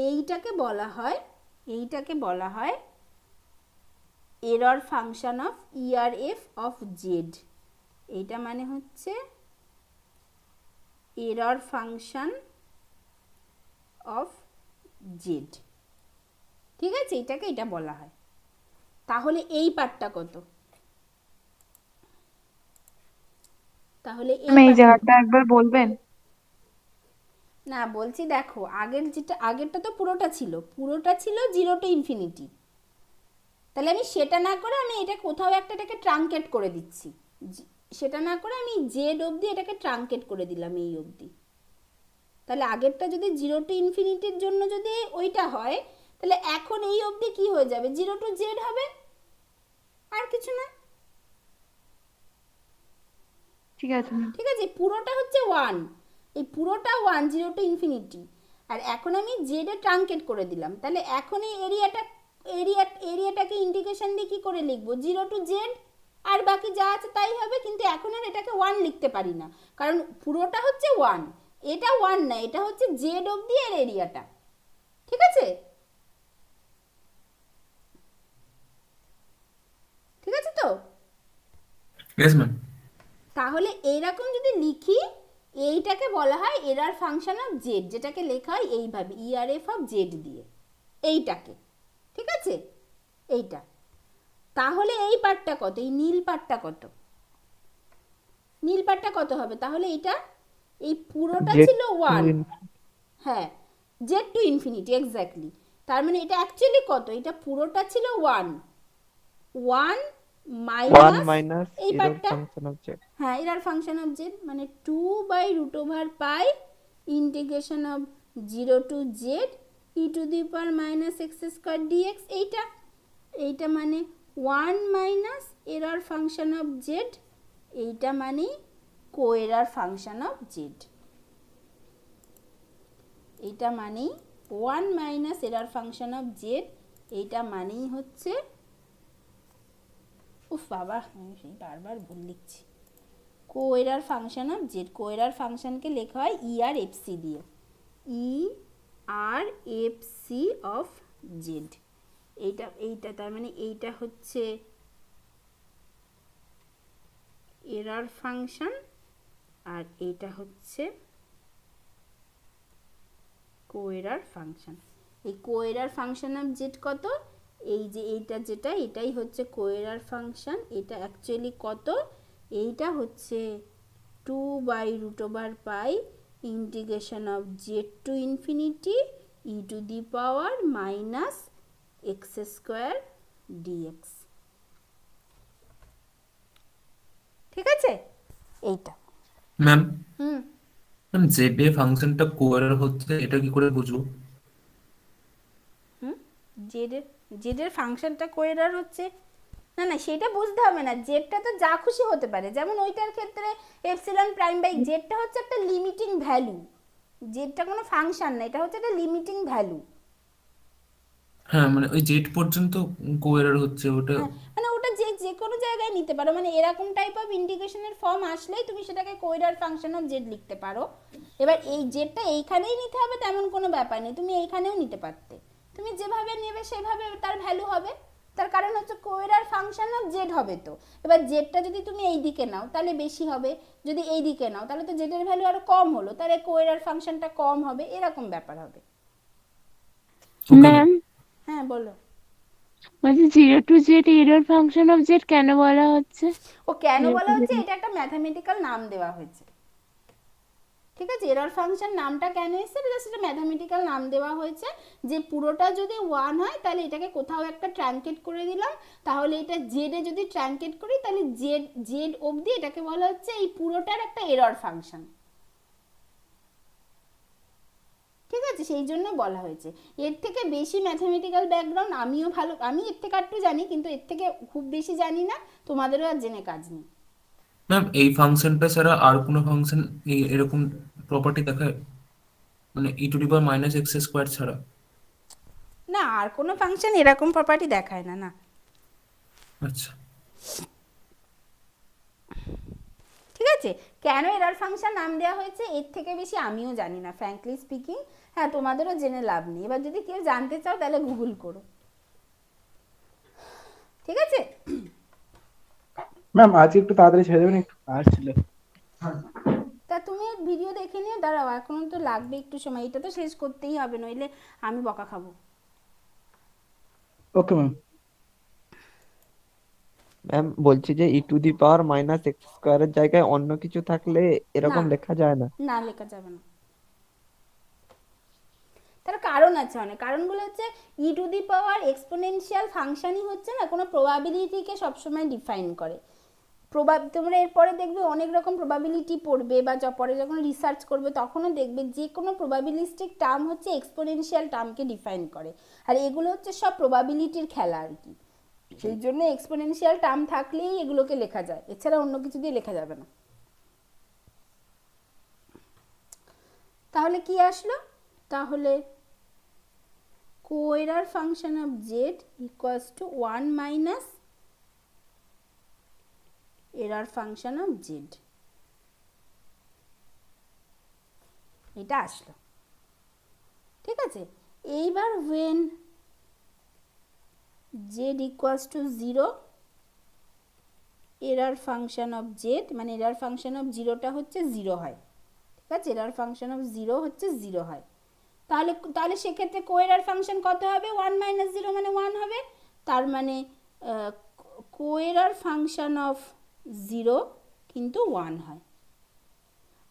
এইটাকে বলা হয় error function of ERF of Z. এইটা মানে হচ্ছে এরর ফাংশন অফ জেড, ঠিক আছে? এটাকে এটা বলা হয়। তাহলে এই পার্টটা কত? তাহলে এই জায়গাটা একবার বলবেন? না বলছি, দেখো আগেরটা তো পুরোটা ছিল 0 টু ইনফিনিটি, তাহলে আমি সেটা না করে আমি এটা কোথাও একটাকে ট্রাঙ্কেট করে দিচ্ছি, সেটা না করে আমি জেড অবধি এটাকে ট্রাঙ্কেট করে দিলাম এই অবধি। তাহলে আগেরটা যদি 0 টু ইনফিনিটির জন্য যদি ওইটা হয়, তাহলে এখন এই অবধি কি হয়ে যাবে? 0 টু জেড হবে, আর কিছু না। ঠিক আছে ম্যাম। ঠিক আছে, পুরোটা হচ্ছে 1, এই পুরোটা 1 0 টু ইনফিনিটি, আর এখন আমি জেড এ ট্রাঙ্কেট করে দিলাম। তাহলে এখন এই এরিয়াটাকে ইন্টিগ্রেশন দিয়ে কি করে লিখবো? 0 টু জেড, আর বাকি যা আছে তাই হবে, কিন্তু এখন আর এটাকে 1 লিখতে পারি না, কারণ পুরোটা হচ্ছে 1, এটা 1 না, এটা হচ্ছে জেড অবধি এর এরিয়াটা, ঠিক আছে? ঠিক আছে তো? Yes ma'am. তাহলে এইরকম যদি লিখি, এইটাকে বলা হয় এরর ফাংশন অফ জেড, যেটাকে লেখা হয় এইভাবে ERF অফ জেড দিয়ে, এইটাকে, ঠিক আছে? এইটা। তাহলে এই পার্টটা কত? এই নীল পার্টটা কত? নীল পার্টটা কত হবে? তাহলে এটা, এই পুরোটা ছিল 1, হ্যাঁ, জেড টু ইনফিনিটি, এক্স্যাক্টলি। তার মানে এটা অ্যাকচুয়ালি কত? এটা পুরোটা ছিল 1 মাইনাস এই পার্টটা, হ্যাঁ, এরর ফাংশন অফ জেড, মানে 2/√π integration of 0 to Z e⁻⁻x² dx, এইটা মানে 1 minus error function of Z, এইটা মানে কোএরর ফাংশন অফ জেড, এইটা মানেই 1 minus error function of Z, এইটা মানেই হচ্ছে, উফ বাবা আমি সেই বারবার ভুল লিখছি, কোএরর ফাংশন অফ জেড। কোএরর ফাংশনকে লেখা হয় ERFC দিয়ে, ERFC অফ জেড, এইটা তার মানে এইটা হচ্ছে এরর ফাংশন, আর এইটা হচ্ছে কোএরর ফাংশন। এই কোএরর ফাংশন অফ জেড কত? এই যে এইটা যেটা, এটাই হচ্ছে কোএরর ফাংশন। এটা অ্যাকচুয়ালি কত? এইটা হচ্ছে 2/√π integration of Z to infinity e⁻⁻x² dx, ঠিক আছে? এইটা ম্যাম, হুম জেড এ ফাংশনটা কোয়ার হচ্ছে, এটা কি করে বুঝবো? জেডের ফাংশনটা কোএরর হচ্ছে, না সেটা বুঝতে হবে না, জেডটা তো যা খুশি হতে পারে, যেমন ওইটার ক্ষেত্রে ε'/, জেডটা হচ্ছে একটা লিমিটিং ভ্যালু, জেডটা কোনো ফাংশন না, এটা হচ্ছে একটা লিমিটিং ভ্যালু। হ্যাঁ মানে ওই জেড পর্যন্ত কোএরার হচ্ছে ওটা। হ্যাঁ, মানে ওটা যে যে কোনো জায়গায় নিতে পারো, মানে এরকম টাইপ অফ ইন্টিগ্রেশনের ফর্ম আসলেই তুমি সেটাকে কোইরার ফাংশন অফ জেড লিখতে পারো। এবার এই জেডটা এইখানেই নিতে হবে তেমন কোনো ব্যাপার নেই, তুমি এইখানেও নিতে পারতে, তুমি যেভাবে নেবে সেভাবে তার ভ্যালু হবে। তার কারণ হচ্ছে কোইরার ফাংশন অফ জেড হবে তো। এবার জেডটা যদি তুমি এই দিকে নাও তাহলে বেশি হবে, যদি এই দিকে নাও তাহলে তো জেডের ভ্যালু আরো কম হলো, তাহলে কোইরার ফাংশনটা কম হবে, এরকম ব্যাপার হবে। ওকে ম্যাম হ্যাঁ বলো। বলছি 0 to z error function of Z কেন বলা হচ্ছে? ও কেন বলা হচ্ছে, এটা একটা ম্যাথামেটিক্যাল নাম দেওয়া হয়েছে, ঠিক আছে? এরর ফাংশন নামটা কেন এসেছে, জাস্ট এটা ম্যাথামেটিক্যাল নাম দেওয়া হয়েছে, যে পুরোটা যদি 1 হয় তাহলে এটাকে কোথাও একটা ট্রাঙ্কেট করে দিলাম, তাহলে এটা জেড এ যদি ট্রাঙ্কেট করি তাহলে জেড জেড অবধি এটাকে বলা হচ্ছে এই পুরোটার একটা এরর ফাংশন, ঠিক আছে? সেই জন্য বলা হয়েছে। এর থেকে বেশি ম্যাথামেটিক্যাল ব্যাকগ্রাউন্ড আমি এর থেকে একটু জানি, কিন্তু এর থেকে খুব বেশি জানি না, তোমাদেরও আর জেনে কাজ নেই। ম্যাম এই ফাংশনটা ছাড়া আর কোনো ফাংশন এরকম প্রপার্টি দেখায়, মানে e⁻⁻x² ছাড়া? না, আর কোনো ফাংশন এরকম প্রপার্টি দেখায় না, না। আচ্ছা। ঠিক আছে, কেন এরর ফাংশন নাম দেওয়া হয়েছে এর থেকে বেশি আমিও জানি না, ফ্র্যাঙ্কলি স্পিকিং। হ্যাঁ, তোমাদেরও জেনে লাভ নেই, এবার যদি কেউ জানতে চাও তাহলে গুগল করো, ঠিক আছে? ম্যাম আজকে একটু তাড়াতাড়ি ছেড়ে দেবেন, একটু কাজ ছিল। তা তুমি ভিডিও দেখে নিয়ে দাঁড়াও, এখন তো লাগবে একটু সময়, এটা তো শেষ করতেই হবে, নইলে আমি বকা খাবো। Okay ma'am. ম্যাম বলছি যে e⁻⁻x² এর জায়গায় অন্য কিছু থাকলে এরকম না, লেখা যায় না? না লেখা যাবে না, তার কারণ আছে অনেক। কারণগুলো হচ্ছে e⁻এক্সপোনেনশিয়াল ফাংশনই হচ্ছে না কোনো প্রবাবিলিটিকে সবসময় ডিফাইন করে। তোমরা এরপরে দেখবে অনেক রকম প্রবাবিলিটি পড়বে, বা পরে যখন রিসার্চ করবে তখনও দেখবে যে কোনো প্রবাবিলিস্টিক টার্ম হচ্ছে এক্সপোনেনশিয়াল টার্মকে ডিফাইন করে, আর এগুলো হচ্ছে সব প্রবাবিলিটির খেলা আর কি। সেই জন্য এক্সপোনেনশিয়াল টার্ম থাকলেই এগুলোকে লেখা যায়, এছাড়া অন্য কিছু দিয়ে লেখা যাবে না। তাহলে কি আসলো, তাহলে coerror function of Z equals to 1 minus error function of Z, এটা আসলো, ঠিক আছে? এইবার when z equals to 0 error function of Z, মানে এরর ফাংশন অফ জিরোটা হচ্ছে 0 হয়, ঠিক আছে? এরর ফাংশন অফ 0 হচ্ছে 0 হয়, তাহলে তাহলে সেক্ষেত্রে কোএরার ফাংশন কত হবে, 1 মাইনাস 0 মানে 1 হবে, তার মানে কোএরার ফাংশন অফ 0 কিন্তু 1 হয়।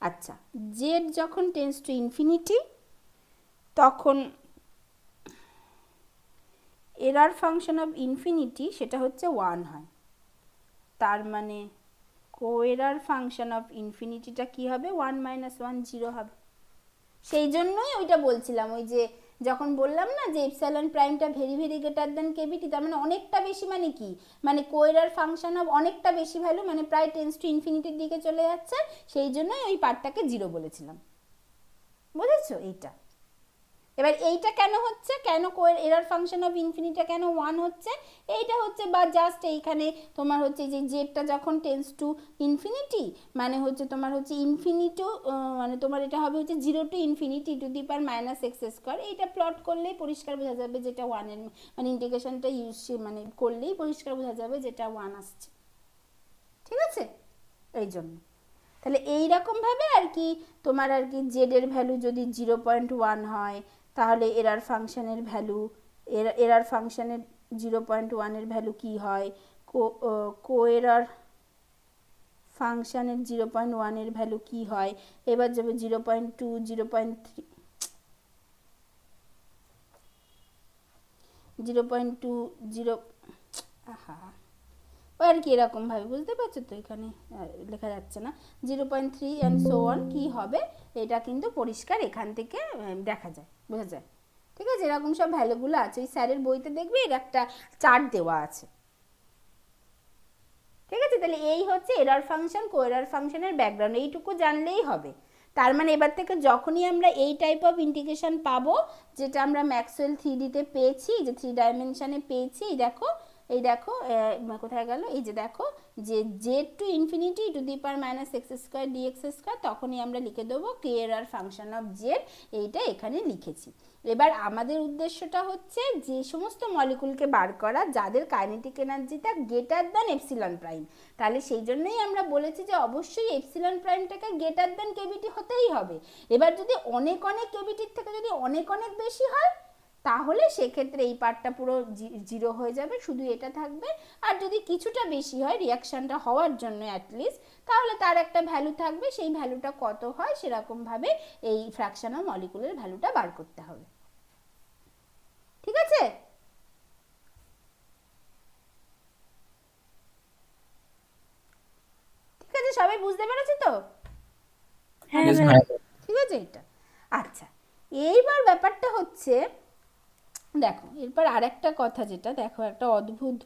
আচ্ছা, জেড যখন টেন্স টু ইনফিনিটি তখন এরর ফাংশন অফ ইনফিনিটি সেটা হচ্ছে 1 হয়, তার মানে কোএরার ফাংশন অফ ইনফিনিটিটা কি হবে, 1 মাইনাস 1 0 হবে। সেই জন্যই ওইটা বলছিলাম, ওই যে যখন বললাম না যে এপসাইলন প্রাইমটা very very greater than KVT, তার মানে অনেকটা বেশি, মানে কি, মানে কোএরার ফাংশন অফ অনেকটা বেশি ভ্যালু, মানে প্রায় টেন্স টু ইনফিনিটির দিকে চলে যাচ্ছে, সেই জন্যই ওই পার্টটাকে 0 বলেছিলাম, বুঝেছো এইটা? এবার এইটা কেন হচ্ছে, কেন এরর ফাংশন অফ ইনফিনিটিটা কেন 1 হচ্ছে, এইটা হচ্ছে বা জাস্ট এইখানে তোমার হচ্ছে যে জেডটা যখন টেন্স টু ইনফিনিটি, মানে হচ্ছে তোমার হচ্ছে ইনফিনিটি, মানে তোমার এটা হবে হচ্ছে 0 to ইনফিনিটি e⁻⁻x², এইটা প্লট করলেই পরিষ্কার বোঝা যাবে যেটা 1 এর, মানে ইন্টিগ্রেশনটা মানে করলেই পরিষ্কার বোঝা যাবে যেটা 1 আসছে, ঠিক আছে? এই জন্য তাহলে এইরকমভাবে আর কি তোমার আর কি জেডের ভ্যালু যদি 0.1 হয় তাহলে এরর ফাংশনের ভ্যালু, এরর ফাংশনের 0.1 এর ভ্যালু কি হয়, কোএরর ফাংশনের 0.1 এর ভ্যালু কি হয়, এবার যাবে 0.2 0.3 0.2 0, আহা ওই আর কি এরকমভাবে, বুঝতে পারছো তো? এখানে লেখা যাচ্ছে না, 0.3 অ্যান্ড সো অন কী হবে, এটা কিন্তু পরিষ্কার এখান থেকে দেখা যায়, বোঝা যায়, ঠিক আছে? এরকম সব ভ্যালুগুলো আছে, ওই স্যারের বইতে দেখবি এর একটা চার্ট দেওয়া আছে, ঠিক আছে? তাহলে এই হচ্ছে এরর ফাংশন কোএরর ফাংশনের ব্যাকগ্রাউন্ড, এইটুকু জানলেই হবে। তার মানে এবার থেকে যখনই আমরা এই টাইপ অফ ইন্টিগ্রেশন পাবো, যেটা আমরা ম্যাক্সওয়েল 3Dতে পেয়েছি, যে 3 ডাইমেনশনে পেয়েছি, এই দেখো কোথায় গেল, এই যে দেখো যে z to infinity to the power minus x square dx square, তখনই আমরা লিখে দেবো কে আর ফাংশন অফ জেড, এইটা এখানে লিখেছি। এবার আমাদের উদ্দেশ্যটা হচ্ছে যে সমস্ত মলিকুলকে বার করা যাদের কাইনেটিক এনার্জিটা গ্রেটার দ্যান এপসিলন প্রাইম। তাহলে সেই জন্যই আমরা বলেছি যে অবশ্যই এপসিলন প্রাইমটাকে গ্রেটার দ্যান কেভিটি হতেই হবে। এবার যদি অনেক অনেক কেভিটির থেকে যদি অনেক অনেক বেশি হয়, তাহলে সেক্ষেত্রে এই পার্টটা পুরো জিরো হয়ে যাবে, শুধু এটা থাকবে। আর যদি কিছুটা বেশি হয় রিয়াকশানটা হওয়ার জন্য অ্যাটলিস্ট, তাহলে তার একটা ভ্যালু থাকবে, সেই ভ্যালুটা কত হয় সেরকমভাবে এই ফ্র্যাকশন অফ মলিকুলের ভ্যালুটা বার করতে হবে। ঠিক আছে? ঠিক আছে, সবাই বুঝতে পেরেছো তো? হ্যাঁ Yes, ম্যাম। ma'am. ঠিক আছে এটা। আচ্ছা, এইবার ব্যাপারটা হচ্ছে দেখো, এরপর আরেকটা কথা, যেটা দেখো একটা অদ্ভুত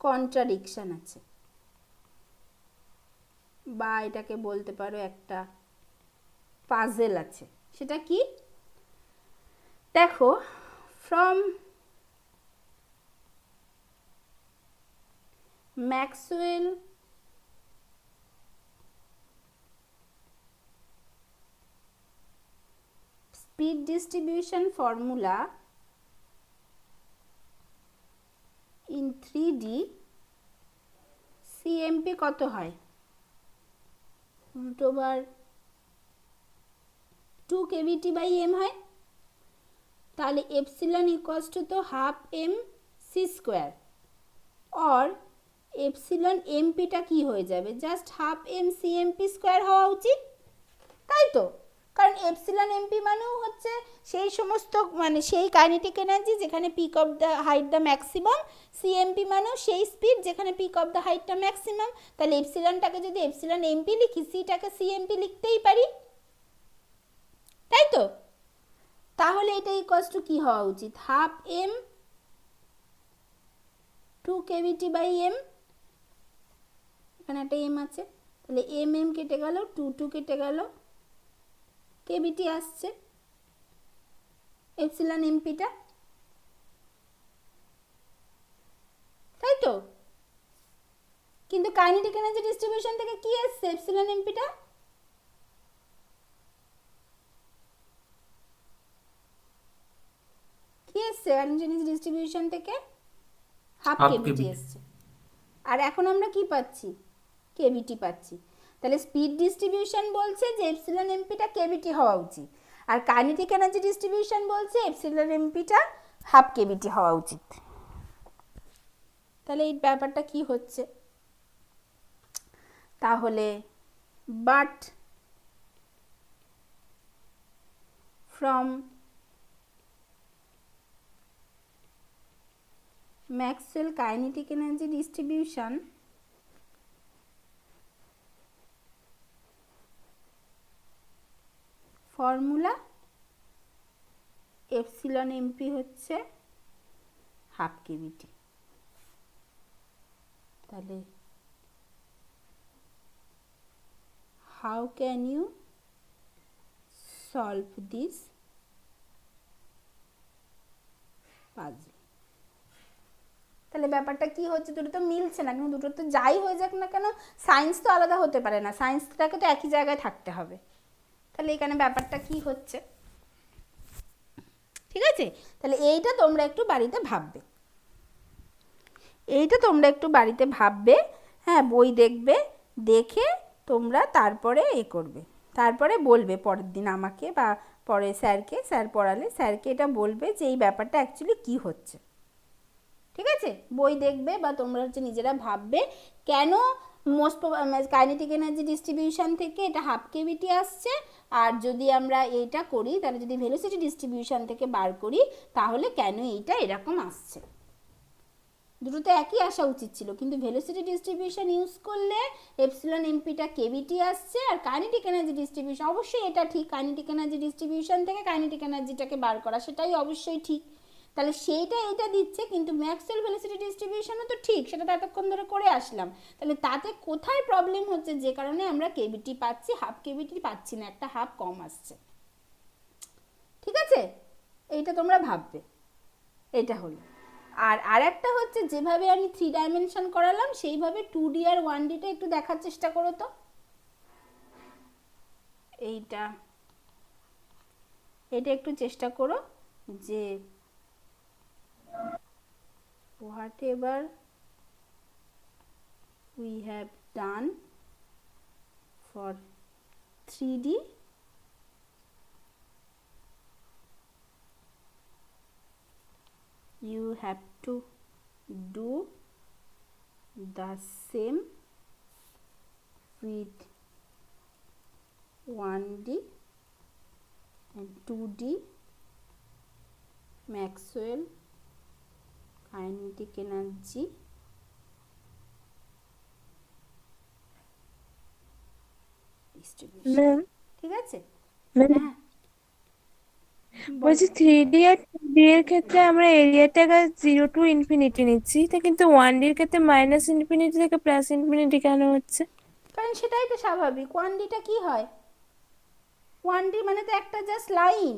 কন্ট্রাডিকশন আছে, বা এটাকে বলতে পারো একটা পাজেল আছে। সেটা কি? দেখো, from Maxwell speed distribution formula in 3D, CMP কত হয়? √2 kVT/m হয়। তাহলে এপসিলন ইকুয়ালস টু তো half M C square, or epsilon এমপিটা কি হয়ে যাবে? Just half M C MP square হওয়া উচিত, তাই তো? কারণ এপসিলন এমপি মানেও হচ্ছে সেই সমস্ত মানে সেই কাইনেটিক এনার্জি যেখানে peak of the height the maximum, CMP মানেও সেই স্পিড যেখানে পিক অফ দ্য হাইটটা ম্যাক্সিমাম। তাহলে এপসিলনটাকে যদি এপসিলন এমপি লিখি, সিটাকে সিএমপি লিখতেই পারি, তাই তো? তাহলে এটা ইকুয়ালস টু কি হওয়া উচিত? হাফ এম 2 kVT/m, এখানে একটা এম আছে, তাহলে এম এম কেটে গেল, 2 কেটে গেল, কেভিটি আসছে এপসিলন এমপিটা, তাই তো? কিন্তু কাইনেটিক এনার্জি ডিস্ট্রিবিউশন থেকে কি আসছে? এপসিলন এমপিটা। কি আসছে কাইনেটিক এনার্জি ডিস্ট্রিবিউশন থেকে? হাফ Half কেভিটি KVT আসছে। আর এখন আমরা কি পাচ্ছি? কেভিটি পাচ্ছি। তাহলে স্পিড ডিস্ট্রিবিউশন বলছে যে এপসিলন এমপিটা কেভিটি হওয়া উচিত, আর কাইনেটিক এনার্জি ডিস্ট্রিবিউশন বলছে এপসিলন এমপিটা হাফ কেভিটি হওয়া উচিত। তাহলে এই ব্যাপারটা কি হচ্ছে? তাহলে but from Maxwell kinetic energy distribution formula epsilon mp হচ্ছে হাফ কেভিটি। তাহলে how can you solve this puzzle? তাহলে ব্যাপারটা কি হচ্ছে? দুটো তো মিলছে না, কিন্তু দুটো তো যাই হয়ে যাক না কেন, সায়েন্স তো আলাদা হতে পারে না, সায়েন্সটাকে তো একই জায়গায় থাকতে হবে। তাহলে এখানে ব্যাপারটা কি হচ্ছে? ঠিক আছে, তাহলে এইটা তোমরা একটু বাড়িতে ভাববে, হ্যাঁ, বই দেখবে, দেখে তোমরা তারপরে করবে, তারপরে বলবে পরের দিন আমাকে বা পরে স্যারকে, স্যার পড়ালে স্যারকে এটা বলবে যে এই ব্যাপারটা অ্যাকচুয়ালি কি হচ্ছে। ঠিক আছে, বই দেখবে বা তোমরা হচ্ছে নিজেরা ভাববে কেন মোস্ট কাইনেটিক এনার্জি ডিস্ট্রিবিউশন থেকে এটা হাফ কেভিটি আসছে, আর যদি আমরা এইটা করি তাহলে যদি ভেলোসিটি ডিস্ট্রিবিউশন থেকে বার করি তাহলে কেন এইটা এরকম আসছে। দুটো তো একই আসা উচিত ছিল, কিন্তু ভেলোসিটি ডিস্ট্রিবিউশন ইউজ করলে এপসিলন এমপিটা কেভিটি আসছে, আর কাইনেটিক এনার্জি ডিস্ট্রিবিউশন অবশ্যই এটা ঠিক, কাইনেটিক এনার্জি ডিস্ট্রিবিউশন থেকে কাইনেটিক এনার্জিটাকে বার করা সেটাই অবশ্যই ঠিক। তাহলে সেইটা এটা দিচ্ছে, কিন্তু ম্যাক্সওয়েল ভেলোসিটি ডিস্ট্রিবিউশনও তো ঠিক, সেটা তো এতক্ষণ ধরে করে আসলাম। তাহলে তাতে কোথায় প্রবলেম হচ্ছে যে কারণে আমরা কেভিটি পাচ্ছি, হাফ কেভিটি পাচ্ছি না, একটা হাফ কম আসছে। ঠিক আছে, এইটা তোমরা ভাববে, এটা হলো। আর একটা হচ্ছে যেভাবে আমি 3 ডাইমেনশন করালাম সেইভাবে 2D আর 1Dটা একটু দেখার চেষ্টা করো তো। এটা একটু চেষ্টা করো যে whatever we have done for 3D, you have to do the same with 1D and 2D Maxwell kinetic energy distribution। Ma'am ঠিক আছে, ম্যাম হ্যাঁ বলছি 3D আর 2D এর ক্ষেত্রে আমরা এরিয়াটাকে 0 to ইনফিনিটি নিচ্ছি, তা কিন্তু 1D এর ক্ষেত্রে মাইনাস ইনফিনিটি থেকে প্লাস ইনফিনিটি কেন হচ্ছে? কারণ সেটাই তো স্বাভাবিক। 1Dটা কি হয়, 1D মানে তো একটা জাস্ট লাইন,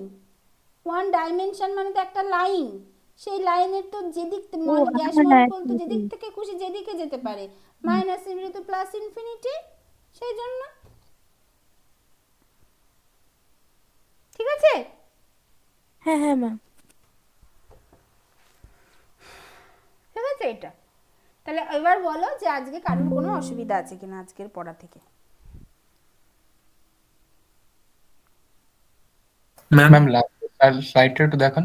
1 ডাইমেনশন মানে তো একটা লাইন, সেই লাইনের তো যেদিক গ্যাস মলিকুল তো যেদিক থেকে খুশি যেদিকে যেতে পারে, মাইনাস ইনফিনিটি তো প্লাস ইনফিনিটি, সেই জন্য। ঠিক আছে, হ্যাঁ হ্যাঁ ম্যাম। ঠিক আছে এটা। তাহলে এবার বলো যে আজকে কারোর কোনো অসুবিধা আছে কিনা আজকের পড়া থেকে। ম্যাম ম্যাম স্লাইডটা একটু দেখান।